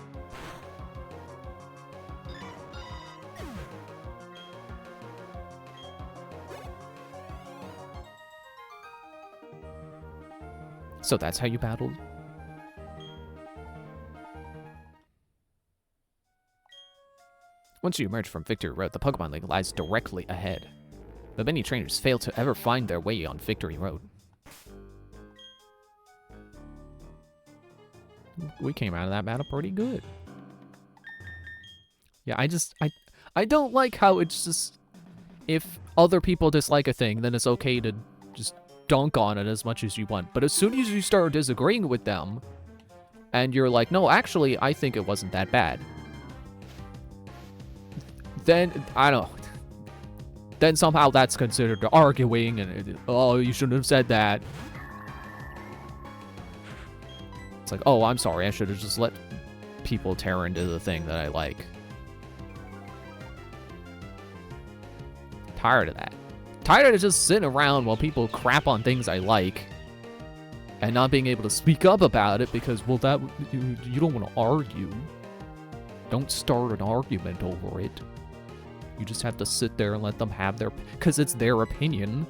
So that's how you battled? Once you emerge from Victory Road, the Pokemon League lies directly ahead. But many trainers fail to ever find their way on Victory Road. We came out of that battle pretty good. Yeah, I don't like how it's just, if other people dislike a thing, then it's okay to just dunk on it as much as you want. But as soon as you start disagreeing with them, and you're like, no, actually, I think it wasn't that bad. Then, I don't know. Then somehow that's considered arguing, and oh, you shouldn't have said that. It's like, oh, I'm sorry, I should have just let people tear into the thing that I like. Tired of that. Tired of just sitting around while people crap on things I like and not being able to speak up about it because, well, that you don't want to argue. Don't start an argument over it. You just have to sit there and let them have their, because it's their opinion.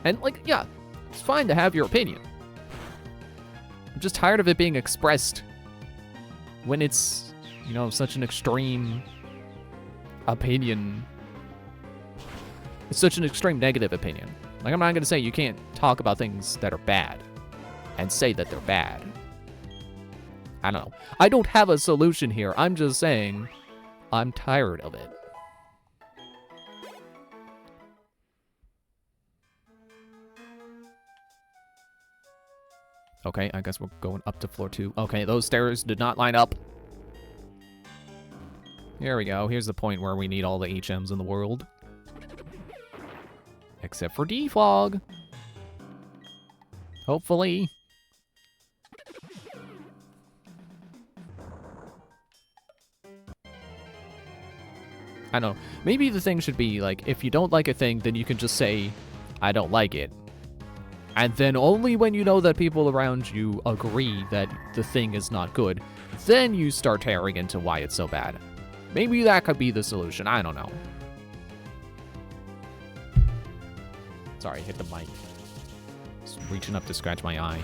And, like, yeah, it's fine to have your opinion. I'm just tired of it being expressed when it's, you know, such an extreme opinion. It's such an extreme negative opinion. Like, I'm not going to say you can't talk about things that are bad and say that they're bad. I don't know. I don't have a solution here. I'm just saying I'm tired of it. Okay, I guess we're going up to floor 2. Okay, those stairs did not line up. Here we go. Here's the point where we need all the HMs in the world. Except for Defog. Hopefully. I don't know. Maybe the thing should be, like, if you don't like a thing, then you can just say, I don't like it. And then only when you know that people around you agree that the thing is not good, then you start tearing into why it's so bad. Maybe that could be the solution. I don't know. Sorry, hit the mic. Just reaching up to scratch my eye.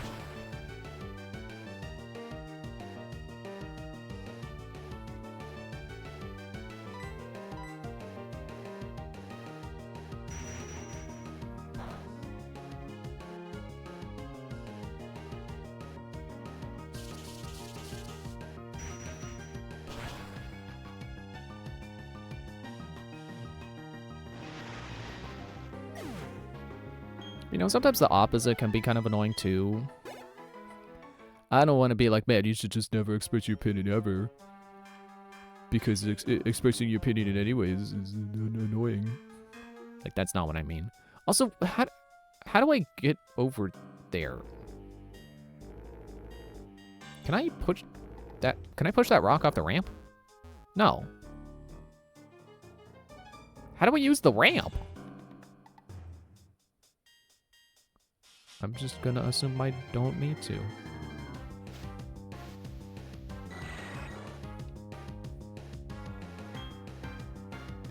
You know, sometimes the opposite can be kind of annoying too. I don't want to be like, man, you should just never express your opinion ever. Because expressing your opinion in any way is annoying. Like, that's not what I mean. Also, how do I get over there? Can I push that rock off the ramp? No. How do I use the ramp? I'm just gonna assume I don't need to.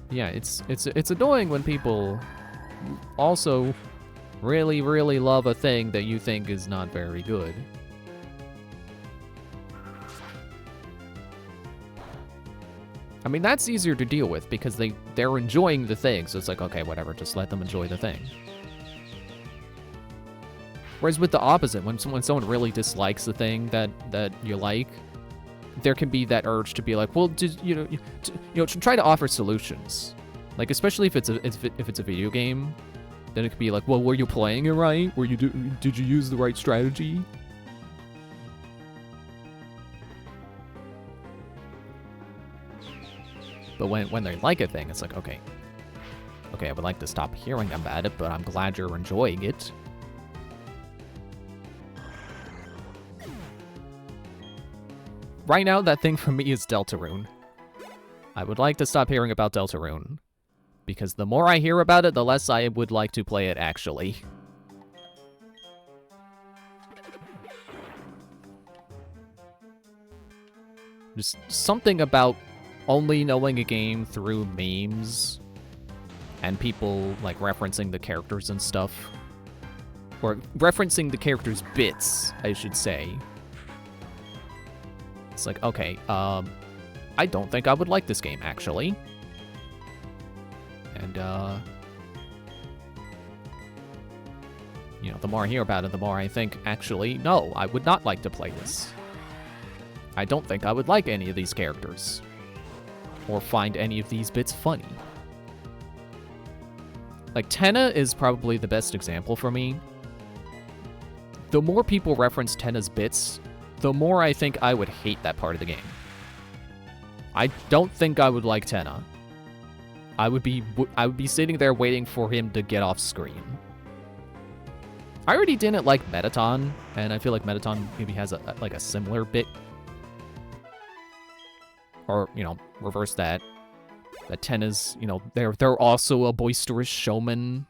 Yeah, it's annoying when people also really, really love a thing that you think is not very good. I mean, that's easier to deal with because they're enjoying the thing, so it's like, okay, whatever, just let them enjoy the thing. Whereas with the opposite, when someone really dislikes the thing that you like, there can be that urge to be like, well, try to offer solutions. Like, especially if it's a video game, then it could be like, well, were you playing it right? Did you use the right strategy? But when they like a thing, it's like, okay, I would like to stop hearing about it, but I'm glad you're enjoying it. Right now, that thing for me is Deltarune. I would like to stop hearing about Deltarune. Because the more I hear about it, the less I would like to play it, actually. Just something about only knowing a game through memes and people, like, referencing the characters and stuff. or referencing the character's bits, I should say. It's like, okay, I don't think I would like this game, actually. And, you know, the more I hear about it, the more I think, actually, no, I would not like to play this. I don't think I would like any of these characters. Or find any of these bits funny. Like, Tenna is probably the best example for me. The more people reference Tenna's bits, the more I think I would hate that part of the game. I don't think I would like Tenna. I would be sitting there waiting for him to get off screen. I already didn't like Mettaton, and I feel like Mettaton maybe has a similar bit. Or, you know, reverse that. That Tenna's, you know, they're also a boisterous showman.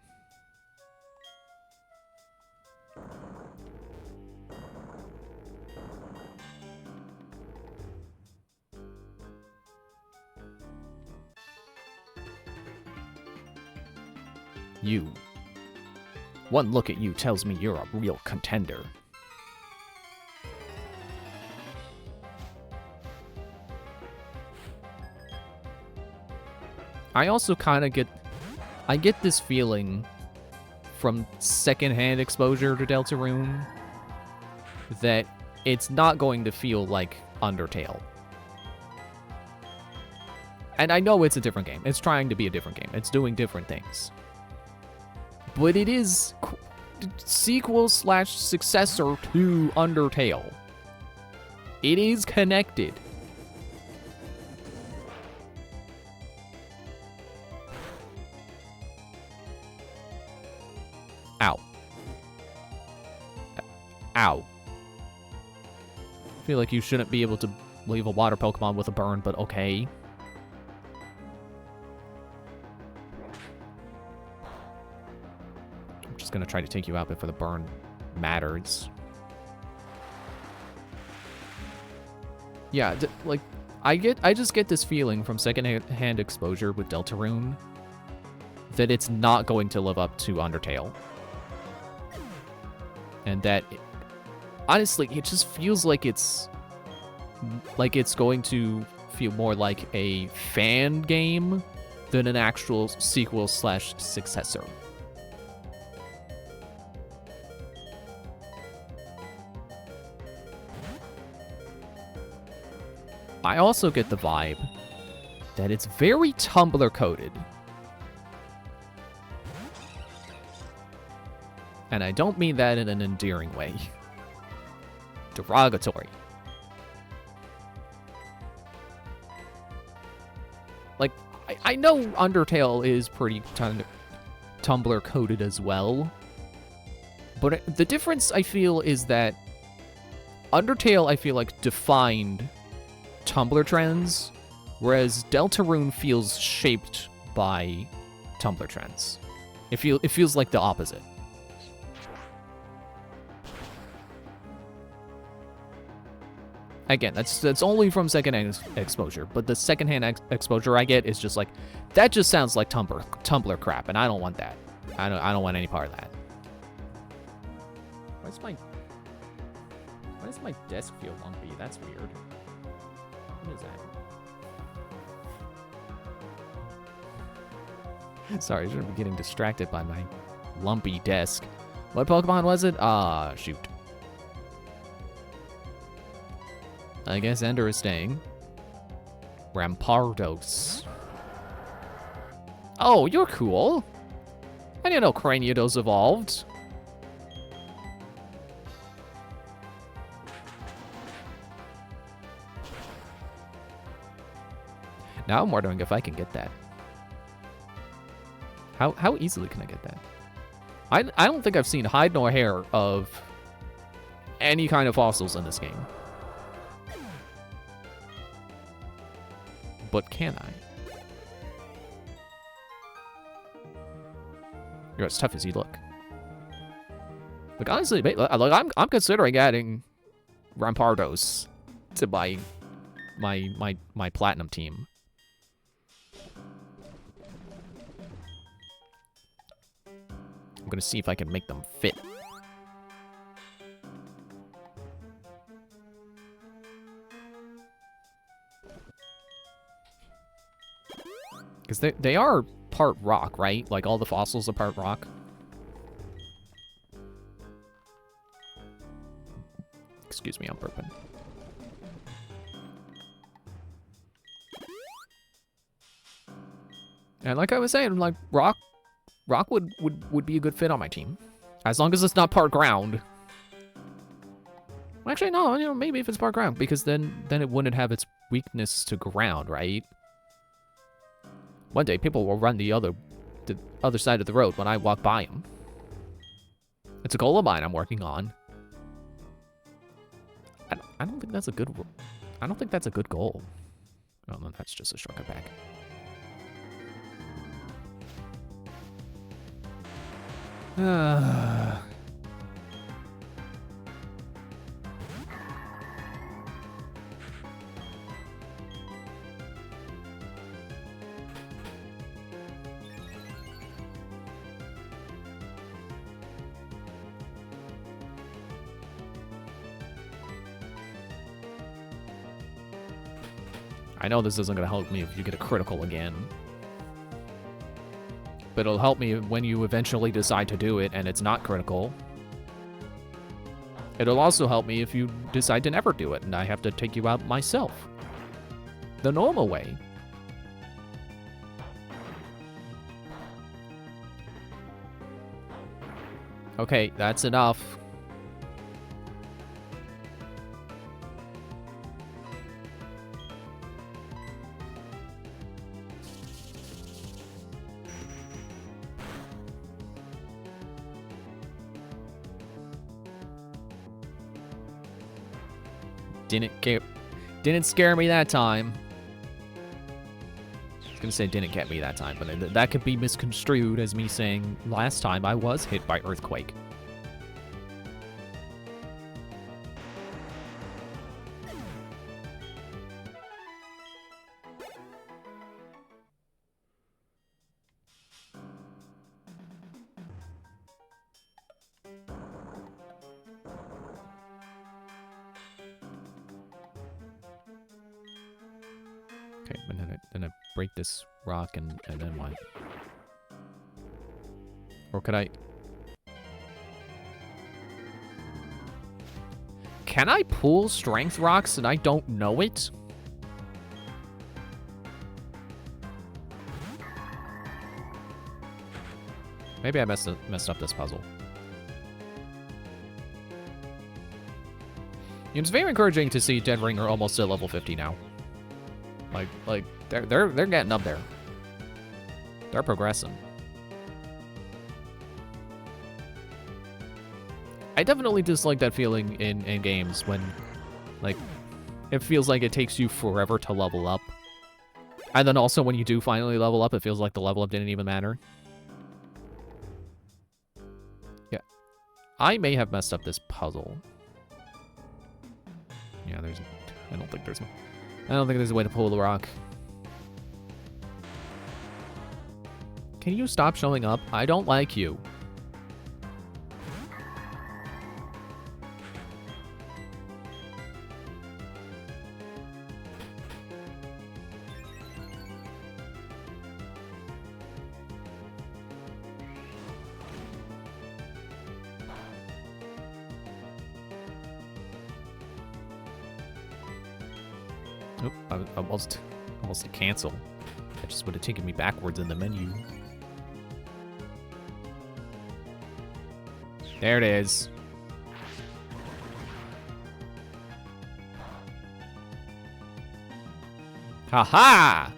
You. One look at you tells me you're a real contender. I also kind of get this feeling from secondhand exposure to Deltarune that it's not going to feel like Undertale. And I know it's a different game. It's trying to be a different game. It's doing different things. But it is sequel/successor to Undertale. It is connected. Ow. Ow. I feel like you shouldn't be able to leave a water Pokemon with a burn, but okay. I'm just gonna try to take you out before the burn matters. Yeah, like, I just get this feeling from second-hand exposure with Deltarune that it's not going to live up to Undertale. And that, honestly, it just feels like it's going to feel more like a fan game than an actual sequel/successor. I also get the vibe that it's very Tumblr coded. And I don't mean that in an endearing way. Derogatory. Like, I know Undertale is pretty Tumblr coded as well. But the difference, I feel, is that Undertale, I feel like, defined Tumblr trends, whereas Deltarune feels shaped by Tumblr trends. It feels like the opposite. Again, that's only from secondhand exposure, but the secondhand exposure I get is just like, that just sounds like Tumblr crap, and I don't want that. I don't want any part of that. Why does my desk feel lumpy? That's weird. What is that? Sorry, I shouldn't be getting distracted by my lumpy desk. What Pokemon was it? Ah, shoot. I guess Ender is staying. Rampardos. Oh, you're cool. I didn't know Cranidos evolved. Now I'm wondering if I can get that. How easily can I get that? I don't think I've seen hide nor hair of any kind of fossils in this game. But can I? You're as tough as you look. Like, honestly, like, I'm considering adding Rampardos to my platinum team. I'm gonna see if I can make them fit. Because they are part rock, right? Like, all the fossils are part rock. Excuse me, I'm burping. And like I was saying, like, rock would be a good fit on my team. As long as it's not part ground. Actually, no, you know, maybe if it's part ground, because then it wouldn't have its weakness to ground, right? One day, people will run the other side of the road when I walk by them. It's a goal of mine I'm working on. I don't think that's a good... I don't think that's a good goal. Oh, no, that's just a shortcut back. I know this isn't going to help me if you get a critical again. But it'll help me when you eventually decide to do it and it's not critical. It'll also help me if you decide to never do it and I have to take you out myself. The normal way. Okay, that's enough. Didn't scare me that time. I was gonna say didn't get me that time, but that could be misconstrued as me saying last time I was hit by earthquake. Okay, and then I break this rock and then what? Or could I... Can I pull strength rocks and I don't know it? Maybe I messed up this puzzle. It's very encouraging to see Dead Ringer almost at level 50 now. Like they're getting up there. They're progressing. I definitely dislike that feeling in games when, like, it feels like it takes you forever to level up. And then also when you do finally level up, it feels like the level up didn't even matter. Yeah. I may have messed up this puzzle. Yeah, I don't think there's a way to pull the rock. Can you stop showing up? I don't like you. Nope, I almost hit cancel. That just would have taken me backwards in the menu. There it is. Ha-ha!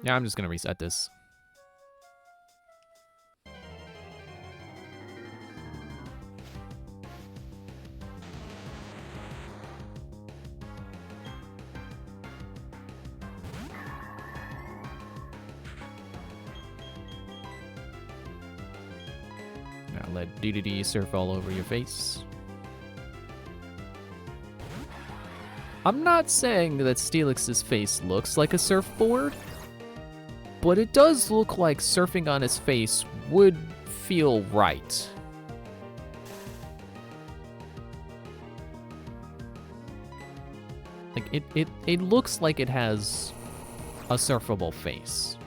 Yeah, I'm just gonna reset this. Now let DDD surf all over your face. I'm not saying that Steelix's face looks like a surfboard, but it does look like surfing on his face would feel right. Like, it looks like it has a surfable face.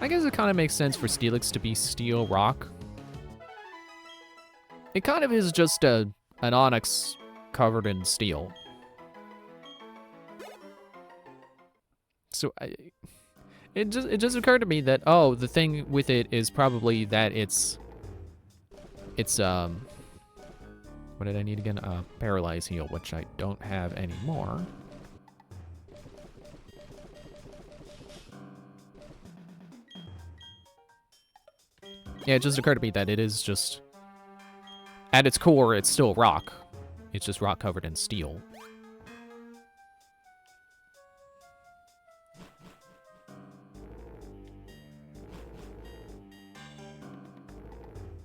I guess it kind of makes sense for Steelix to be steel rock. It kind of is just an Onix covered in steel. So it just occurred to me that, oh, the thing with it is probably that it's what did I need again? Paralyze heal, which I don't have anymore. Yeah, it just occurred to me that it is just, at its core, it's still rock. It's just rock covered in steel.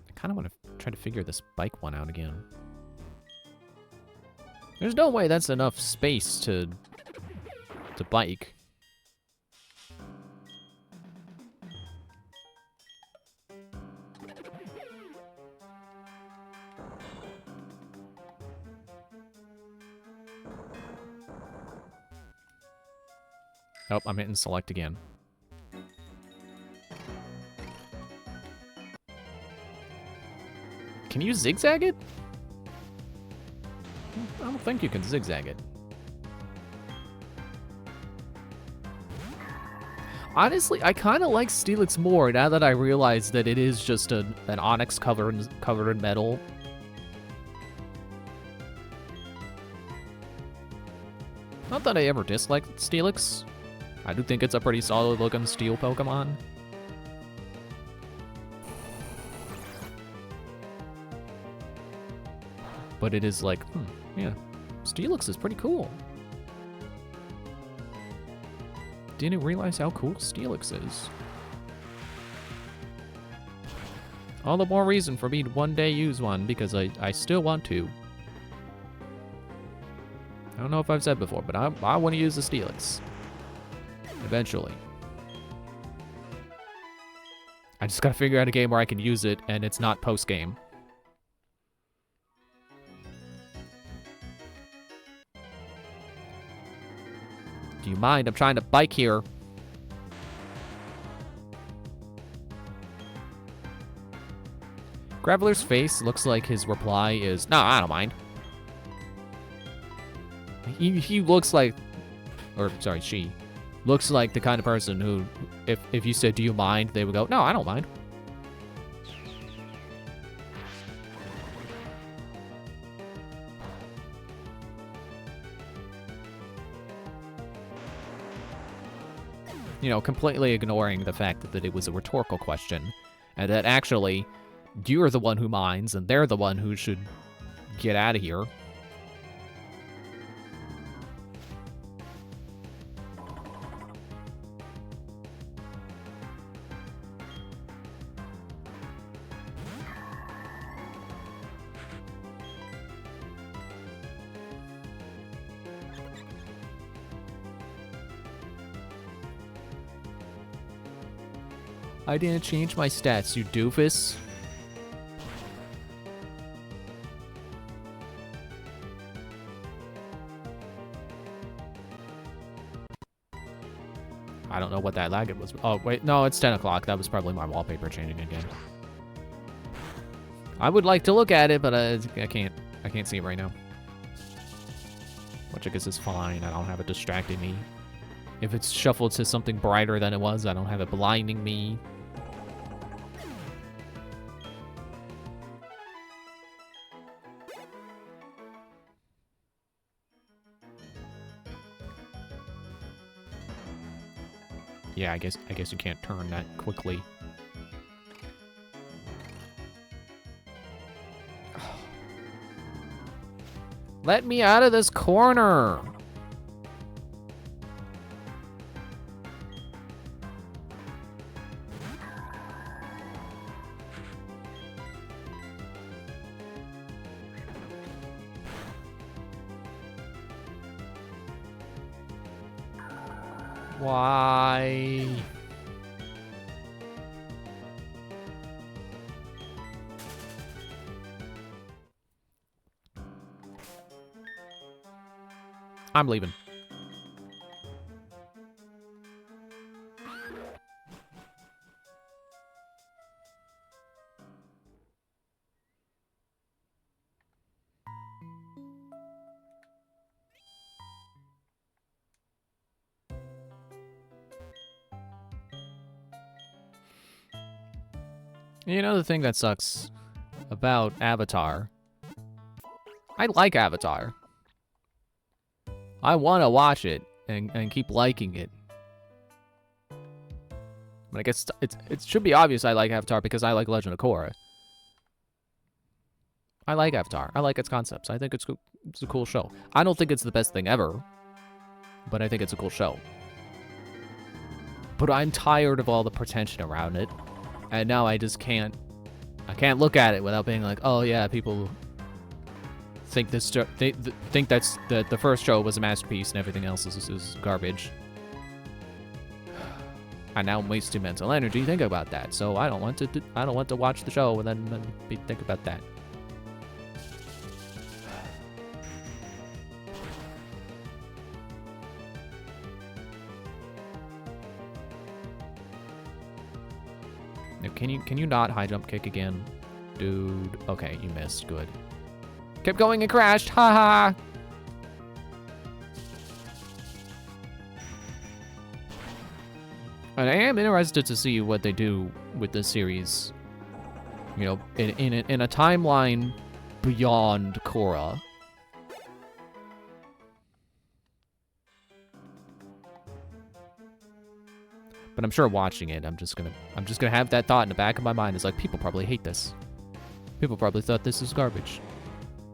I kind of want to try to figure this bike one out again. There's no way that's enough space to bike. Oh, I'm hitting select again. Can you zigzag it? I don't think you can zigzag it. Honestly, I kind of like Steelix more now that I realize that it is just an Onix covered in metal. Not that I ever disliked Steelix. I do think it's a pretty solid looking steel Pokemon. But it is like, yeah, Steelix is pretty cool. Didn't realize how cool Steelix is. All the more reason for me to one day use one, because I still want to. I don't know if I've said before, but I want to use the Steelix. Eventually. I just gotta figure out a game where I can use it and it's not post-game. Do you mind? I'm trying to bike here. Graveler's face looks like his reply is, no, I don't mind. He looks like, or sorry, she looks like the kind of person who, if you said, do you mind, they would go, no, I don't mind. You know, completely ignoring the fact that it was a rhetorical question, and that actually, you're the one who minds, and they're the one who should get out of here. I didn't change my stats, you doofus. I don't know what that lag was. Oh, wait, no, it's 10 o'clock. That was probably my wallpaper changing again. I would like to look at it, but I can't see it right now. Which I guess is fine. I don't have it distracting me. If it's shuffled to something brighter than it was, I don't have it blinding me. Yeah, I guess you can't turn that quickly. Let me out of this corner. Why? I'm leaving. You know the thing that sucks about Avatar? I like Avatar. I want to watch it and keep liking it. But I guess it should be obvious I like Avatar because I like Legend of Korra. I like Avatar. I like its concepts. I think it's a cool show. I don't think it's the best thing ever, but I think it's a cool show. But I'm tired of all the pretension around it. And now I just can't. I can't look at it without being like, oh yeah, people think this. They think that's the first show was a masterpiece and everything else is garbage. And now I'm wasting mental energy thinking about that. So I don't want to. I don't want to watch the show and then think about that. Can you not high jump kick again? Dude. Okay, you missed. Good. Kept going and crashed. Haha. And I am interested to see what they do with this series. You know, in a timeline beyond Korra. But I'm sure watching it, I'm just gonna have that thought in the back of my mind. It's like, people probably hate this. People probably thought this is garbage.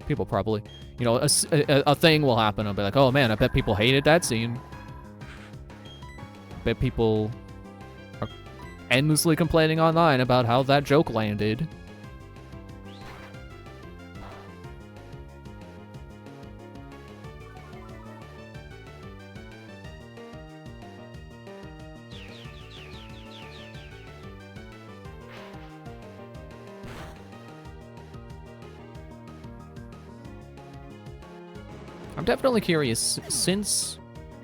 People probably, you know, a thing will happen. I'll be like, oh man, I bet people hated that scene. I bet people are endlessly complaining online about how that joke landed. I'm definitely curious, since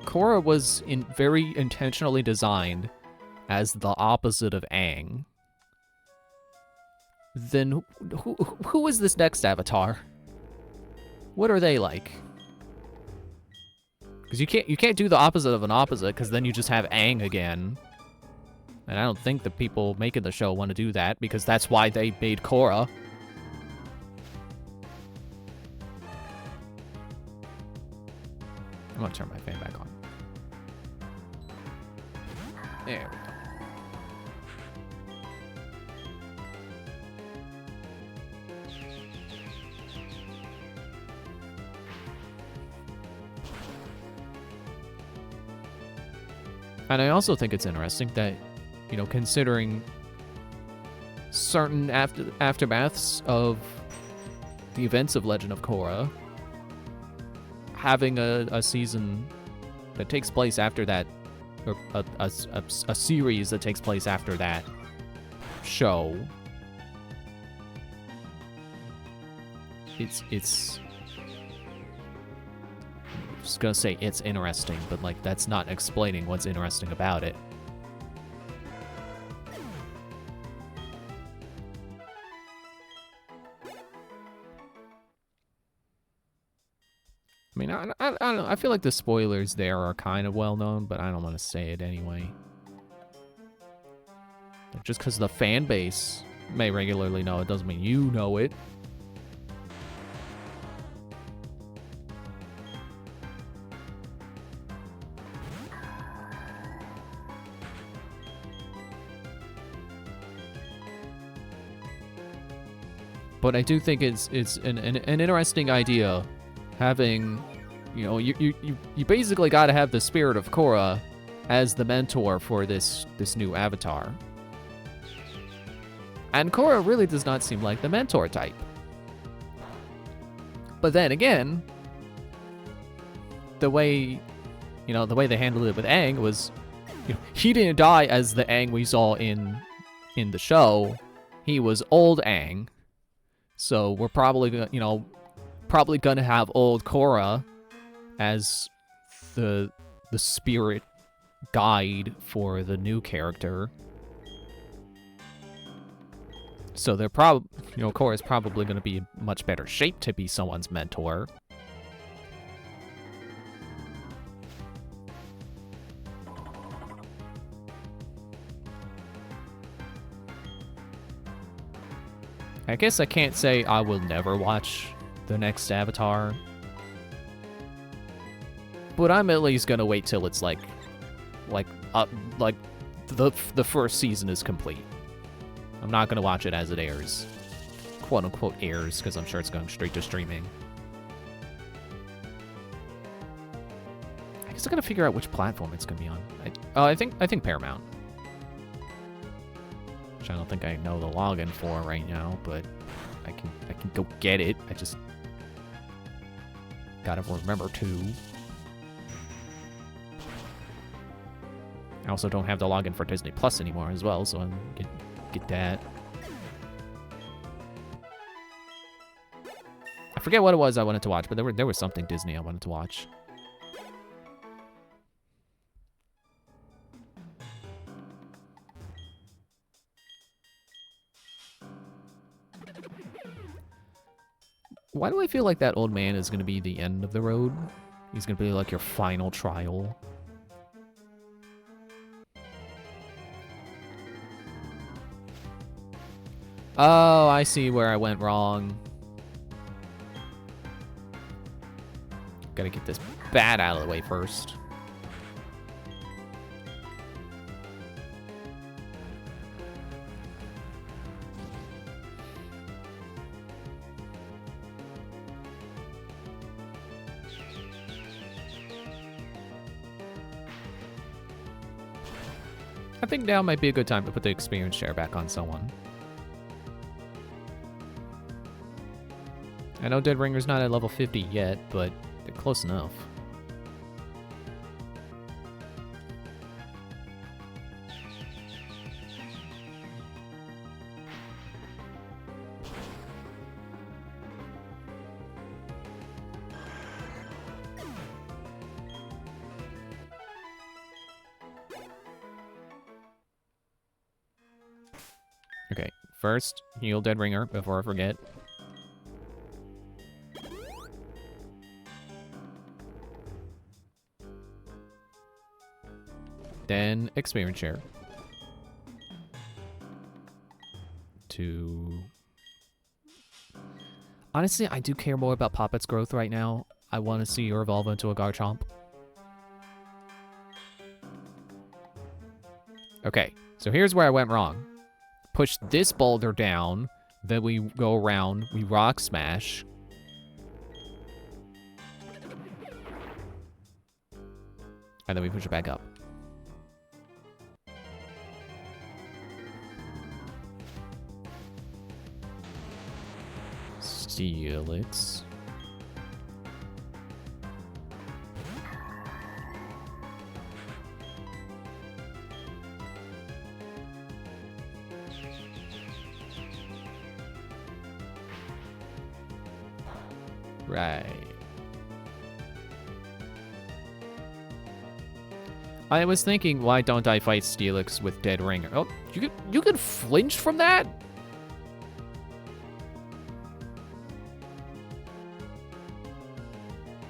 Korra was very intentionally designed as the opposite of Aang, then who is this next Avatar? What are they like? Because you can't do the opposite of an opposite, because then you just have Aang again. And I don't think the people making the show want to do that, because that's why they made Korra. I'm gonna turn my fan back on. There we go. And I also think it's interesting that, you know, considering certain aftermaths of the events of Legend of Korra, having a season that takes place after that, or a series that takes place after that show, it's I'm just gonna say it's interesting, but like that's not explaining what's interesting about it. I mean, I don't know. I feel like the spoilers there are kind of well known, but I don't want to say it anyway. Just because the fan base may regularly know it doesn't mean you know it. But I do think it's an interesting idea having, you know, you basically got to have the spirit of Korra as the mentor for this new avatar. And Korra really does not seem like the mentor type. But then again, the way they handled it with Aang was, you know, he didn't die as the Aang we saw in the show. He was old Aang. So we're probably gonna have old Korra as the spirit guide for the new character. So they're Korra's probably gonna be in much better shape to be someone's mentor. I guess I can't say I will never watch the next Avatar, but I'm at least gonna wait till it's like the first season is complete. I'm not gonna watch it as it airs, quote unquote airs, because I'm sure it's going straight to streaming. I guess I gotta figure out which platform it's gonna be on. I think Paramount. Which I don't think I know the login for right now, but I can go get it. I just gotta remember to. I also don't have the login for Disney Plus anymore as well, so I'm get that. I forget what it was I wanted to watch, but there was something Disney I wanted to watch. Why do I feel like that old man is going to be the end of the road? He's going to be like your final trial. Oh, I see where I went wrong. Gotta get this bat out of the way first. I think now might be a good time to put the experience share back on someone. I know Dead Ringer's not at level 50 yet, but they're close enough. Okay, first, heal Dead Ringer before I forget. Then experience share. Honestly, I do care more about Poppet's growth right now. I want to see her evolve into a Garchomp. Okay, so here's where I went wrong. Push this boulder down, then we go around, we rock smash. And then we push it back up. Steelix. Right. I was thinking, why don't I fight Steelix with Dead Ringer? Oh, you could flinch from that?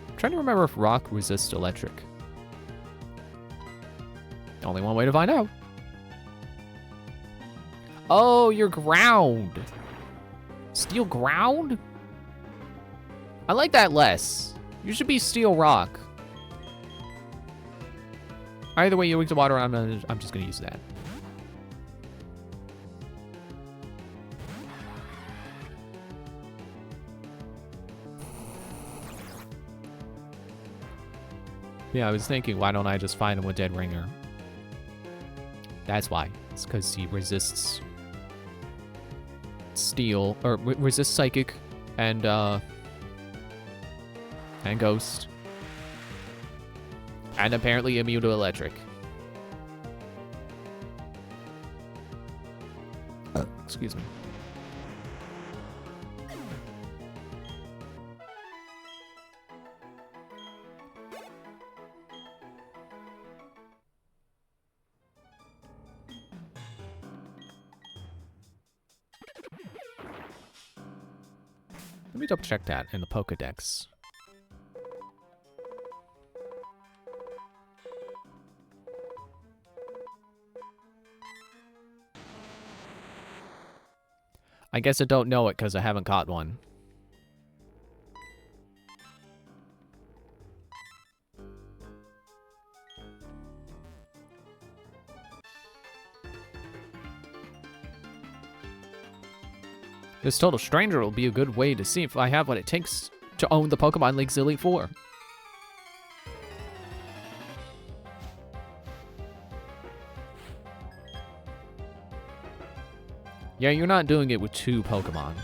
I'm trying to remember if rock resists electric. Only one way to find out. Oh, you're ground. Steel ground? I like that less. You should be steel rock. Either way, you're weak to water, I'm just gonna use that. Yeah, I was thinking, why don't I just fight him with Dead Ringer? That's why. It's because he resists steel, or resists psychic, and ghost. And apparently immune to electric. Excuse me. Let me double check that in the Pokedex. I guess I don't know it because I haven't caught one. This Total Stranger will be a good way to see if I have what it takes to own the Pokemon League's Elite Four. Yeah, you're not doing it with 2 Pokemon.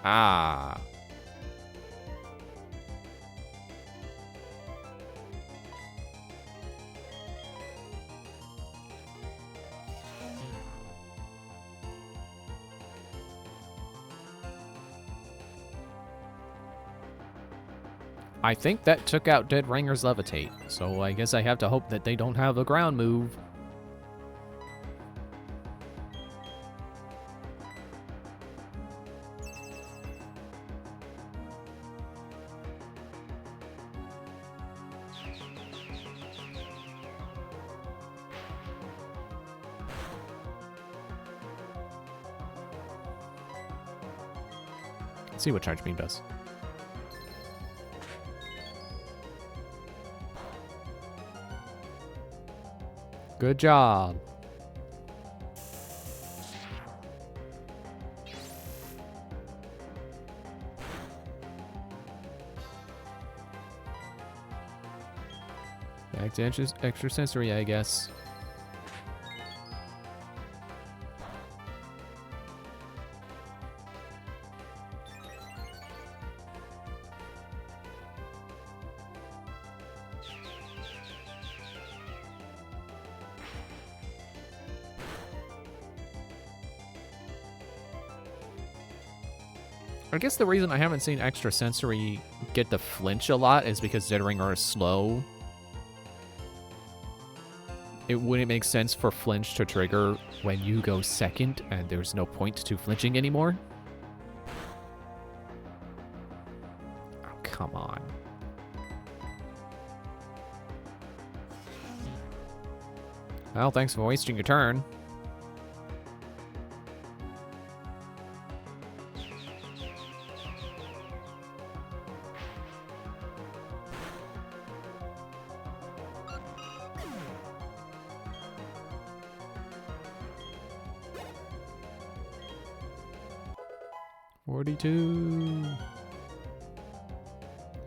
Ah. I think that took out Dead Ringer's Levitate, so I guess I have to hope that they don't have a ground move. Let's see what Charge Beam does. Good job. Back to extrasensory, I guess. I guess the reason I haven't seen extrasensory get the flinch a lot is because Dead Ringer is slow. It wouldn't make sense for flinch to trigger when you go second and there's no point to flinching anymore. Oh, come on. Well, thanks for wasting your turn.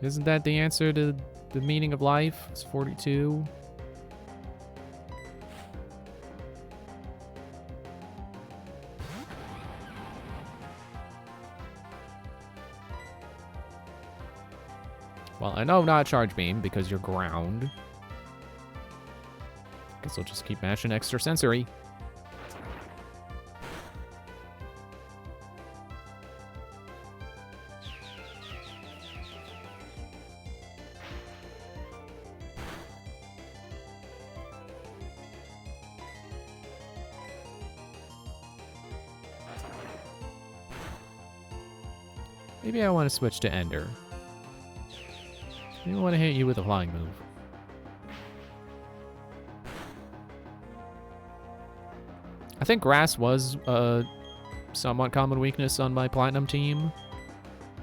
Isn't that the answer to the meaning of life? It's 42. Well, I know not Charge Beam because you're ground. Guess I'll just keep mashing extrasensory. Maybe I want to switch to Ender. Maybe I want to hit you with a flying move. I think Grass was somewhat common weakness on my Platinum team.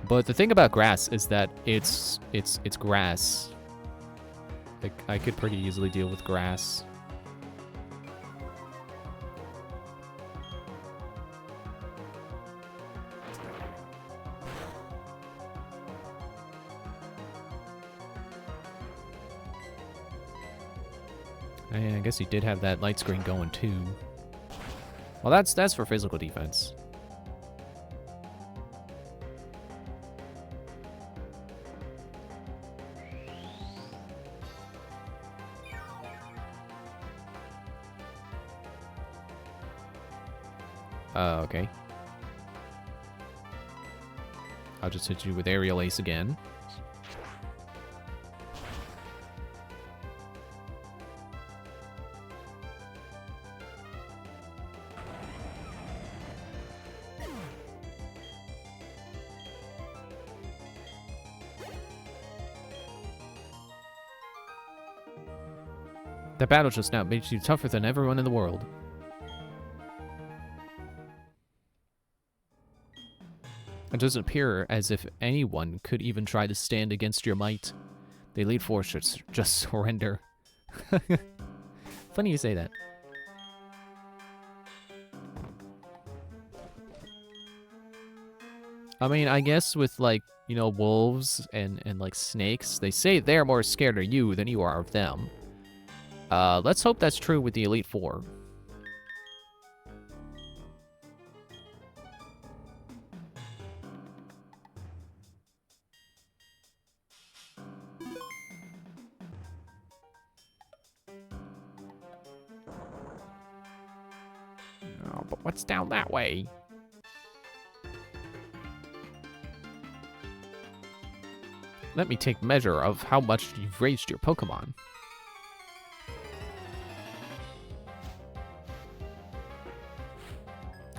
But the thing about grass is that it's grass. Like, I could pretty easily deal with grass. I guess he did have that light screen going too. Well, that's for physical defense. Okay. I'll just hit you with Aerial Ace again. The battle just now made you tougher than everyone in the world. It doesn't appear as if anyone could even try to stand against your might. The elite force should just surrender. Funny you say that. I mean, I guess with, like, you know, wolves and like, snakes, they say they're more scared of you than you are of them. Let's hope that's true with the Elite Four. Oh, but what's down that way? Let me take measure of how much you've raised your Pokemon.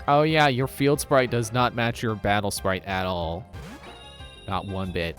Oh yeah, your field sprite does not match your battle sprite at all. Not one bit.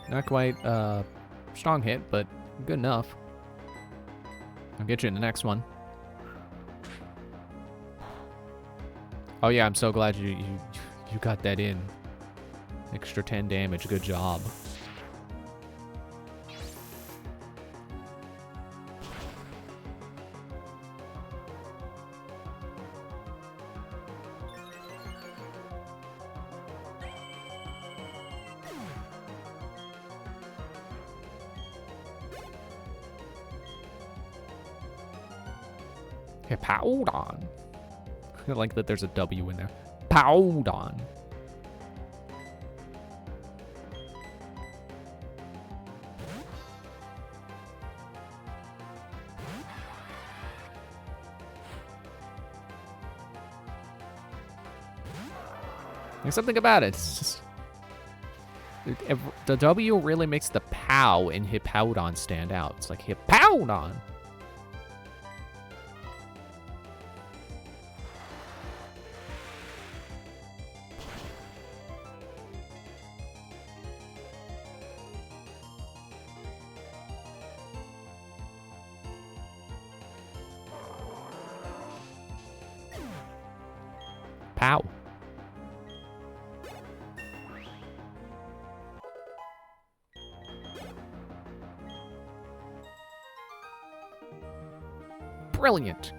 Not quite strong hit, but good enough. I'll get you in the next one. Oh yeah, I'm so glad you got that in. Extra 10 damage, good job. Hippowdon. I like that there's a W in there. Powdon. There's something about it. It's just, the W really makes the pow in Hippowdon stand out. It's like Hippowdon. Pow. Brilliant.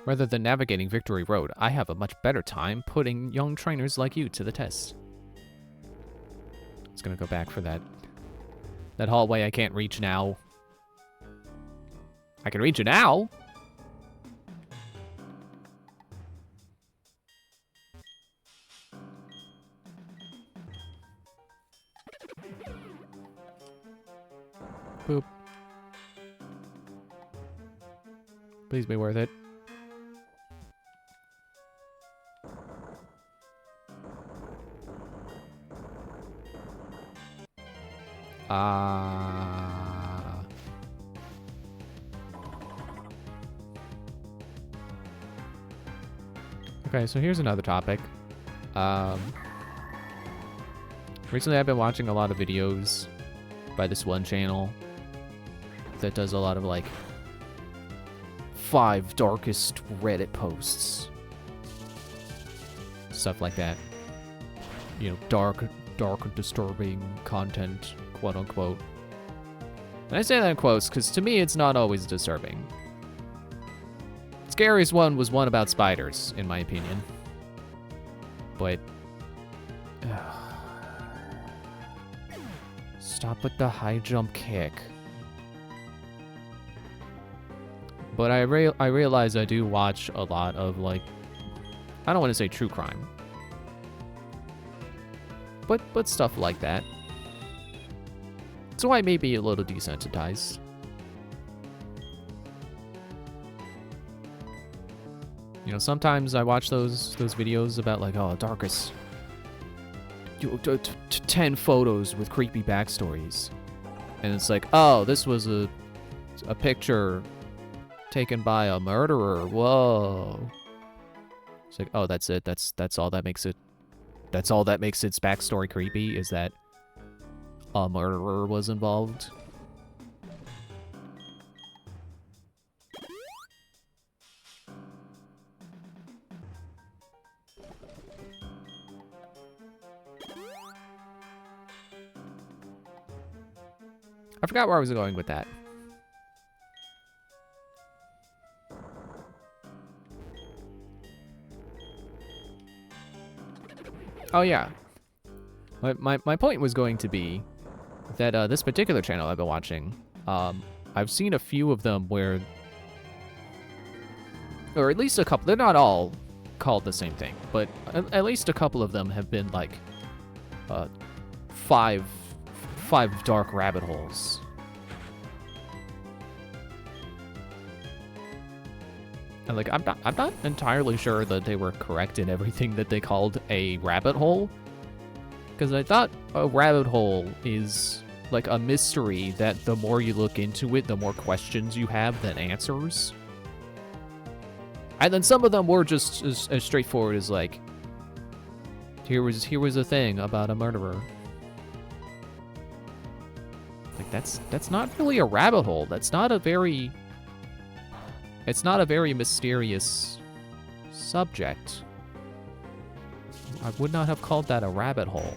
Rather than navigating Victory Road, I have a much better time putting young trainers like you to the test. It's gonna go back for that hallway I can't reach now. I can reach it now. Boop. Please be worth it. Okay, so here's another topic. Recently I've been watching a lot of videos by this one channel that does a lot of, like, 5 darkest Reddit posts. Stuff like that. You know, dark, disturbing content, quote unquote. And I say that in quotes because to me it's not always disturbing. Scariest one was one about spiders, in my opinion. But stop with the high jump kick. But I realize I do watch a lot of, like, I don't want to say true crime, but stuff like that. So I may be a little desensitized. You know, sometimes I watch those videos about, like, oh, darkest 10 photos with creepy backstories, and it's like, oh, this was a picture taken by a murderer. Whoa. It's like, oh, that's it. That's all that makes it. That's all that makes its backstory creepy, is that a murderer was involved. I forgot where I was going with that. Oh yeah. My point was going to be that this particular channel I've been watching, I've seen a few of them where, or at least a couple, they're not all called the same thing, but at least a couple of them have been like five dark rabbit holes. And like, I'm not entirely sure that they were correct in everything that they called a rabbit hole, because I thought a rabbit hole is like a mystery that the more you look into it, the more questions you have than answers. And then some of them were just as straightforward as, like, here was a thing about a murderer. Like, that's not really a rabbit hole. It's not a very mysterious subject. I would not have called that a rabbit hole.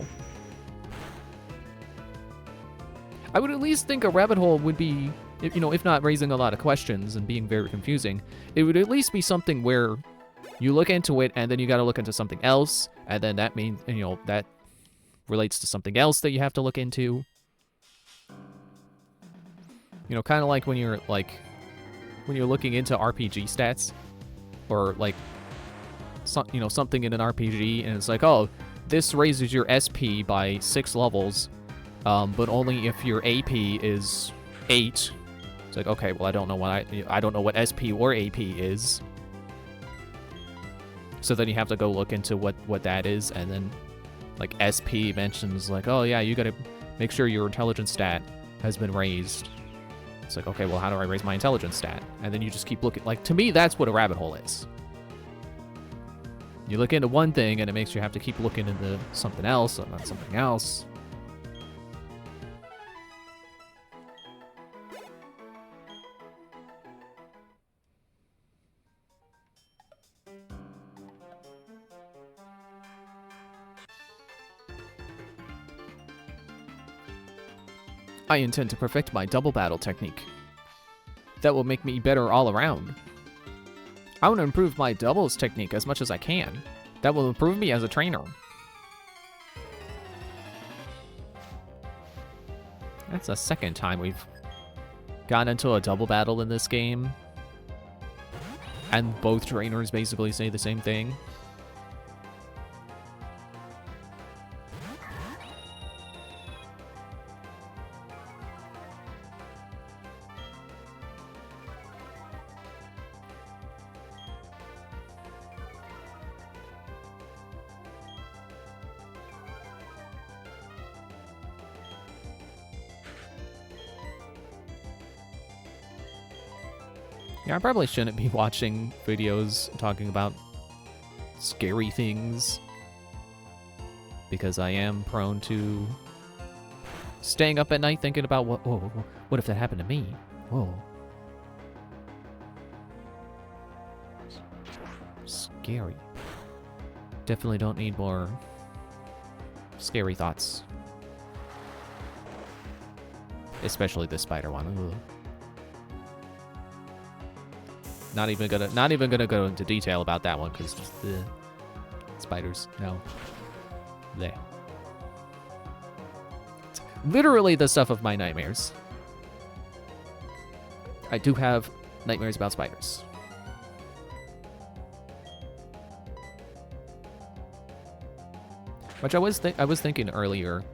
I would at least think a rabbit hole would be, if not raising a lot of questions and being very confusing, it would at least be something where you look into it and then you gotta look into something else, and then that means, that relates to something else that you have to look into. Kind of like when you're looking into RPG stats, or like, something in an RPG, and it's like, oh, this raises your SP by 6 levels, but only if your AP is 8. It's like, okay, well, I don't know what SP or AP is. So then you have to go look into what that is, and then, like, SP mentions, like, oh yeah, you gotta make sure your intelligence stat has been raised. It's like, okay, well, how do I raise my intelligence stat? And then you just keep looking. Like, to me, that's what a rabbit hole is. You look into one thing, and it makes you have to keep looking into something else, and then something else. I intend to perfect my double battle technique. That will make me better all around. I want to improve my doubles technique as much as I can. That will improve me as a trainer. That's the second time we've gotten into a double battle in this game, and both trainers basically say the same thing. Yeah, I probably shouldn't be watching videos talking about scary things, because I am prone to staying up at night thinking about what if that happened to me? Whoa. Scary. Definitely don't need more scary thoughts. Especially the spider one. Ugh. Not even gonna go into detail about that one because the spiders. No. There. It's literally the stuff of my nightmares. I do have nightmares about spiders. Which I was thinking earlier.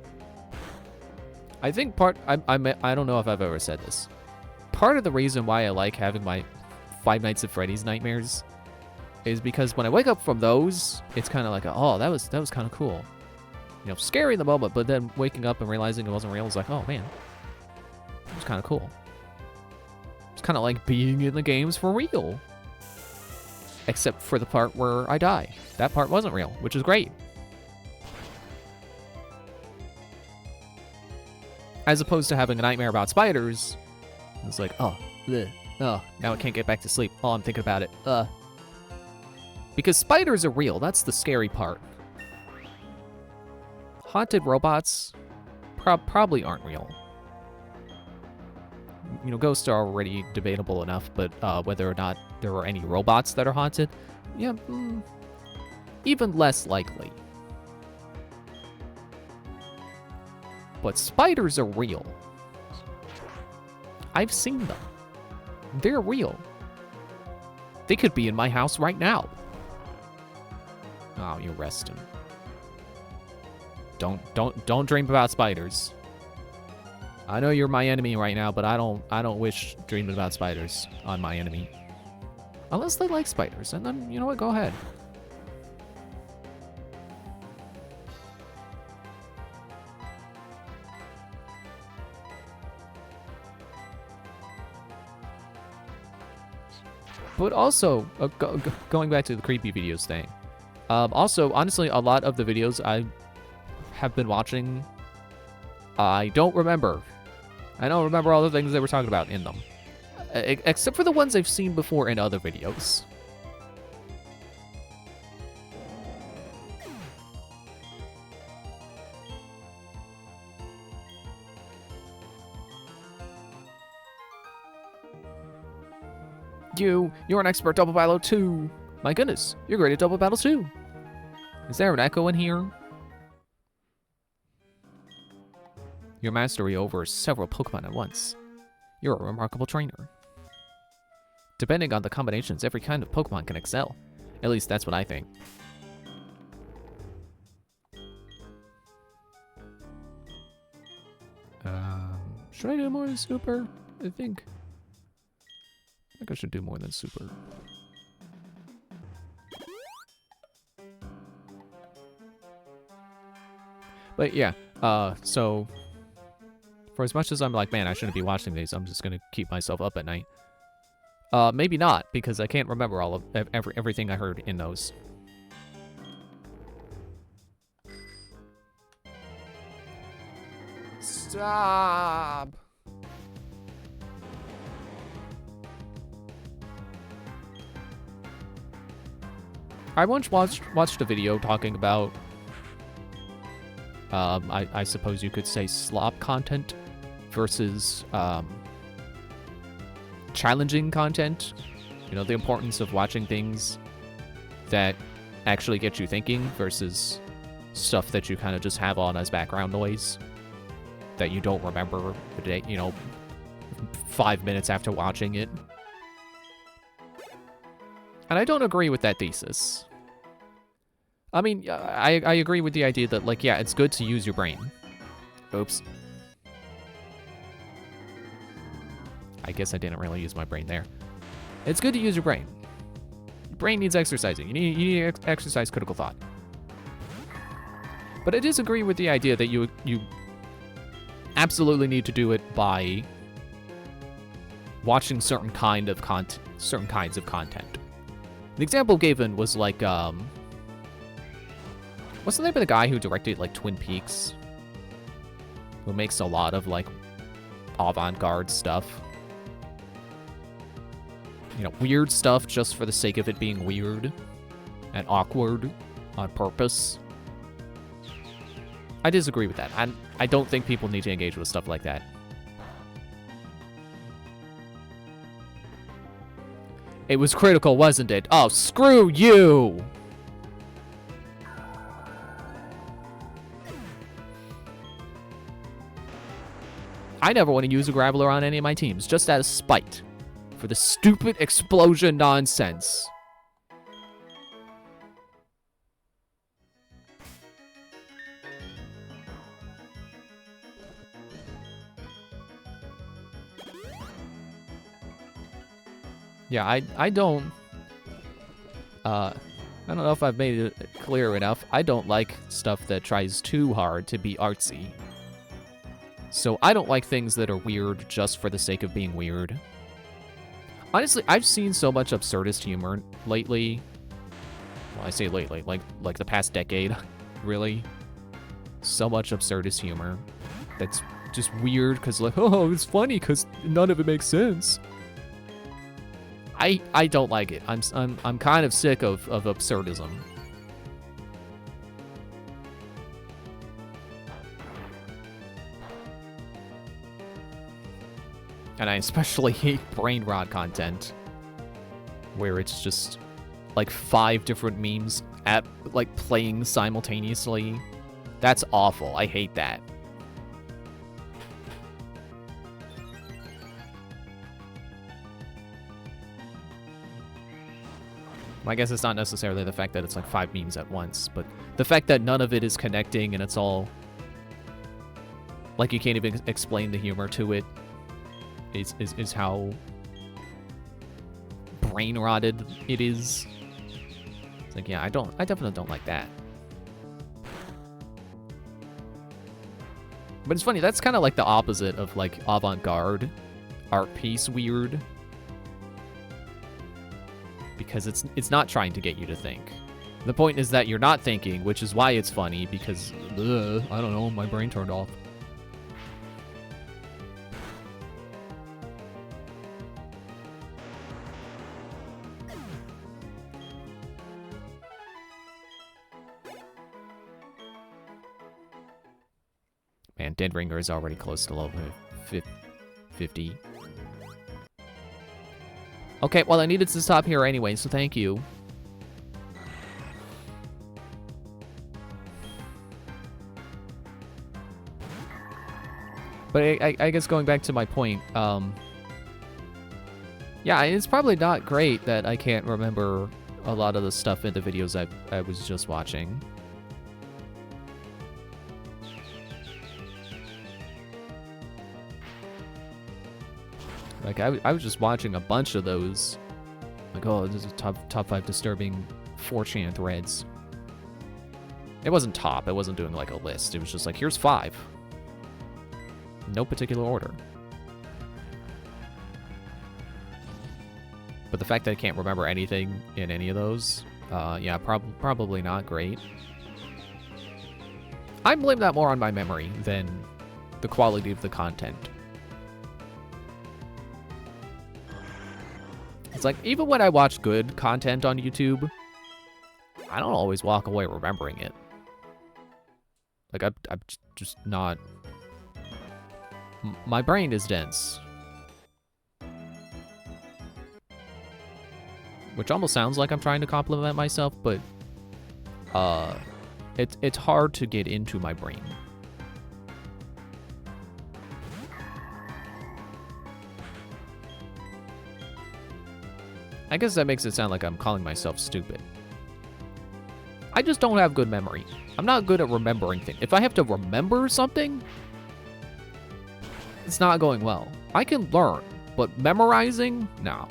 I think I don't know if I've ever said this. Part of the reason why I like having my Five Nights at Freddy's nightmares is because when I wake up from those, it's kind of like, oh, that was kind of cool. You know, scary in the moment, but then waking up and realizing it wasn't real is like, oh man, it was kind of cool. It's kind of like being in the games for real. Except for the part where I die. That part wasn't real, which is great. As opposed to having a nightmare about spiders, it's like, oh, bleh, oh, now I can't get back to sleep. Oh, I'm thinking about it. Because spiders are real. That's the scary part. Haunted robots probably aren't real. You know, ghosts are already debatable enough, but whether or not there are any robots that are haunted, yeah, even less likely. But spiders are real. I've seen them. They're real. They could be in my house right now. Oh, you're resting. Don't dream about spiders. I know you're my enemy right now, but I don't wish dreaming about spiders on my enemy. Unless they like spiders, and then, you know what, go ahead. But also, going back to the creepy videos thing. Also, honestly, a lot of the videos I have been watching, I don't remember. I don't remember all the things they were talking about in them. Except for the ones I've seen before in other videos. You're an expert double battle too. My goodness, you're great at double battles too. Is there an echo in here? Your mastery over several Pokemon at once. You're a remarkable trainer. Depending on the combinations, every kind of Pokemon can excel. At least that's what I think. Should I do more than Super? I think I should do more than Super. But yeah, so for as much as I'm like, man, I shouldn't be watching these, I'm just gonna keep myself up at night. Maybe not, because I can't remember all of everything I heard in those. Stop. I once watched a video talking about, I suppose you could say slop content versus challenging content. You know, the importance of watching things that actually get you thinking versus stuff that you kind of just have on as background noise that you don't remember the day, you know, 5 minutes after watching it. And I don't agree with that thesis. I mean, I agree with the idea that, like, yeah, it's good to use your brain. Oops. I guess I didn't really use my brain there. It's good to use your brain. Your brain needs exercising. You need to exercise critical thought. But I disagree with the idea that you absolutely need to do it by watching certain kinds of content. The example given was like, what's the name of the guy who directed like Twin Peaks? Who makes a lot of like avant-garde stuff. You know, weird stuff just for the sake of it being weird and awkward on purpose. I disagree with that. I don't think people need to engage with stuff like that. It was critical, wasn't it? Oh, screw you! I never want to use a Graveler on any of my teams, just out of spite. For the stupid explosion nonsense. Yeah, I don't know if I've made it clear enough. I don't like stuff that tries too hard to be artsy. So I don't like things that are weird just for the sake of being weird. Honestly, I've seen so much absurdist humor lately. Well, I say lately, like the past decade, really. So much absurdist humor that's just weird because like, oh, it's funny because none of it makes sense. I don't like it. I'm kind of sick of absurdism. And I especially hate brain rot content, where it's just like 5 different memes at like playing simultaneously. That's awful. I hate that. I guess it's not necessarily the fact that it's like 5 memes at once, but the fact that none of it is connecting and it's all like you can't even explain the humor to it is how brain rotted it is. It's like, yeah, I definitely don't like that. But it's funny, that's kind of like the opposite of like avant-garde art piece weird. Because it's not trying to get you to think. The point is that you're not thinking, which is why it's funny, because, I don't know, my brain turned off. Man, Dead Ringer is already close to level 50. Okay, well, I needed to stop here anyway, so thank you. But I guess going back to my point, yeah, it's probably not great that I can't remember a lot of the stuff in the videos I was just watching. Like, I was just watching a bunch of those. Like, oh, this is top 5 disturbing 4chan threads. It wasn't top. It wasn't doing, like, a list. It was just like, here's 5. No particular order. But the fact that I can't remember anything in any of those, yeah, probably not great. I blame that more on my memory than the quality of the content. It's like, even when I watch good content on YouTube, I don't always walk away remembering it. Like, I'm just not... My brain is dense. Which almost sounds like I'm trying to compliment myself, but... It's hard to get into my brain. I guess that makes it sound like I'm calling myself stupid. I just don't have good memory. I'm not good at remembering things. If I have to remember something, it's not going well. I can learn, but memorizing, no.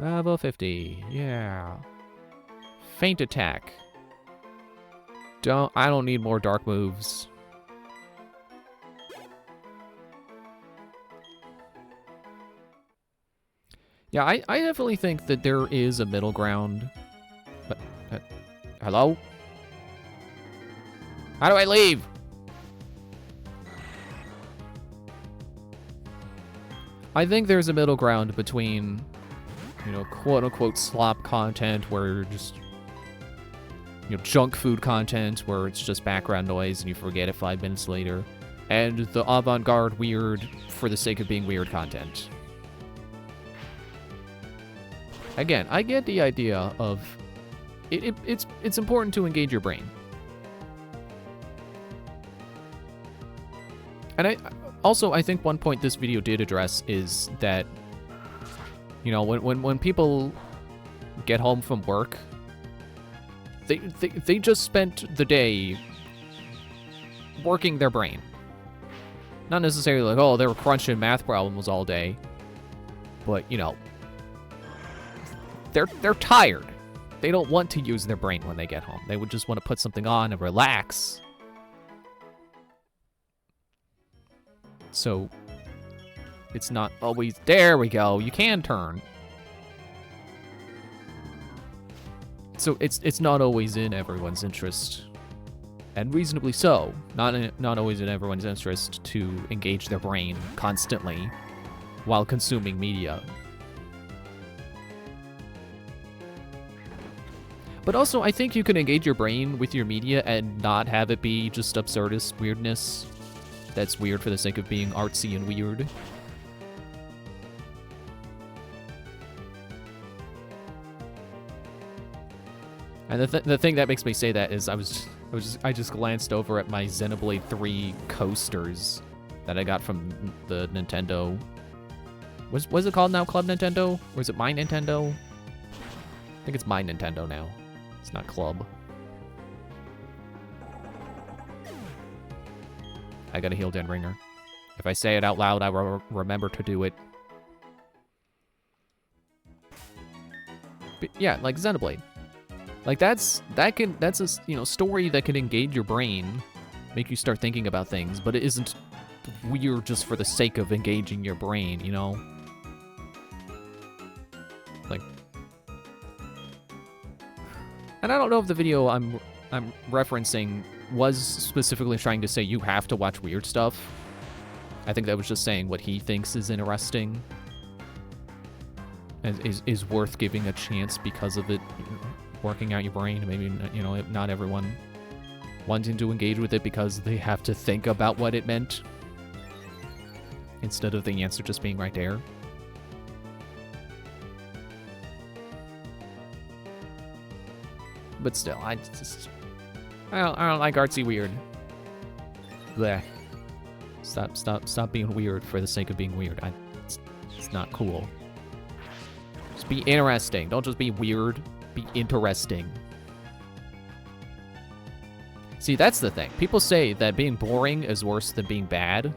Level 50. Yeah. Feint attack. I don't need more dark moves. Yeah, I definitely think that there is a middle ground. But, hello? How do I leave? I think there's a middle ground between, you know, quote-unquote slop content where you're just, you know, junk food content where it's just background noise and you forget it 5 minutes later, and the avant-garde weird for the sake of being weird content. Again, I get the idea of it's important to engage your brain. And I think one point this video did address is that, you know, when people get home from work, they just spent the day working their brain. Not necessarily like, oh, they were crunching math problems all day, but, you know, they're tired. They don't want to use their brain when they get home. They would just want to put something on and relax. So it's not always, there we go, you can turn. So it's not always in everyone's interest, and reasonably so, not always in everyone's interest to engage their brain constantly while consuming media. But also, I think you can engage your brain with your media and not have it be just absurdist weirdness that's weird for the sake of being artsy and weird. And the thing that makes me say that is I just glanced over at my Xenoblade 3 coasters that I got from the Nintendo. Was it called now Club Nintendo? Or is it My Nintendo? I think it's My Nintendo now. It's not Club. I gotta heal Den Ringer. If I say it out loud, I will remember to do it. But yeah, like Xenoblade. Like that's a, you know, story that can engage your brain, make you start thinking about things, but it isn't weird just for the sake of engaging your brain, you know? Like, and I don't know if the video I'm referencing was specifically trying to say you have to watch weird stuff. I think that was just saying what he thinks is interesting and is worth giving a chance because of it working out your brain. Maybe, you know, not everyone wanting to engage with it because they have to think about what it meant instead of the answer just being right there. But still, I don't like artsy weird. Blech. Stop being weird for the sake of being weird. It's not cool. Just be interesting. Don't just be weird. Be interesting. See, that's the thing. People say that being boring is worse than being bad.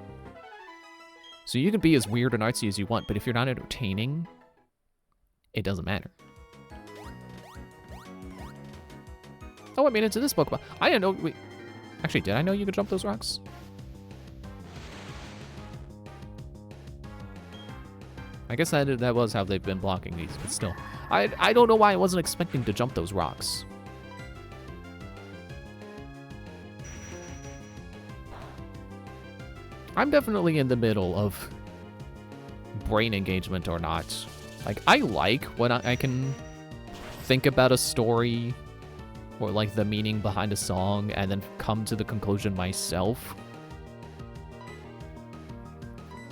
So you can be as weird and artsy as you want, but if you're not entertaining, it doesn't matter. Oh, I made it to this Pokemon. I didn't know. Actually, did I know you could jump those rocks? I guess that was how they've been blocking these, but still. I don't know why I wasn't expecting to jump those rocks. I'm definitely in the middle of brain engagement or not. Like, I like when I can think about a story or like the meaning behind a song and then come to the conclusion myself.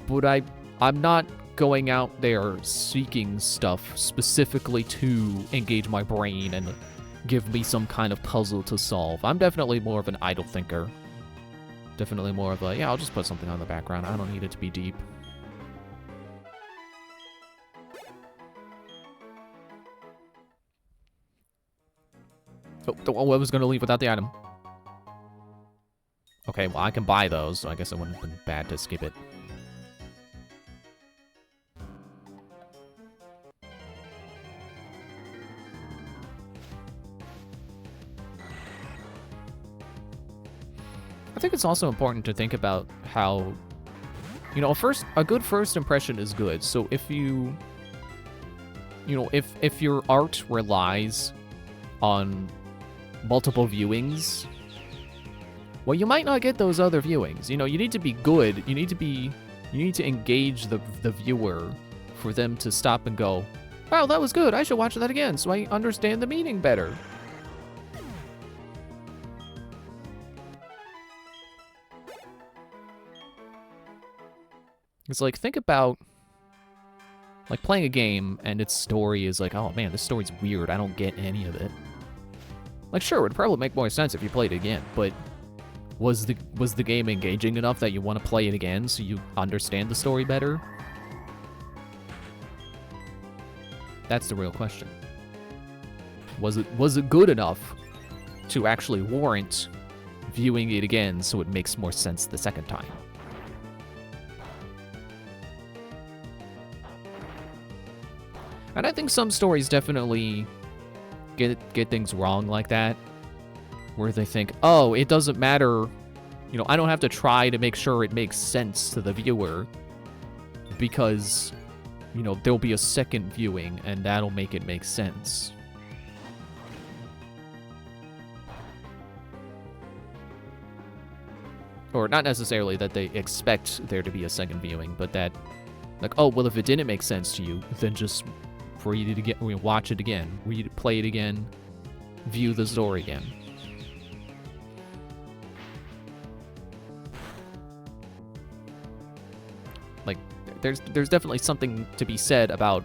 But I'm not going out there seeking stuff specifically to engage my brain and give me some kind of puzzle to solve. I'm definitely more of an idle thinker. Definitely more of a, yeah, I'll just put something on the background. I don't need it to be deep. Oh, I was going to leave without the item. Okay, well, I can buy those, so I guess it wouldn't have been bad to skip it. think it's also important to think about how, you know, a good first impression is good. So if you know, if your art relies on multiple viewings, well, you might not get those other viewings. You know, you need to be good. You need to engage the viewer for them to stop and go, wow, that was good. I should watch that again so I understand the meaning better. It's like, think about, like, playing a game and its story is like, oh man, this story's weird. I don't get any of it. Like, sure, it would probably make more sense if you played it again, but was the game engaging enough that you want to play it again so you understand the story better? That's the real question. Was it good enough to actually warrant viewing it again so it makes more sense the second time? And I think some stories definitely get things wrong like that, where they think, oh, it doesn't matter, you know, I don't have to try to make sure it makes sense to the viewer because, you know, there'll be a second viewing and that'll make it make sense. Or not necessarily that they expect there to be a second viewing, but that, like, oh, well, if it didn't make sense to you, then just read it again, watch it again, read it, play it again, view the story again. Like, there's definitely something to be said about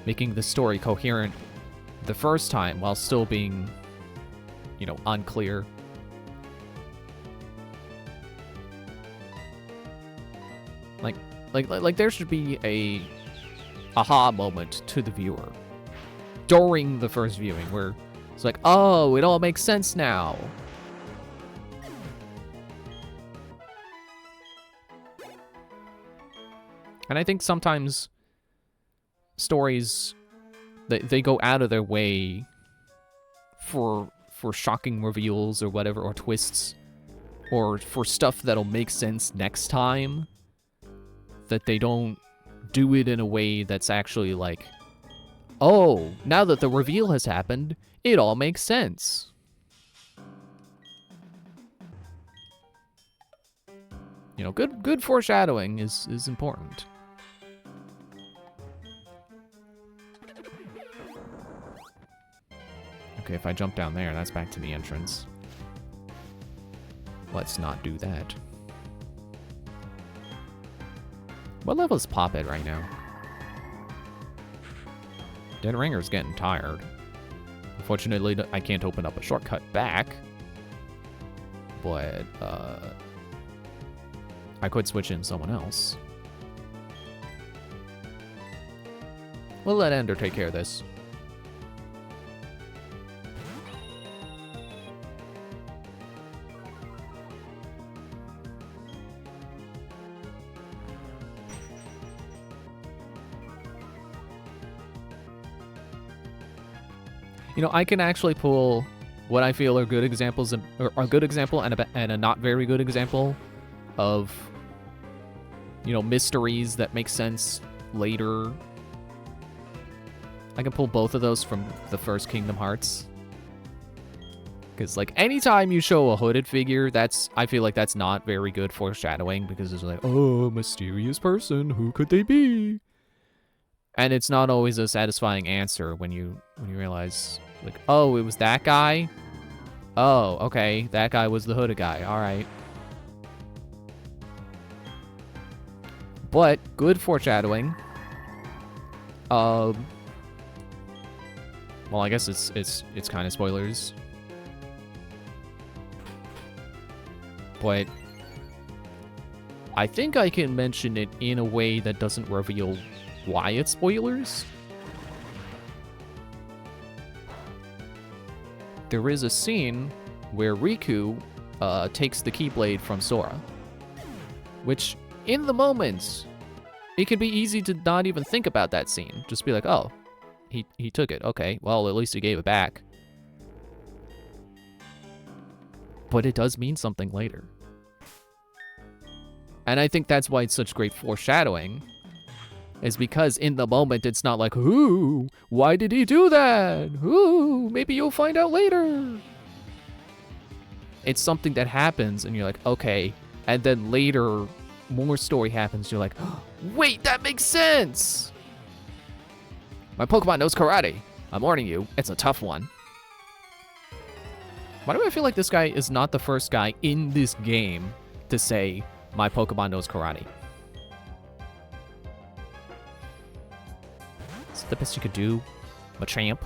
making the story coherent the first time while still being, you know, unclear. Like there should be a aha moment to the viewer during the first viewing where it's like, oh, it all makes sense now. And I think sometimes stories, they go out of their way for shocking reveals or whatever, or twists, or for stuff that'll make sense next time, that they don't do it in a way that's actually like, oh, now that the reveal has happened, it all makes sense. You know, good foreshadowing is important. Okay, if I jump down there, that's back to the entrance. Let's not do that. What level is Pop at right now? Den Ringer's getting tired. Unfortunately, I can't open up a shortcut back. But, I could switch in someone else. We'll let Ender take care of this. You know, I can actually pull what I feel are good examples, or a good example and a not very good example of, you know, mysteries that make sense later. I can pull both of those from the first Kingdom Hearts. Because, like, anytime you show a hooded figure, I feel like that's not very good foreshadowing, because it's like, oh, mysterious person, who could they be? And it's not always a satisfying answer when you realize, like, oh, it was that guy? Oh, okay, that guy was the hooded guy, alright. But, good foreshadowing. Well, I guess it's kind of spoilers. But I think I can mention it in a way that doesn't reveal why it's spoilers. There is a scene where Riku takes the Keyblade from Sora, which, in the moment, it can be easy to not even think about that scene. Just be like, oh, he took it. Okay, well, at least he gave it back. But it does mean something later. And I think that's why it's such great foreshadowing. Is because in the moment, it's not like, ooh, why did he do that? Ooh, maybe you'll find out later. It's something that happens, and you're like, okay. And then later, more story happens. You're like, oh, wait, that makes sense. My Pokemon knows karate. I'm warning you, it's a tough one. Why do I feel like this guy is not the first guy in this game to say, my Pokemon knows karate? Is that the best you could do? Machamp?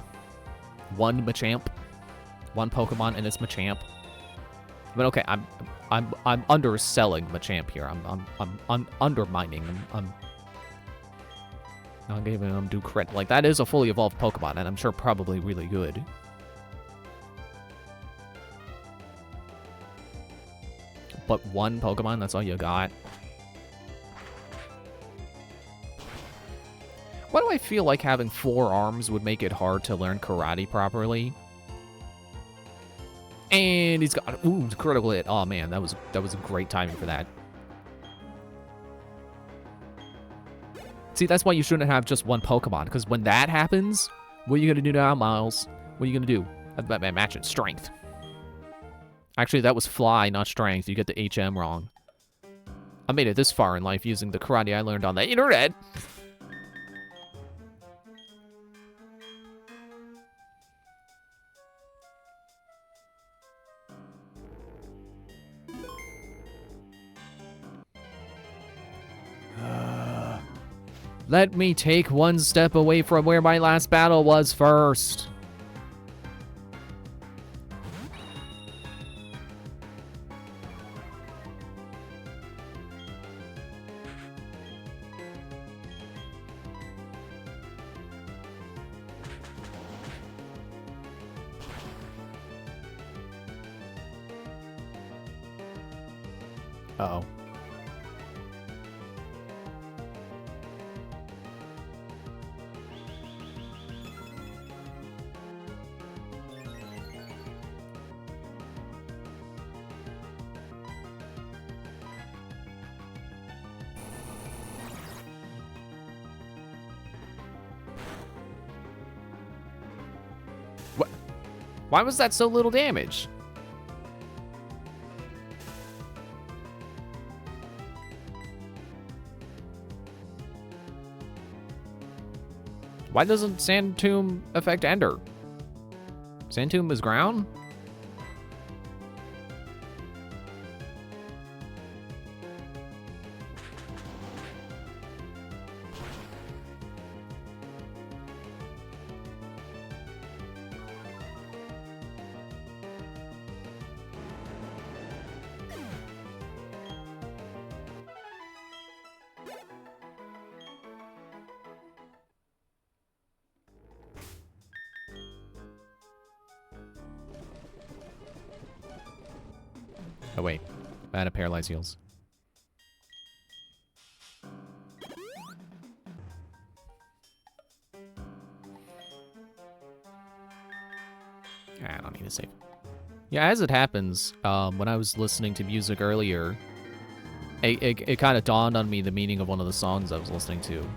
One Machamp? One Pokemon and it's Machamp? But okay, I'm underselling Machamp here. I'm undermining him. I'm not giving him due credit. Like, that is a fully evolved Pokemon, and I'm sure probably really good. But one Pokemon, that's all you got? Why do I feel like having 4 arms would make it hard to learn karate properly? And he's got, ooh, critical hit. Oh man, that was great timing for that. See, that's why you shouldn't have just one Pokemon, because when that happens, what are you gonna do now, Miles? What are you gonna do? Match it, strength. Actually, that was fly, not strength. You get the HM wrong. I made it this far in life using the karate I learned on the internet. Let me take one step away from where my last battle was first. Uh-oh. Why was that so little damage? Why doesn't Sand Tomb affect Ender? Sand Tomb is ground? Oh wait, I had a paralyzed heals. I don't need to save. Yeah, as it happens, when I was listening to music earlier, it kind of dawned on me the meaning of one of the songs I was listening to.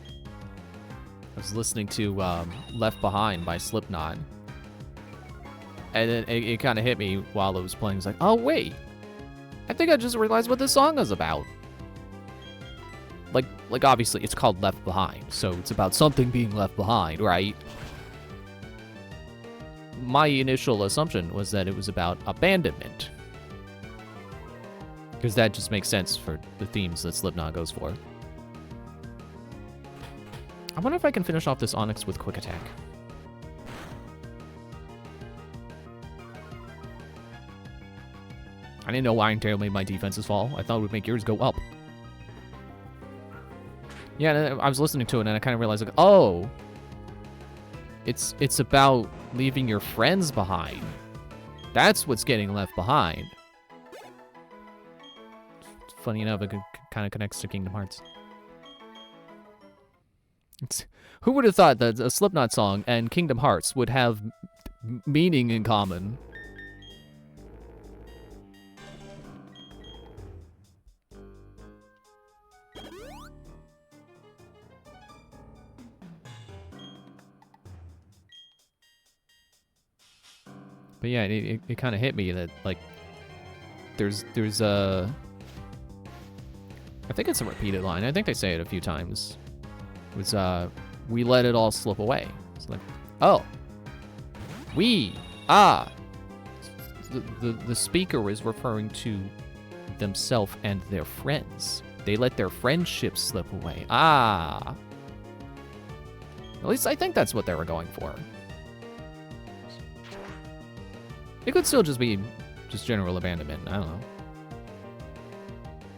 I was listening to Left Behind by Slipknot. And then it kind of hit me while it was playing. It's like, oh, wait. I think I just realized what this song is about. Like obviously, it's called Left Behind. So it's about something being left behind, right? My initial assumption was that it was about abandonment. Because that just makes sense for the themes that Slipknot goes for. I wonder if I can finish off this Onix with Quick Attack. I didn't know Iron Tail made my defenses fall. I thought it would make yours go up. Yeah, I was listening to it and I kind of realized, like, oh, it's about leaving your friends behind. That's what's getting left behind. Funny enough, it kind of connects to Kingdom Hearts. Who would have thought that a Slipknot song and Kingdom Hearts would have meaning in common? But yeah, it kind of hit me that, like, there's I think it's a repeated line. I think they say it a few times. It was, we let it all slip away. It's like, oh. The speaker was referring to themselves and their friends. They let their friendships slip away. Ah. At least I think that's what they were going for. It could still just be just general abandonment. I don't know.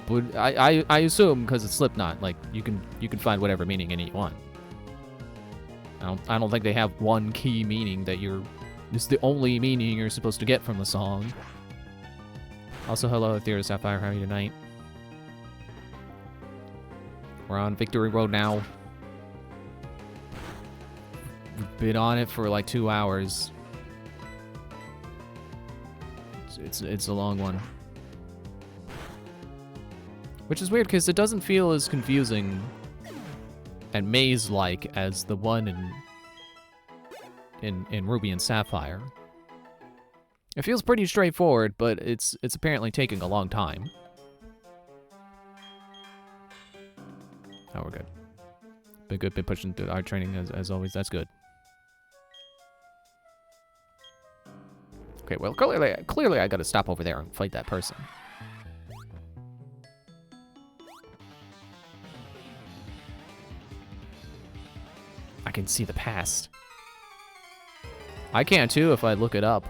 But I assume because it's Slipknot, like you can find whatever meaning in it you want. I don't think they have one key meaning that this is the only meaning you're supposed to get from the song. Also, hello, Ethereal Sapphire, how are you tonight? We're on Victory Road now. We've been on it for like 2 hours. It's a long one. Which is weird because it doesn't feel as confusing and maze-like as the one in Ruby and Sapphire. It feels pretty straightforward, but it's apparently taking a long time. Oh, we're good. Been pushing through our training as always. That's good. Okay, well, clearly I gotta stop over there and fight that person. I can see the past. I can too if I look it up.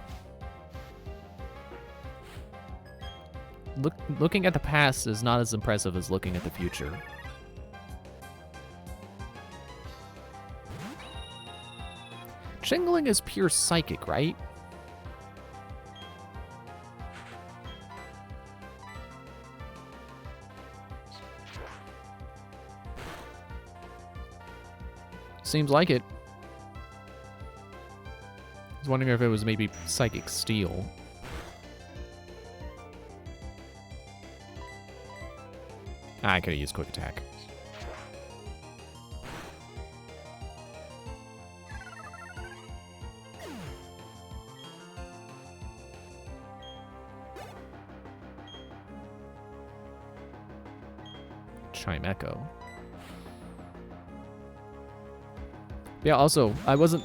Looking at the past is not as impressive as looking at the future. Jingling is pure psychic, right? Seems like it. I was wondering if it was maybe psychic steel. I could have used quick attack. Chime Echo. Yeah, also, I wasn't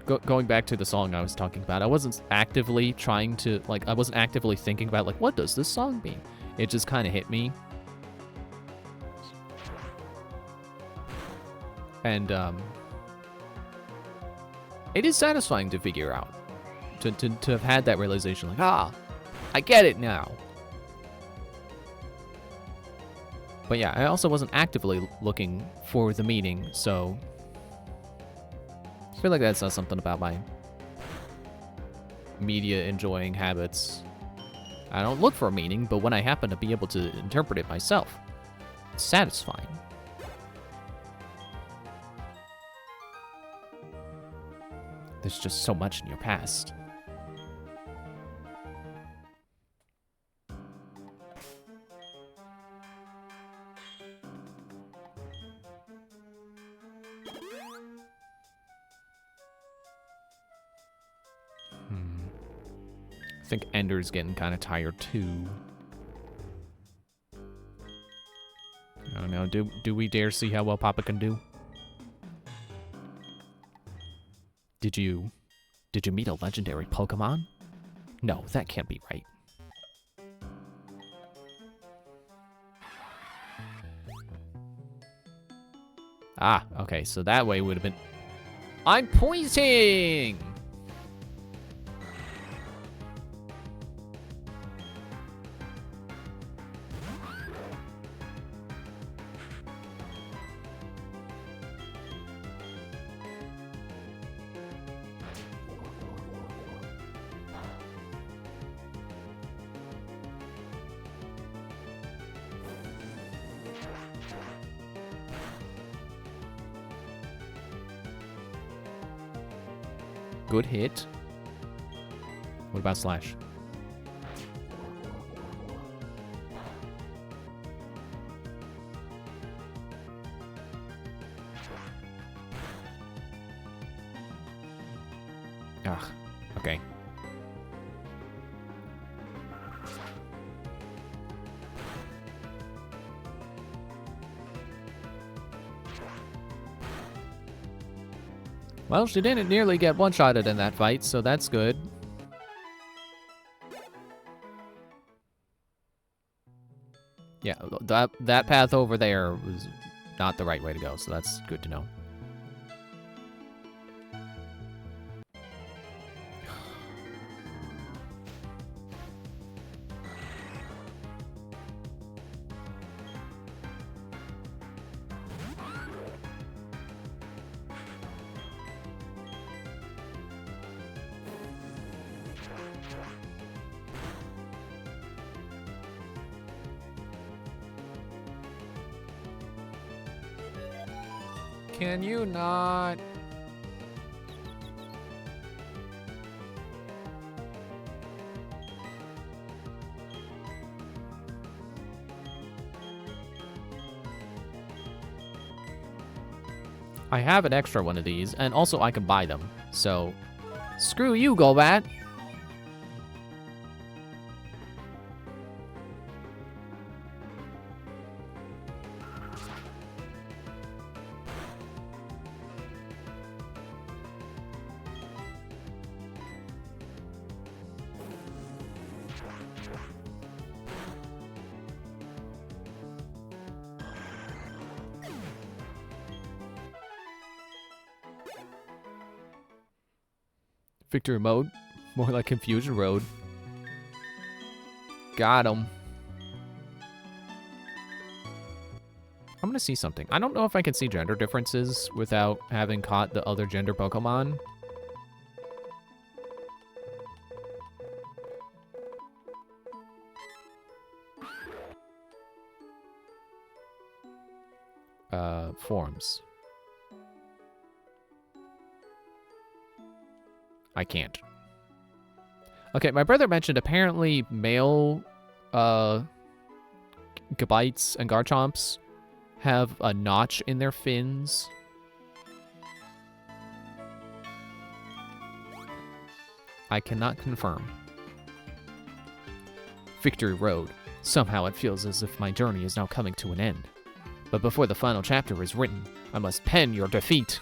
going back to the song I was talking about. I wasn't actively trying to, like, I wasn't actively thinking about, like, what does this song mean? It just kind of hit me. And, it is satisfying to figure out. To have had that realization, like, ah, I get it now. But yeah, I also wasn't actively looking for the meaning, so I feel like that says something about my media enjoying habits. I don't look for a meaning, but when I happen to be able to interpret it myself, it's satisfying. There's just so much in your past. I think Ender's getting kind of tired too. I don't know. Do we dare see how well Papa can do? Did you meet a legendary Pokemon? No, that can't be right. Ah, okay. So that way would have been. I'm pointing. Good hit. What about Slash? Ugh. Okay. Well, she didn't nearly get one-shotted in that fight, so that's good. Yeah, that path over there was not the right way to go, so that's good to know. Can you not? I have an extra one of these, and also I can buy them. So, screw you, Golbat. Victory mode. More like Confusion Road. Got him. I'm gonna see something. I don't know if I can see gender differences without having caught the other gender Pokemon. Forms. I can't. Okay, my brother mentioned apparently male Gabites and Garchomps have a notch in their fins. I cannot confirm. Victory Road. Somehow it feels as if my journey is now coming to an end. But before the final chapter is written, I must pen your defeat.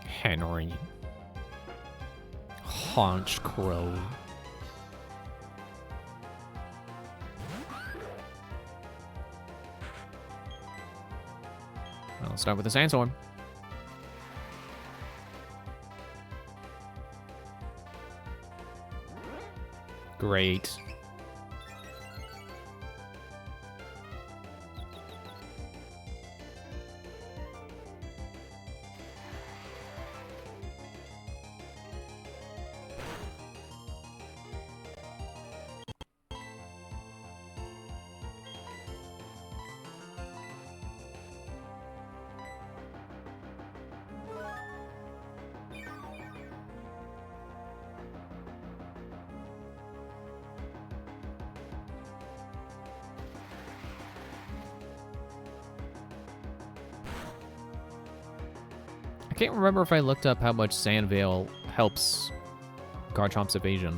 Henry. Honchkrow. Well, let's start with the Sandstorm. Great. I can't remember if I looked up how much Sand Veil helps Garchomp's evasion.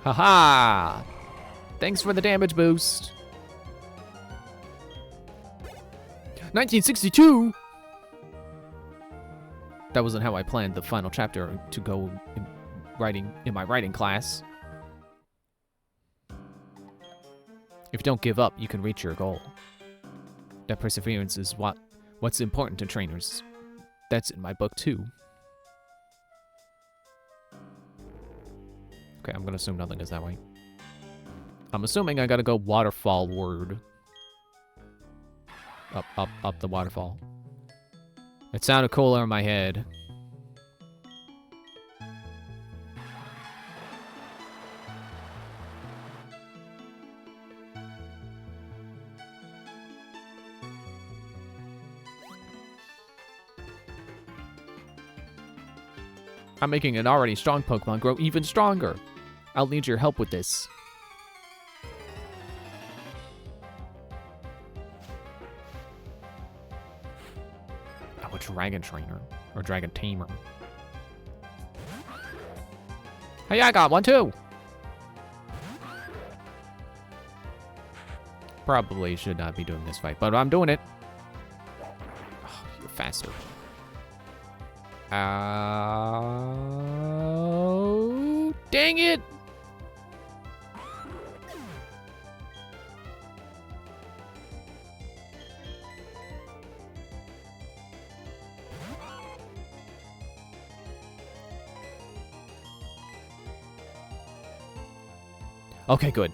Haha! Thanks for the damage boost. 1962! That wasn't how I planned the final chapter to go in my writing class. If you don't give up, you can reach your goal. That perseverance is what's important to trainers. That's in my book too. Okay, I'm gonna assume nothing is that way. I'm assuming I gotta go waterfall word. Up the waterfall. It sounded cooler in my head. I'm making an already strong Pokemon grow even stronger. I'll need your help with this. Oh, a Dragon Trainer. Or Dragon Tamer. Hey, I got one too! Probably should not be doing this fight, but I'm doing it. Oh, you're faster. Oh, dang it! Okay, good.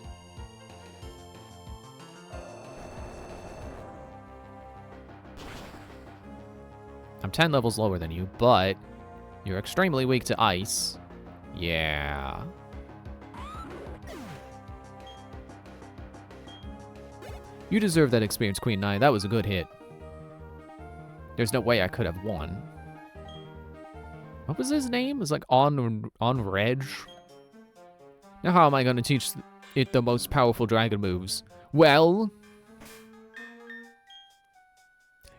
I'm 10 levels lower than you, but you're extremely weak to ice. Yeah. You deserve that experience, Queen 9. That was a good hit. There's no way I could have won. What was his name? It was like on Reg. Now how am I going to teach it the most powerful dragon moves? Well,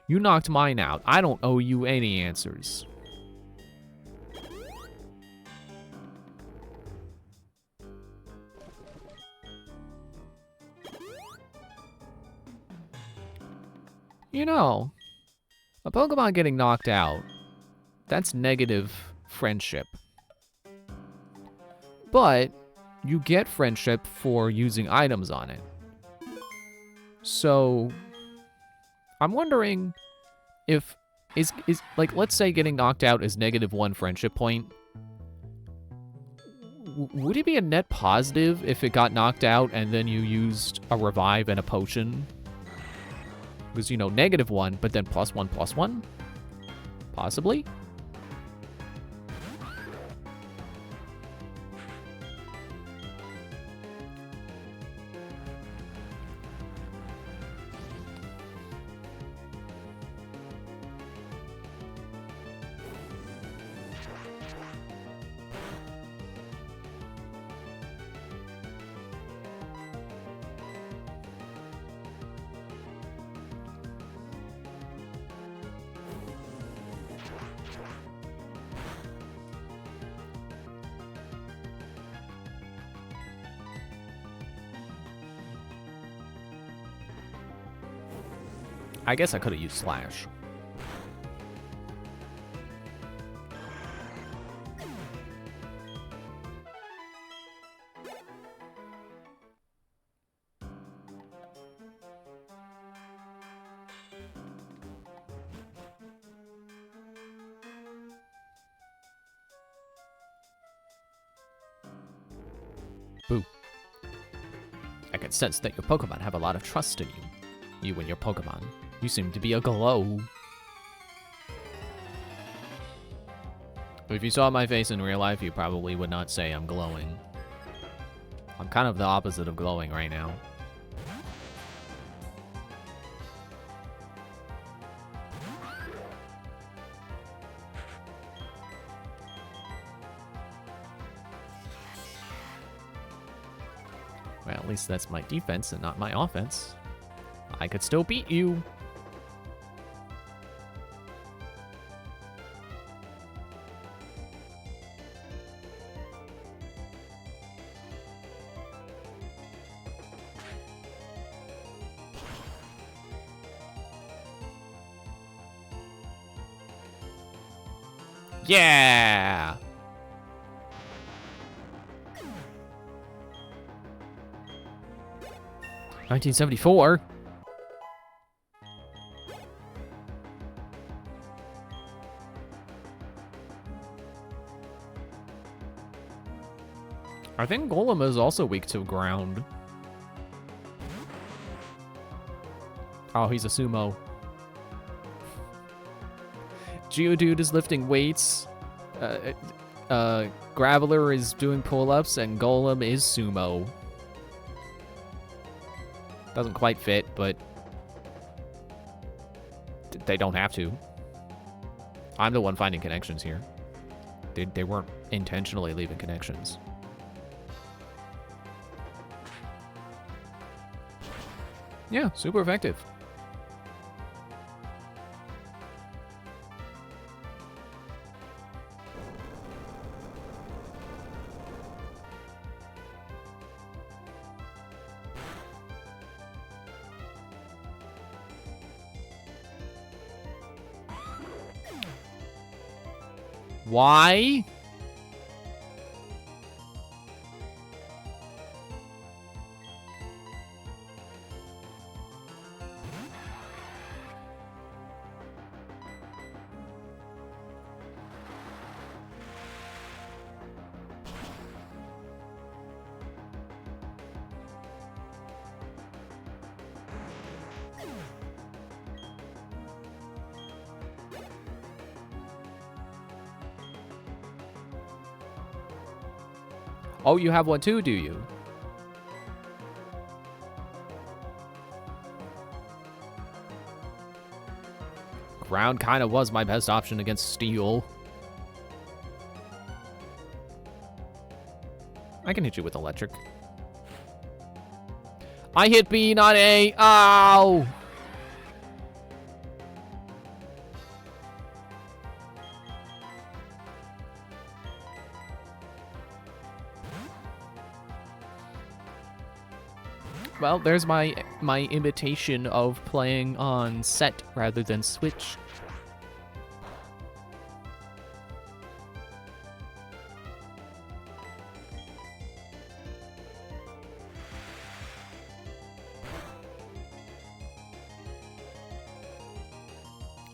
you knocked mine out. I don't owe you any answers. You know, a Pokemon getting knocked out, that's negative friendship. But you get friendship for using items on it. So I'm wondering if is like, let's say getting knocked out is -1 friendship point. Would it be a net positive if it got knocked out and then you used a revive and a potion? Because, you know, -1, but then +1/+1? Possibly? I guess I could have used Slash. Boo. I can sense that your Pokemon have a lot of trust in you. You and your Pokemon. You seem to be a glow. If you saw my face in real life, you probably would not say I'm glowing. I'm kind of the opposite of glowing right now. Well, at least that's my defense and not my offense. I could still beat you. Yeah! $1974. I think Golem is also weak to ground. Oh, he's a sumo. Geodude is lifting weights. Graveler is doing pull-ups, and Golem is sumo. Doesn't quite fit, but they don't have to. I'm the one finding connections here. They weren't intentionally leaving connections. Yeah, super effective. Why? Oh, you have one too, do you? Ground kind of was my best option against steel. I can hit you with electric. I hit B, not A. Ow! Well, there's my imitation of playing on set rather than Switch.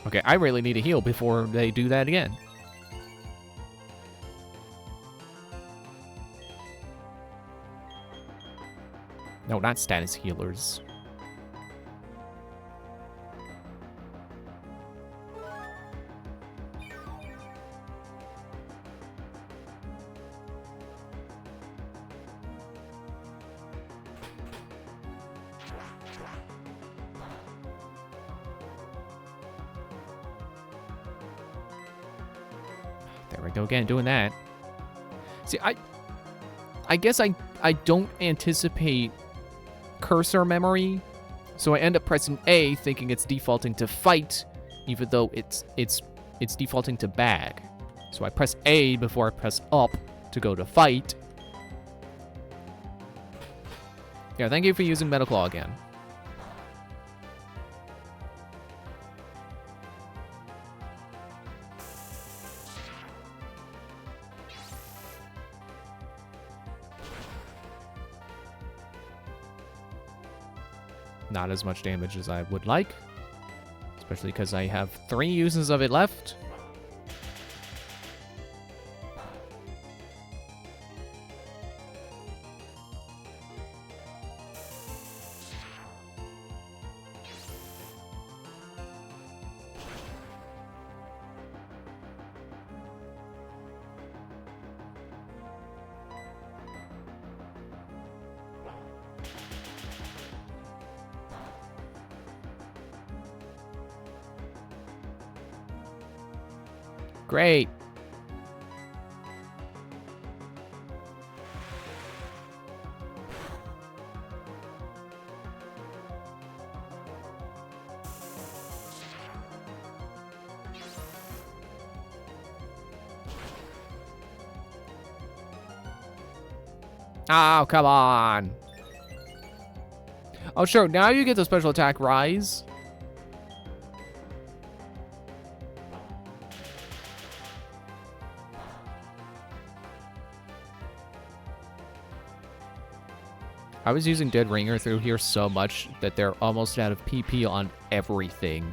Okay, I really need a heal before they do that again. No, not status healers. There we go again, doing that. See, I guess I don't anticipate cursor memory, so I end up pressing A thinking it's defaulting to fight, even though it's defaulting to bag. So I press A before I press up to go to fight. Yeah, thank you for using Metal Claw again. Not as much damage as I would like, especially because I have 3 uses of it left. Great. Oh, come on. Oh, sure. Now you get the special attack rise. I was using Dead Ringer through here so much that they're almost out of PP on everything.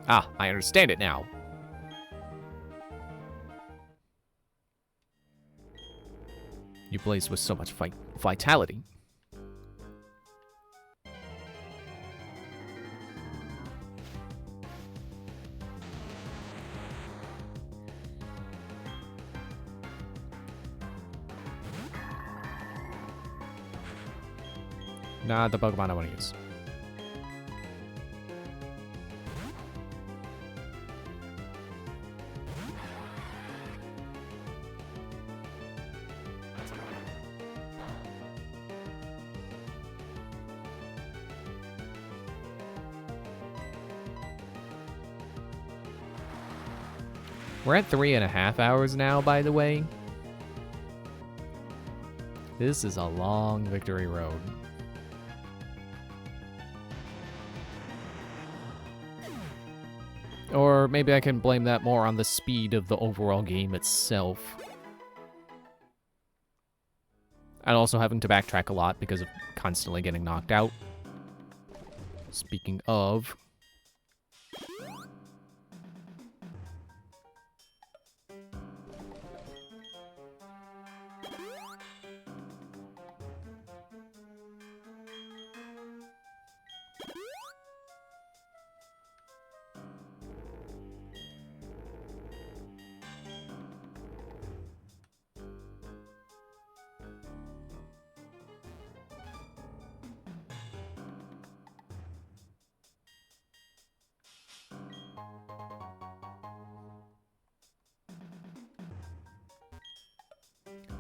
Ah, I understand it now. You blaze with so much vitality. Not the Pokemon I want to use. We're at 3.5 hours now, by the way. This is a long victory road. Or maybe I can blame that more on the speed of the overall game itself. And also having to backtrack a lot because of constantly getting knocked out. Speaking of...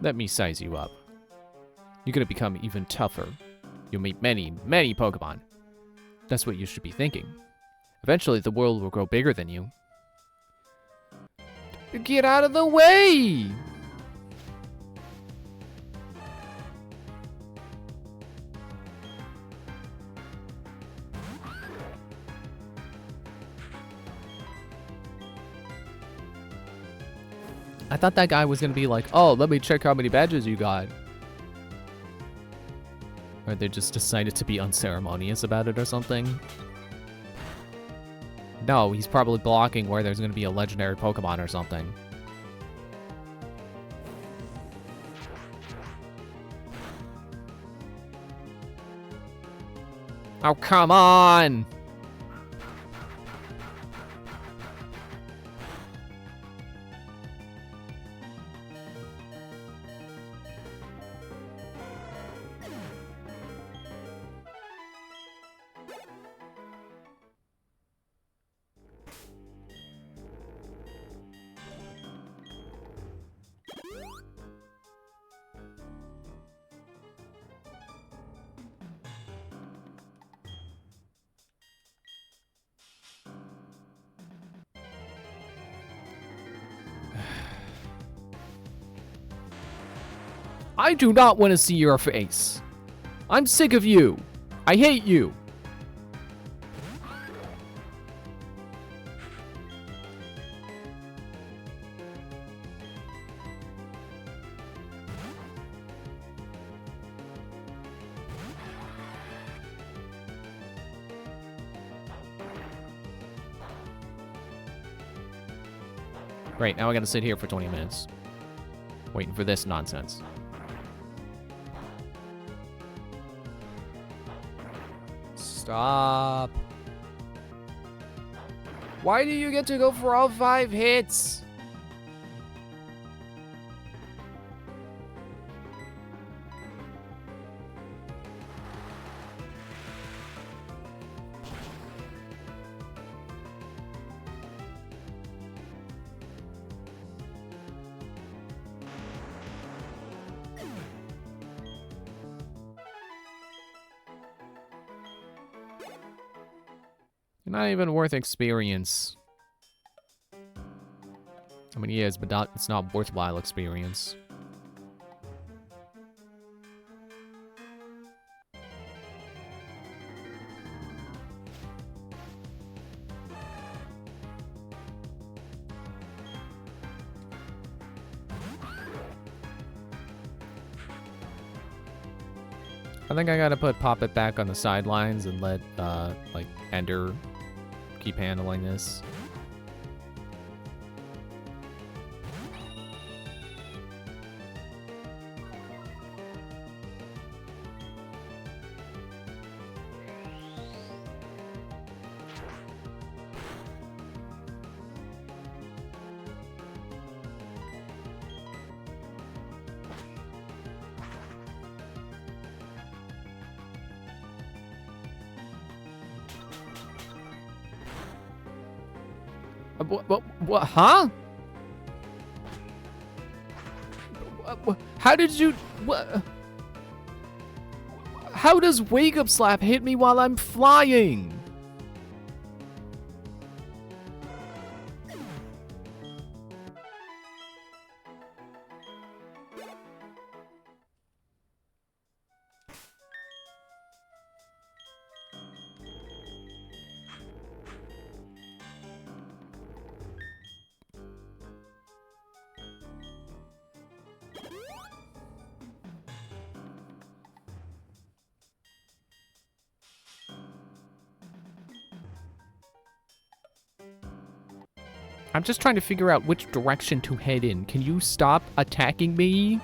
Let me size you up. You're gonna become even tougher. You'll meet many, many Pokemon. That's what you should be thinking. Eventually, the world will grow bigger than you. Get out of the way! I thought that guy was gonna be like, oh, let me check how many badges you got. Or they just decided to be unceremonious about it or something. No, he's probably blocking where there's gonna be a legendary Pokemon or something. Oh, come on! I do not want to see your face. I'm sick of you. I hate you. Great, now I gotta sit here for 20 minutes. Waiting for this nonsense. Stop. Why do you get to go for all 5 hits? You're not even worth experience. I mean, he is, but it's not worthwhile experience. I think I gotta put Poppet back on the sidelines and let, like, Ender keep handling this. What, huh? How did you, what? How does Wake Up Slap hit me while I'm flying? I'm just trying to figure out which direction to head in. Can you stop attacking me?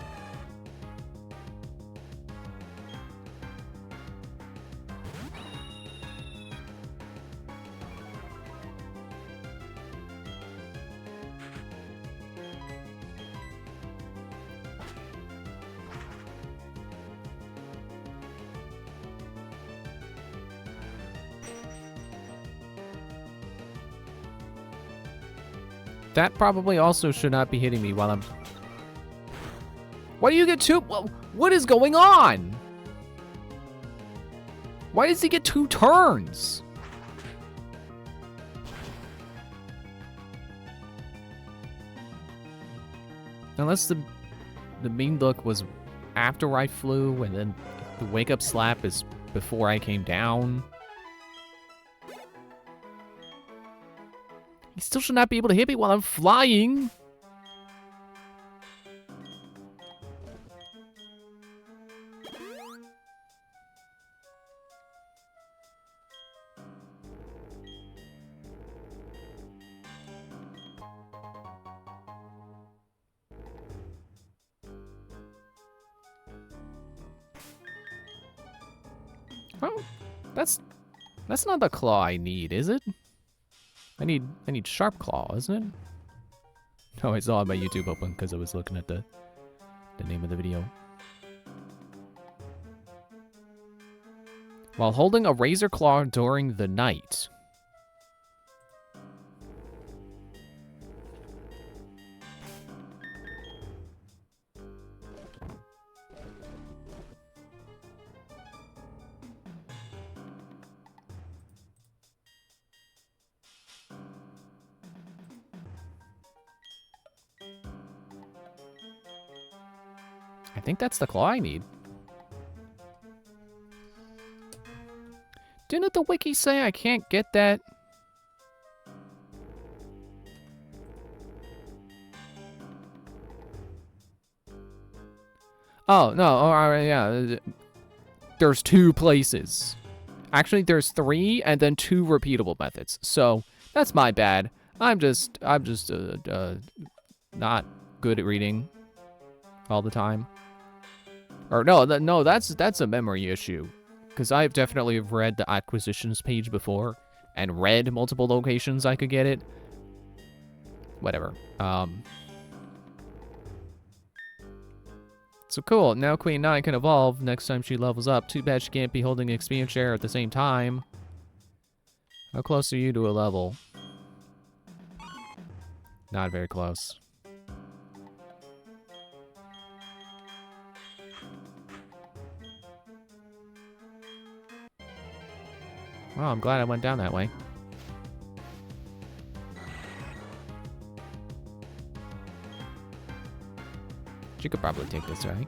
That probably also should not be hitting me while I'm... Why do you get two... What is going on? Why does he get 2 turns? Unless the mean look was after I flew, and then the wake-up slap is before I came down. He still should not be able to hit me while I'm flying. Oh, that's not the claw I need, is it? I need Sharp Claw, isn't it? Oh, I saw my YouTube open because I was looking at the name of the video. While holding a Razor Claw during the night. I think that's the claw I need. Didn't the wiki say I can't get that? Oh, no, alright, yeah. There's 2 places. Actually, there's 3 and then 2 repeatable methods. So, that's my bad. I'm just not good at reading all the time. Or no, that's a memory issue. Because I've definitely read the acquisitions page before and read multiple locations I could get it. Whatever. So cool, now Queen 9 can evolve next time she levels up. Too bad she can't be holding experience share at the same time. How close are you to a level? Not very close. Well, I'm glad I went down that way. She could probably take this, right?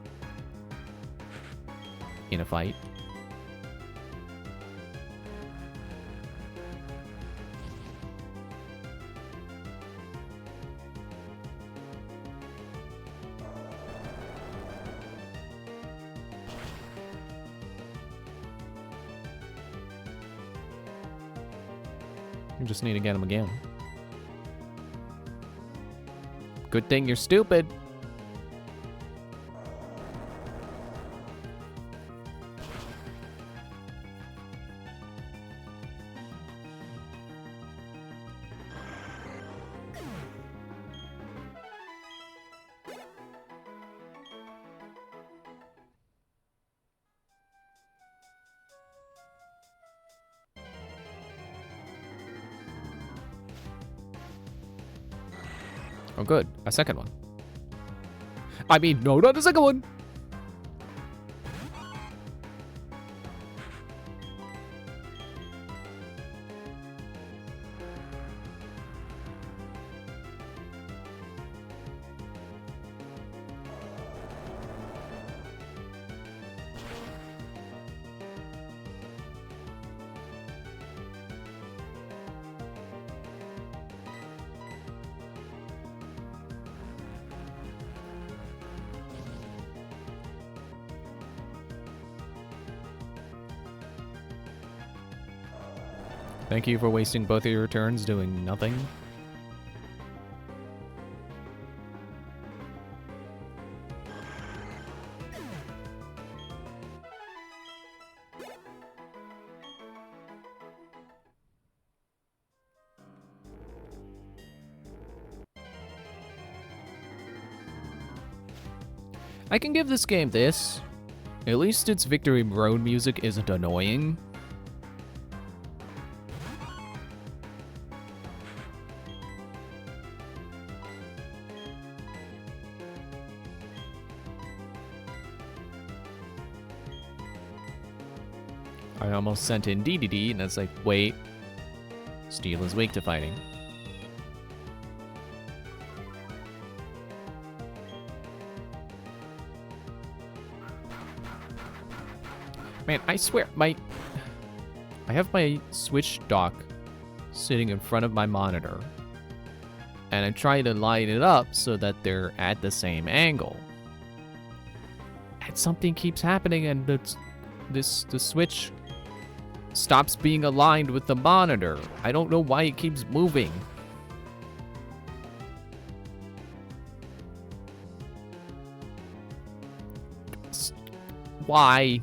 In a fight. You just need to get him again. Good thing you're stupid. Oh, good. A second one. I mean, no, not a second one. Thank you for wasting both of your turns doing nothing. I can give this game this. At least its Victory Road music isn't annoying. I almost sent in DDD, and it's like, wait. Steel is weak to fighting. Man, I swear, I have my Switch dock sitting in front of my monitor. And I'm trying to line it up so that they're at the same angle. And something keeps happening, and the Switch stops being aligned with the monitor. I don't know why it keeps moving. Why?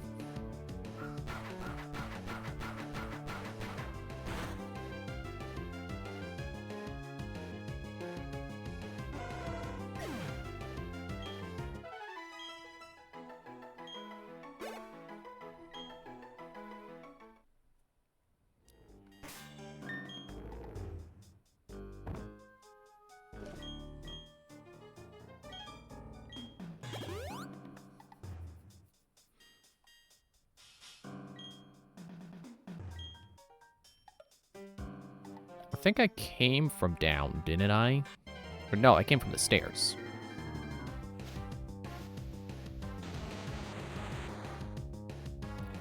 I think I came from down, didn't I? Or no, I came from the stairs.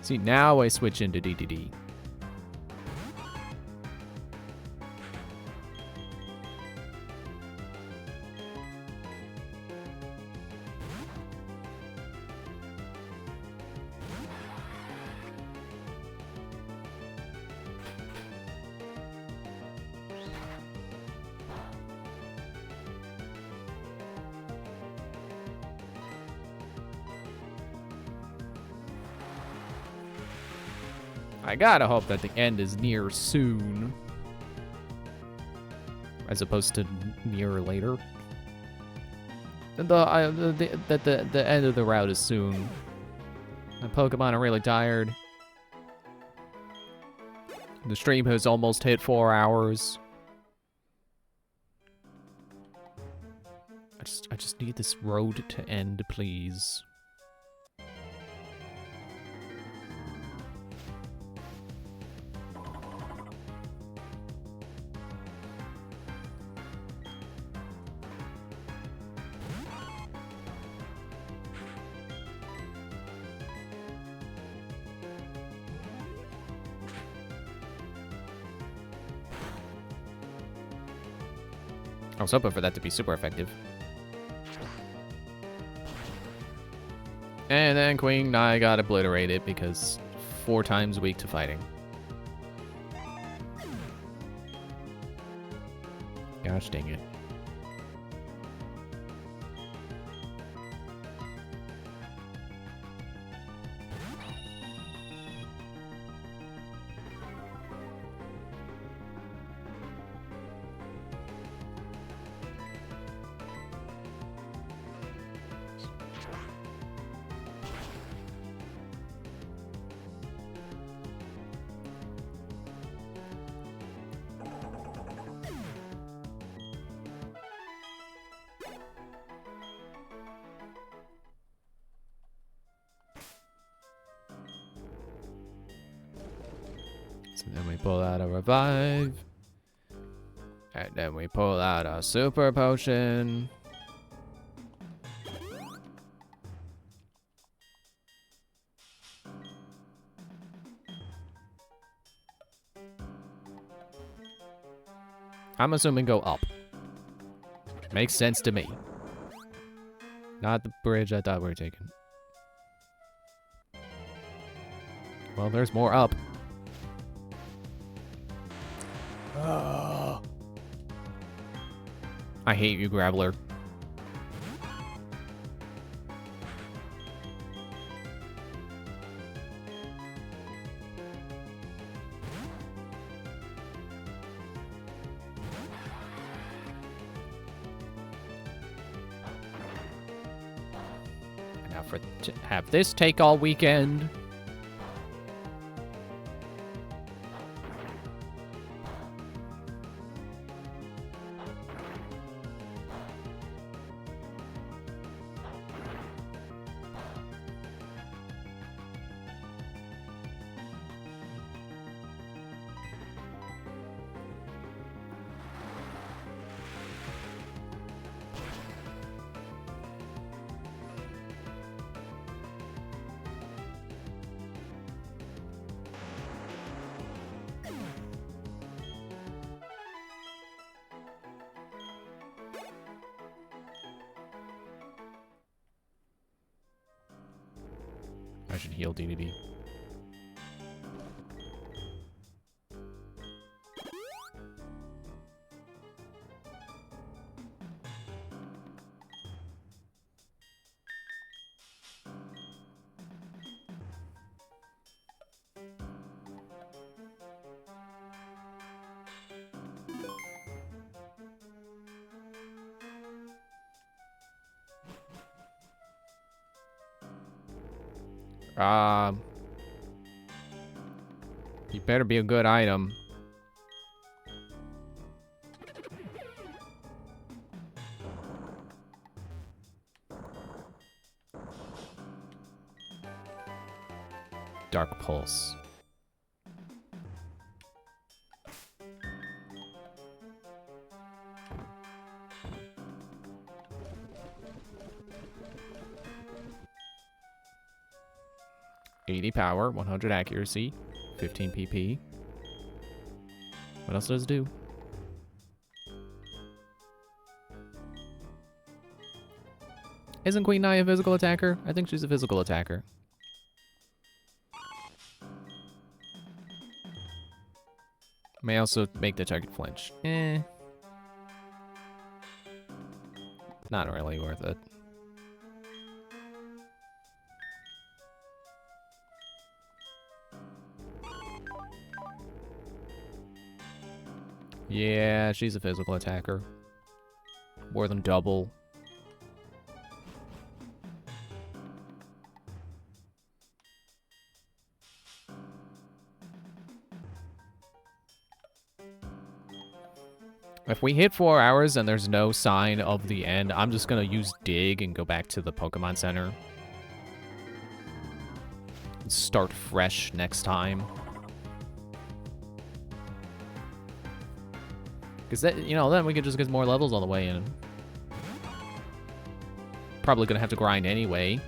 See, now I switch into DDD. I gotta hope that the end is near soon, as opposed to near later. The end of the route is soon. My Pokemon are really tired. The stream has almost hit 4 hours. I just need this road to end, please. I was hoping for that to be super effective. And then Queen Nai got obliterated because 4 times weak to fighting. Gosh dang it. So then we pull out a revive. And then we pull out a super potion. I'm assuming go up. Makes sense to me. Not the bridge I thought we were taking. Well, there's more up. I hate you, Graveler. have this take all weekend. I should heal DDD. You better be a good item. Dark Pulse. $80 power, 100 accuracy, 15 PP. What else does it do? Isn't Queen Nai a physical attacker? I think she's a physical attacker. May also make the target flinch. Not really worth it. Yeah, she's a physical attacker. More than double. If we hit 4 hours and there's no sign of the end, I'm just gonna use Dig and go back to the Pokemon Center. And start fresh next time. Because that, you know, then we could just get more levels on the way in. Probably gonna have to grind anyway.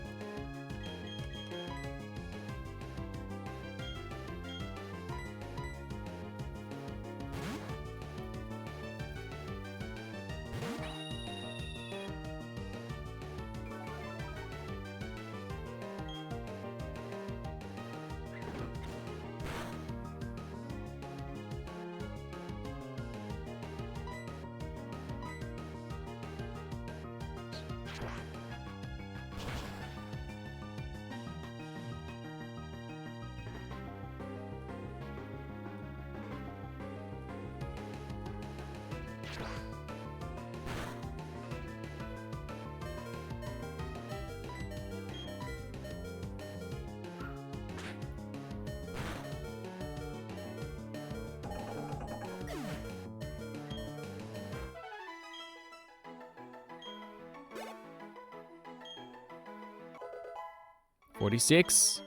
$46.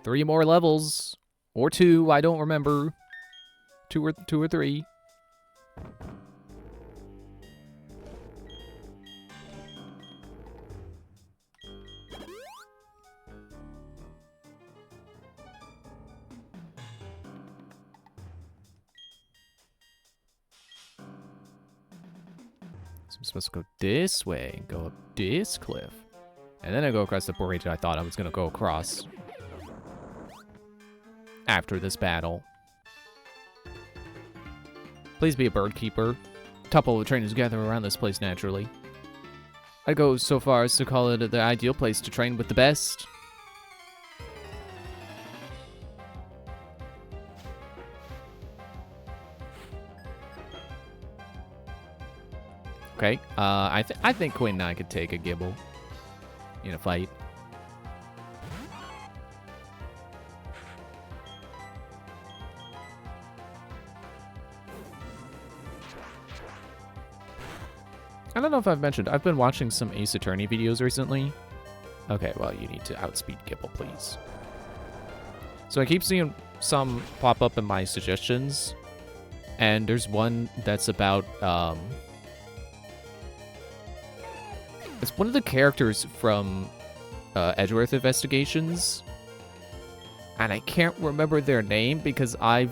3 more levels. Or 2, I don't remember. 2 or 3. So I'm supposed to go this way and go up this cliff. And then I go across the bridge I thought I was going to go across. After this battle. Please be a bird keeper. Couple of trainers gather around this place naturally. I'd go so far as to call it the ideal place to train with the best. Okay, I think Quinn and I could take a Gible in a fight. I don't know if I've mentioned, I've been watching some Ace Attorney videos recently. Okay, well, you need to outspeed Gibble, please. So I keep seeing some pop up in my suggestions, and there's one that's about, it's one of the characters from Edgeworth Investigations, and I can't remember their name because I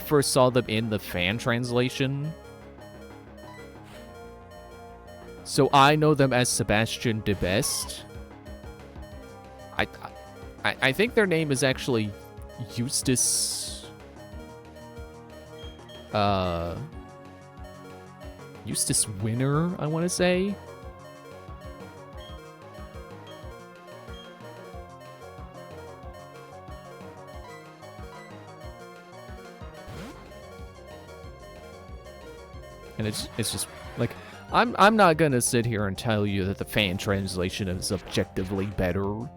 first saw them in the fan translation. So I know them as Sebastian de Best. I think their name is actually Eustace. Eustace Winner, I want to say. And it's just like, I'm not gonna sit here and tell you that the fan translation is objectively better.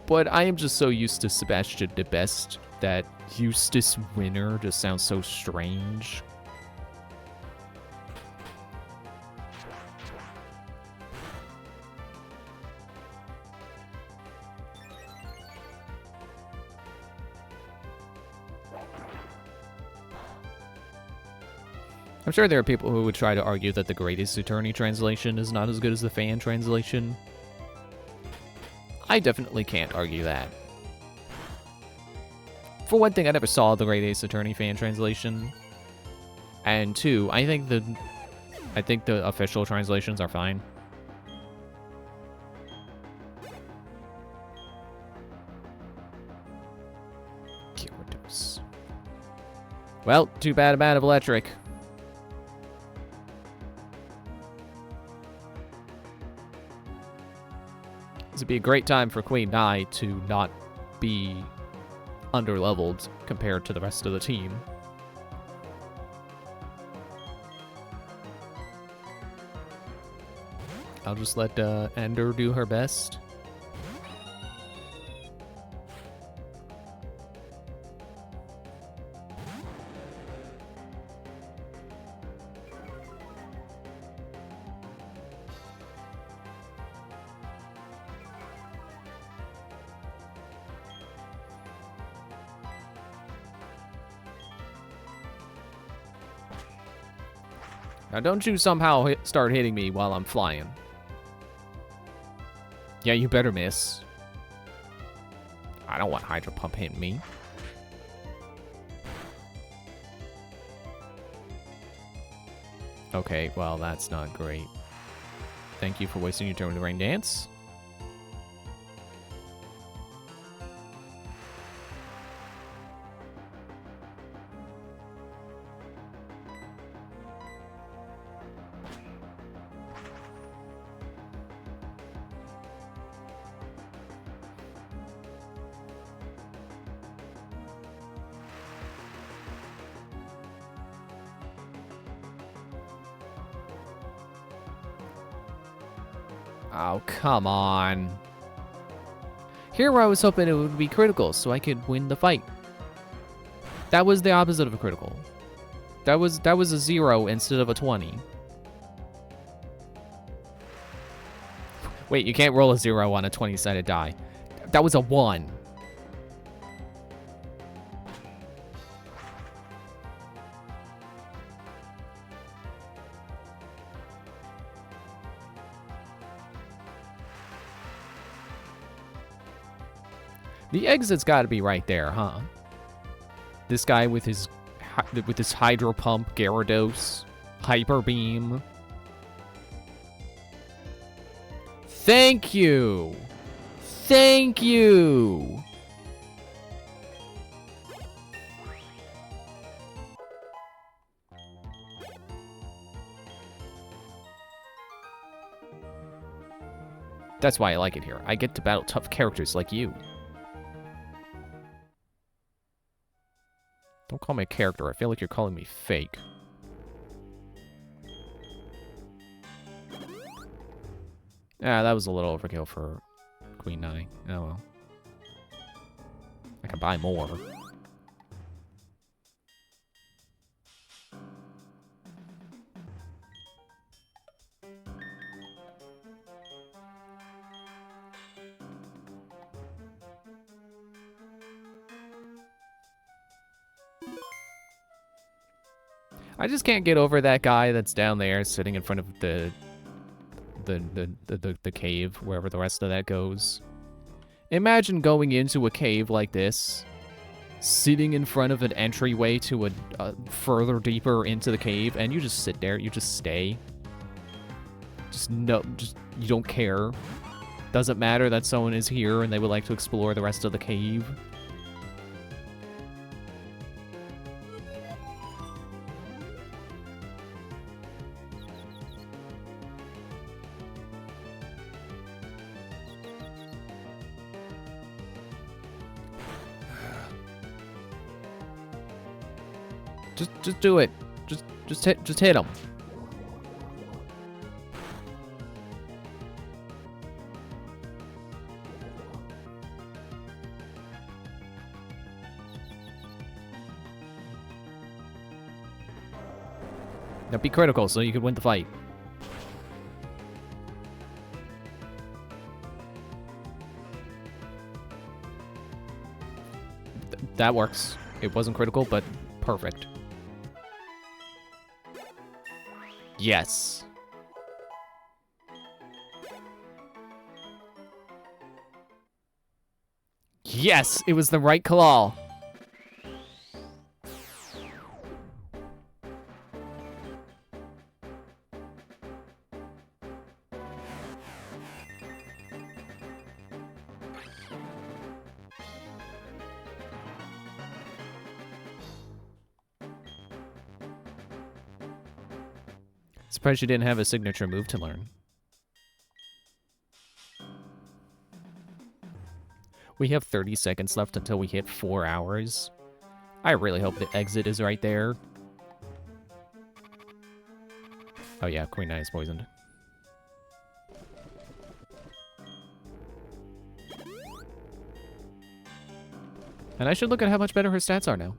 But I am just so used to Sebastian de Best that Eustace Winner just sounds so strange. I'm sure there are people who would try to argue that the Greatest Attorney translation is not as good as the fan translation. I definitely can't argue that. For one thing, I never saw the Great Ace Attorney fan translation. And two, I think the official translations are fine. Gyarados. Well, too bad I'm out of electric. This would be a great time for Queen Nai to not be underleveled compared to the rest of the team. I'll just let Ender do her best. Now don't you somehow start hitting me while I'm flying. Yeah, you better miss. I don't want Hydro Pump hitting me. Okay, well, that's not great. Thank you for wasting your turn with the Rain Dance. Oh, come on. Here I was hoping it would be critical so I could win the fight. That was the opposite of a critical. That was a 0 instead of a 20. Wait, you can't roll a 0 on a 20-sided die. That was a 1. The exit's got to be right there, huh? This guy with his Hydro Pump, Gyarados, Hyper Beam. Thank you! Thank you! That's why I like it here. I get to battle tough characters like you. Don't call me a character. I feel like you're calling me fake. Yeah, that was a little overkill for Queen Nai. Oh well. I can buy more. I just can't get over that guy that's down there sitting in front of the cave, wherever the rest of that goes. Imagine going into a cave like this, sitting in front of an entryway to a further deeper into the cave, and you just sit there, you just stay. You don't care. Doesn't matter that someone is here and they would like to explore the rest of the cave. Just do it. Just hit him. Now be critical so you can win the fight. That works. It wasn't critical, but perfect. Yes. Yes, it was the right call. Surprised you didn't have a signature move to learn. We have 30 seconds left until we hit 4 hours. I really hope the exit is right there. Oh yeah, Queen Nai is poisoned. And I should look at how much better her stats are now.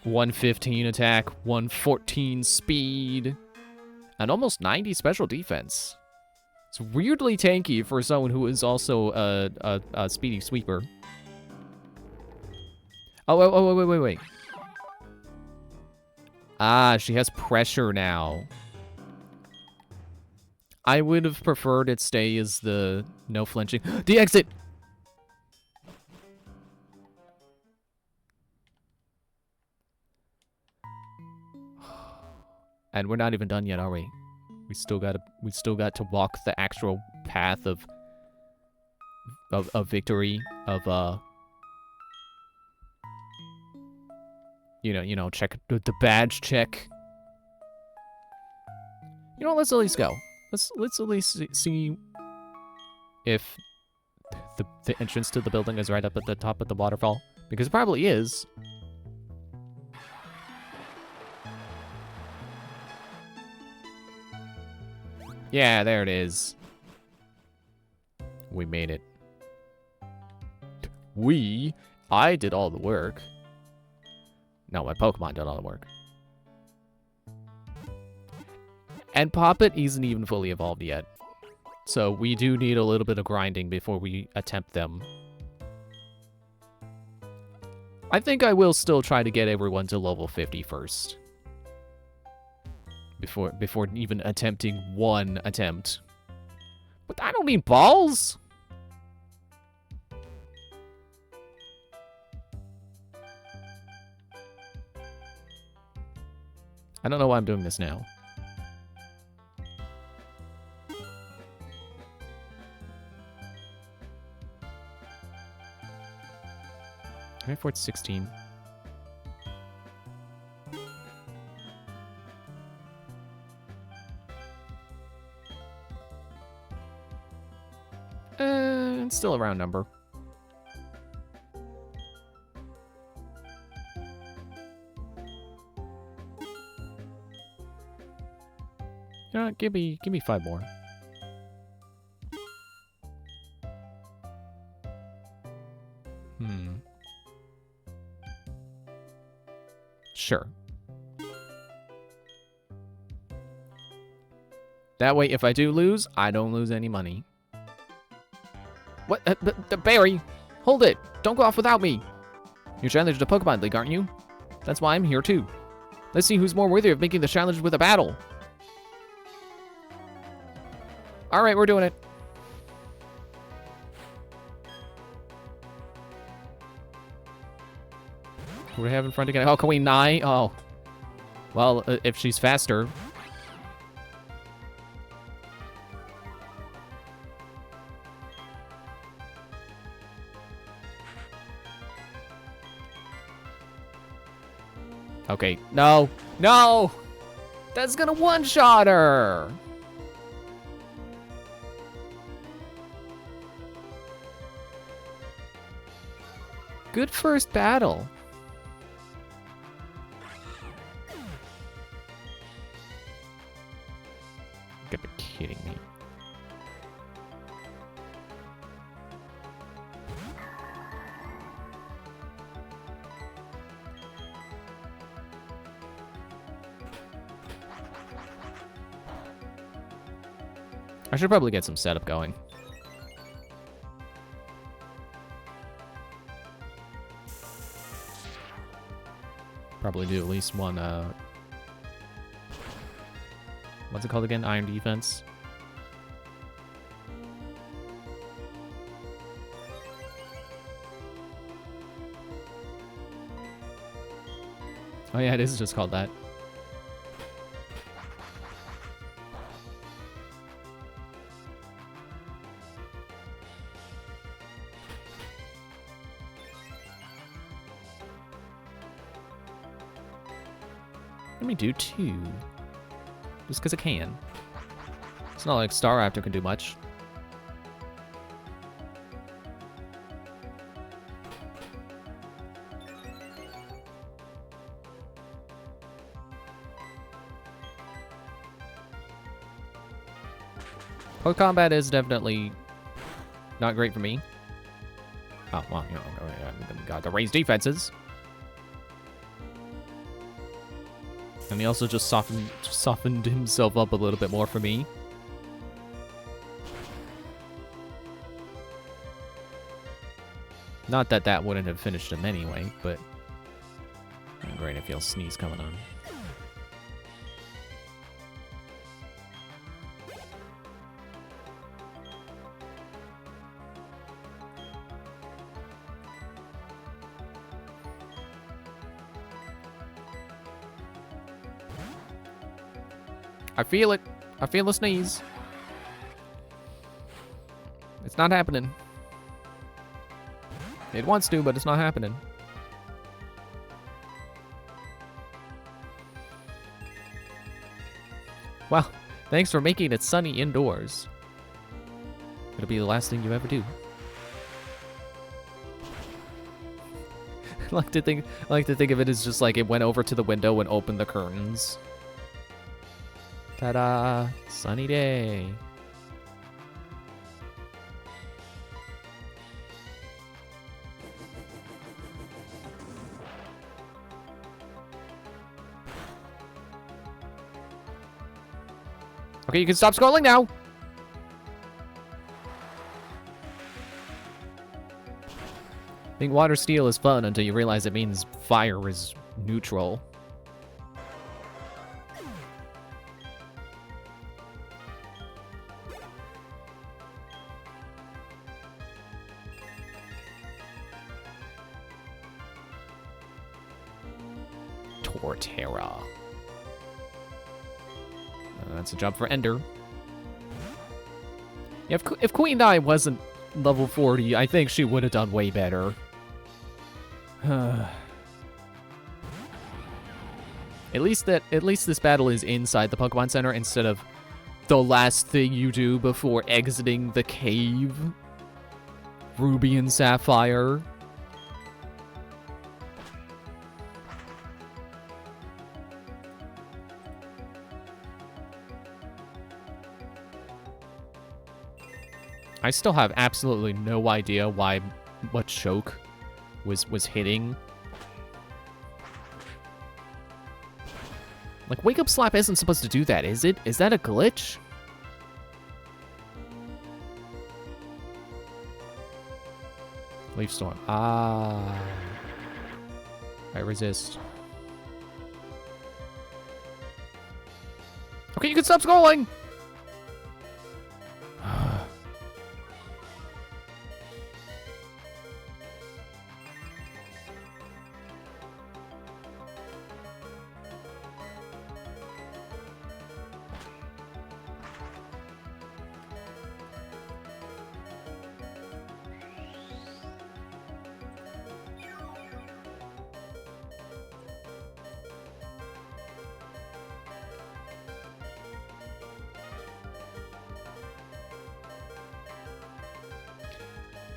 .115 attack, 114 speed, and almost 90 special defense. It's weirdly tanky for someone who is also a speedy sweeper. Oh, wait. Ah, she has pressure now. I would have preferred it stay as the no flinching. The exit! And we're not even done yet, are we? We still got to walk the actual path of victory, of you know, check the badge check. You know, let's at least go. Let's at least see if the entrance to the building is right up at the top of the waterfall, because it probably is. Yeah, there it is. We made it. I did all the work. No, my Pokemon did all the work. And Poppet isn't even fully evolved yet. So we do need a little bit of grinding before we attempt them. I think I will still try to get everyone to level 50 first. Before even attempting one attempt. But I don't need balls! I don't know why I'm doing this now. Fort 16. It's still a round number. You know what? Give me 5 more. Sure. That way, if I do lose, I don't lose any money. What? Barry, hold it. Don't go off without me. You're challenged to Pokemon League, aren't you? That's why I'm here, too. Let's see who's more worthy of making the challenge with a battle. All right, we're doing it. Who do we have in front again? Oh, Queen Nai. Oh. Well, if she's faster. Okay. No. No! That's gonna one-shot her! Good first battle. You gotta be kidding me. I should probably get some setup going. Probably do at least one, what's it called again? Iron Defense. Oh yeah, it is just called that. Let me do 2. Just because I can. It's not like Staraptor can do much. Close combat is definitely not great for me. Oh, well, you know, got the raised defenses. And he also just softened himself up a little bit more for me. Not that that wouldn't have finished him anyway, but... Great, I feel sneeze coming on. I feel it. I feel a sneeze. It's not happening. It wants to, but it's not happening. Well, thanks for making it sunny indoors. It'll be the last thing you ever do. I like to think of it as just like it went over to the window and opened the curtains. Ta-da! Sunny day. Okay, you can stop scrolling now. I think water steel is fun until you realize it means fire is neutral. Torterra. That's a job for Ender. Yeah, if Queen Nai wasn't level 40, I think she would have done way better. At least this battle is inside the Pokemon Center instead of the last thing you do before exiting the cave. Ruby and Sapphire. I still have absolutely no idea what choke was hitting. Like, Wake Up Slap isn't supposed to do that, is it? Is that a glitch? Leaf Storm. Ah. I resist. Okay, you can stop scrolling!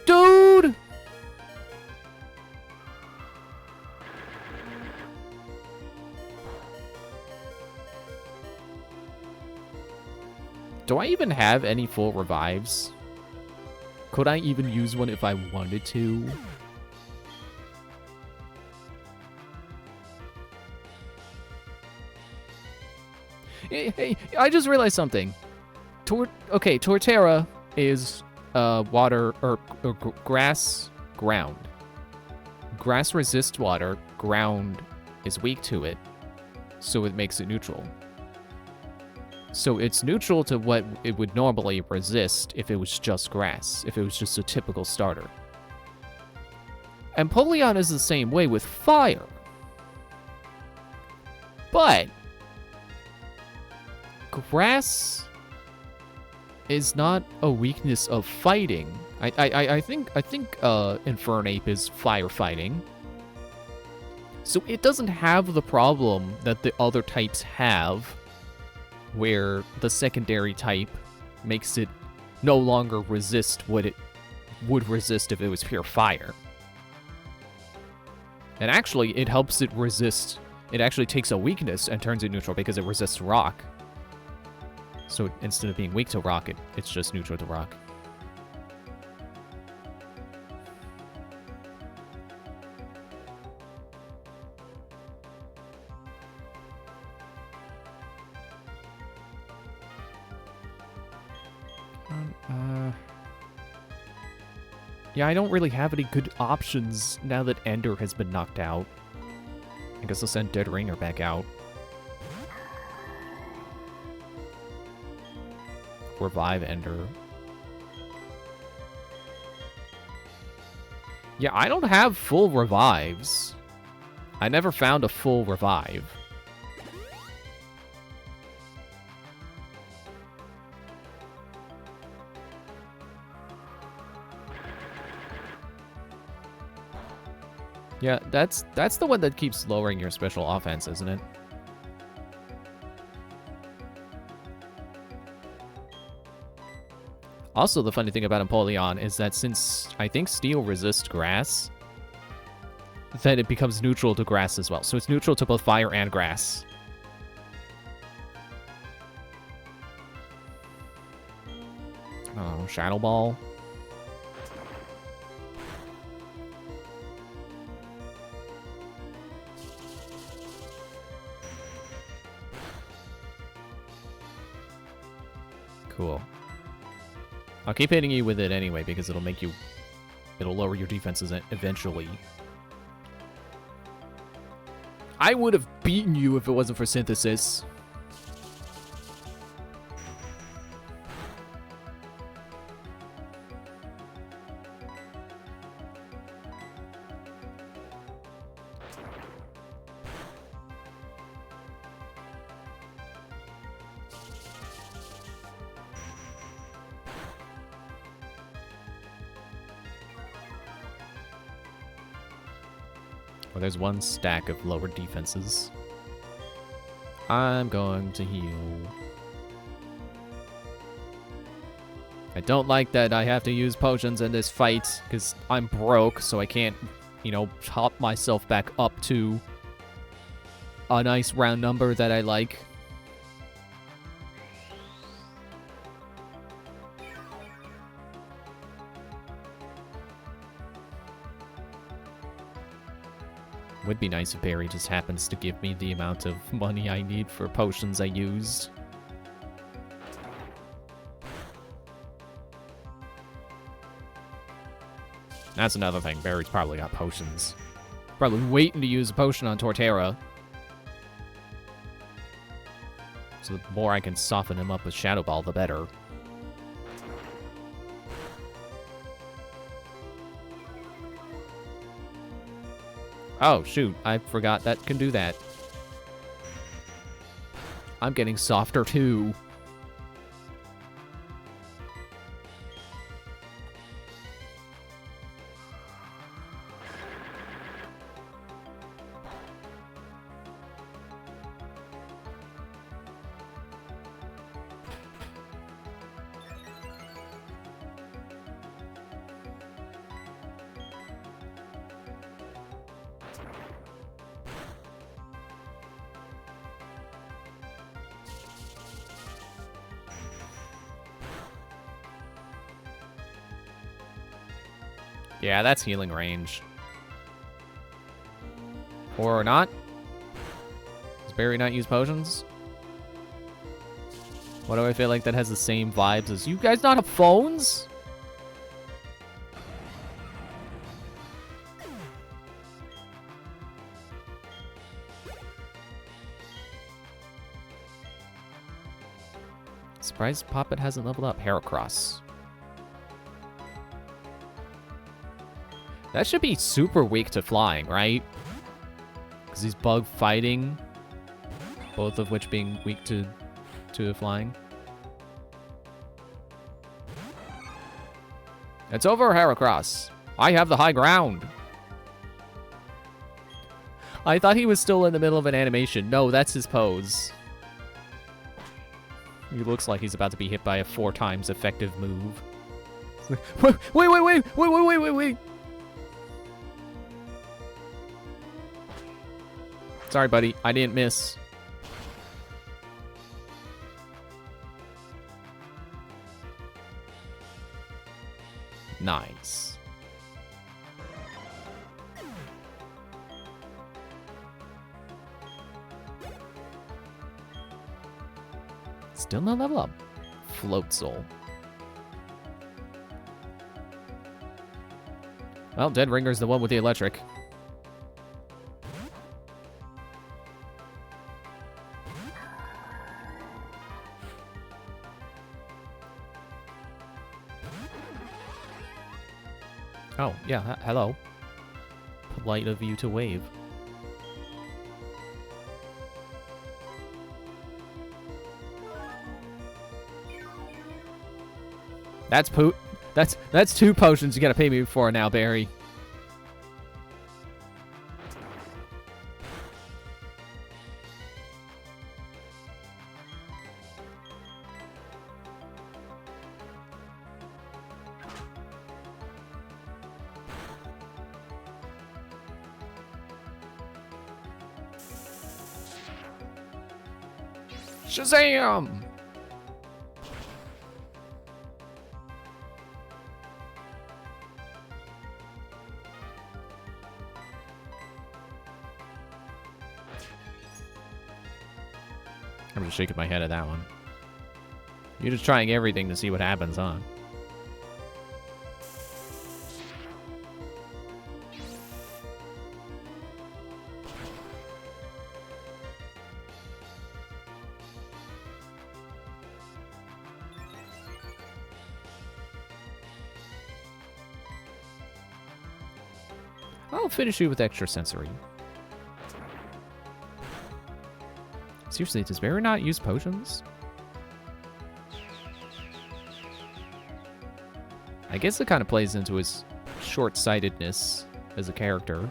Dude! Do I even have any full revives? Could I even use one if I wanted to? Hey, I just realized something. Okay, Torterra is water or grass ground. Grass resists water, ground is weak to it, so it makes it neutral. So it's neutral to what it would normally resist if it was just grass, if it was just a typical starter. And Polion is the same way with fire. But grass is not a weakness of fighting. I think Infernape is firefighting. So it doesn't have the problem that the other types have, where the secondary type makes it no longer resist what it would resist if it was pure fire. And actually, it helps it resist. It actually takes a weakness and turns it neutral because it resists rock. So instead of being weak to rock, it's just neutral to rock. Yeah, I don't really have any good options now that Ender has been knocked out. I guess I'll send Dead Ringer back out. Revive Ender. Yeah, I don't have full revives. I never found a full revive. Yeah, that's the one that keeps lowering your special offense, isn't it? Also, the funny thing about Empoleon is that since I think Steel resists grass, then it becomes neutral to grass as well. So it's neutral to both fire and grass. Oh, Shadow Ball. Cool. I'll keep hitting you with it anyway because it'll lower your defenses eventually. I would have beaten you if it wasn't for Synthesis. Well, there's one stack of lower defenses. I'm going to heal. I don't like that I have to use potions in this fight, because I'm broke, so I can't, top myself back up to a nice round number that I like. Would be nice if Barry just happens to give me the amount of money I need for potions I used. That's another thing. Barry's probably got potions. Probably waiting to use a potion on Torterra. So the more I can soften him up with Shadow Ball, the better. Oh, shoot. I forgot that can do that. I'm getting softer, too. Yeah, that's healing range. Or not? Does Barry not use potions? Why do I feel like that has the same vibes as you guys not have phones? Surprised Poppet hasn't leveled up. Heracross. That should be super weak to flying, right? Because he's bug fighting, both of which being weak to flying. It's over, Heracross. I have the high ground. I thought he was still in the middle of an animation. No, that's his pose. He looks like he's about to be hit by a 4 times effective move. Wait. Sorry, buddy. I didn't miss. Nice. Still no level up. Floatzel. Well, Dead Ringer's the one with the electric. Oh, yeah, hello. Polite of you to wave. That's 2 potions you gotta pay me for now, Barry. Shazam! I'm just shaking my head at that one. You're just trying everything to see what happens, huh? I'll finish you with extrasensory. Seriously, does Barry not use potions? I guess it kind of plays into his short-sightedness as a character.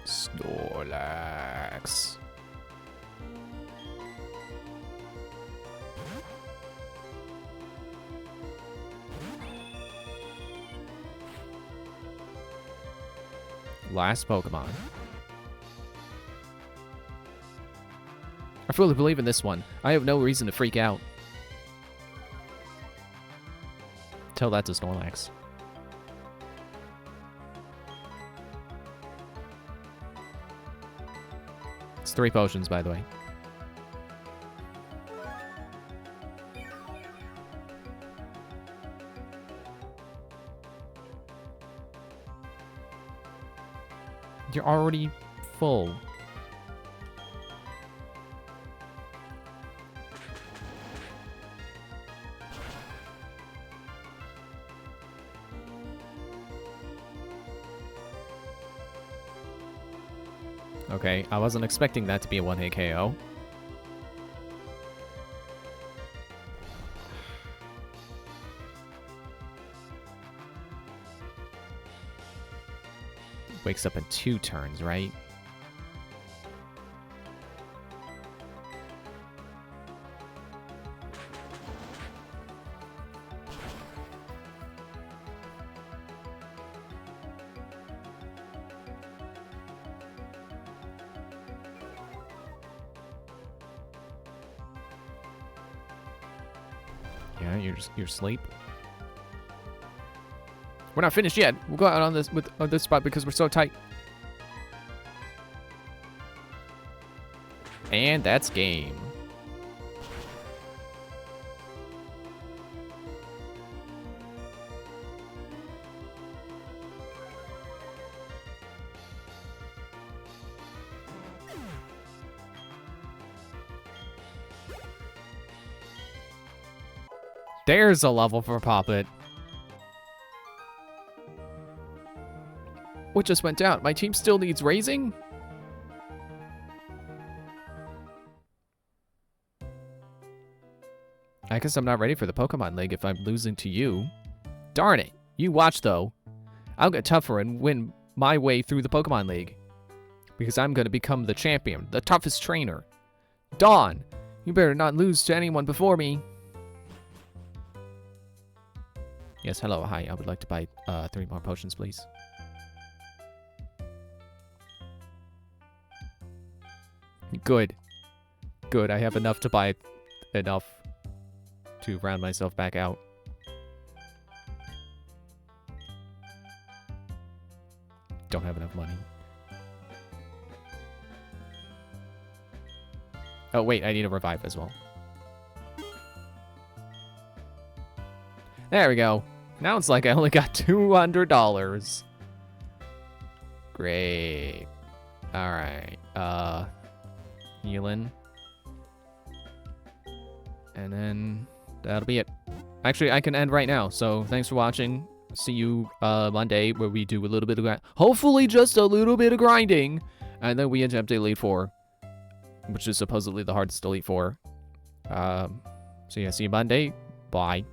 Snorlax. Last Pokemon. I fully believe in this one. I have no reason to freak out. Tell that to Snorlax. It's 3 potions, by the way. You're already full. Okay, I wasn't expecting that to be a 1-hit KO. Wakes up in 2 turns, right? Yeah, you're asleep. We're not finished yet. We'll go out on this spot because we're so tight. And that's game. There's a level for Poppet. What just went down? My team still needs raising? I guess I'm not ready for the Pokemon League if I'm losing to you. Darn it. You watch, though. I'll get tougher and win my way through the Pokemon League. Because I'm going to become the champion, the toughest trainer. Dawn, you better not lose to anyone before me. Yes, hello, hi. I would like to buy 3 more potions, please. Good. Good, I have enough to buy enough to round myself back out. Don't have enough money. Oh, wait, I need a revive as well. There we go. Now it's like I only got $200. Great. Alright. Healing. And then that'll be it. Actually, I can end right now. So thanks for watching. See you Monday where we do a little bit of hopefully just a little bit of grinding. And then we attempt Elite Four, which is supposedly the hardest Elite Four. So yeah, see you Monday. Bye.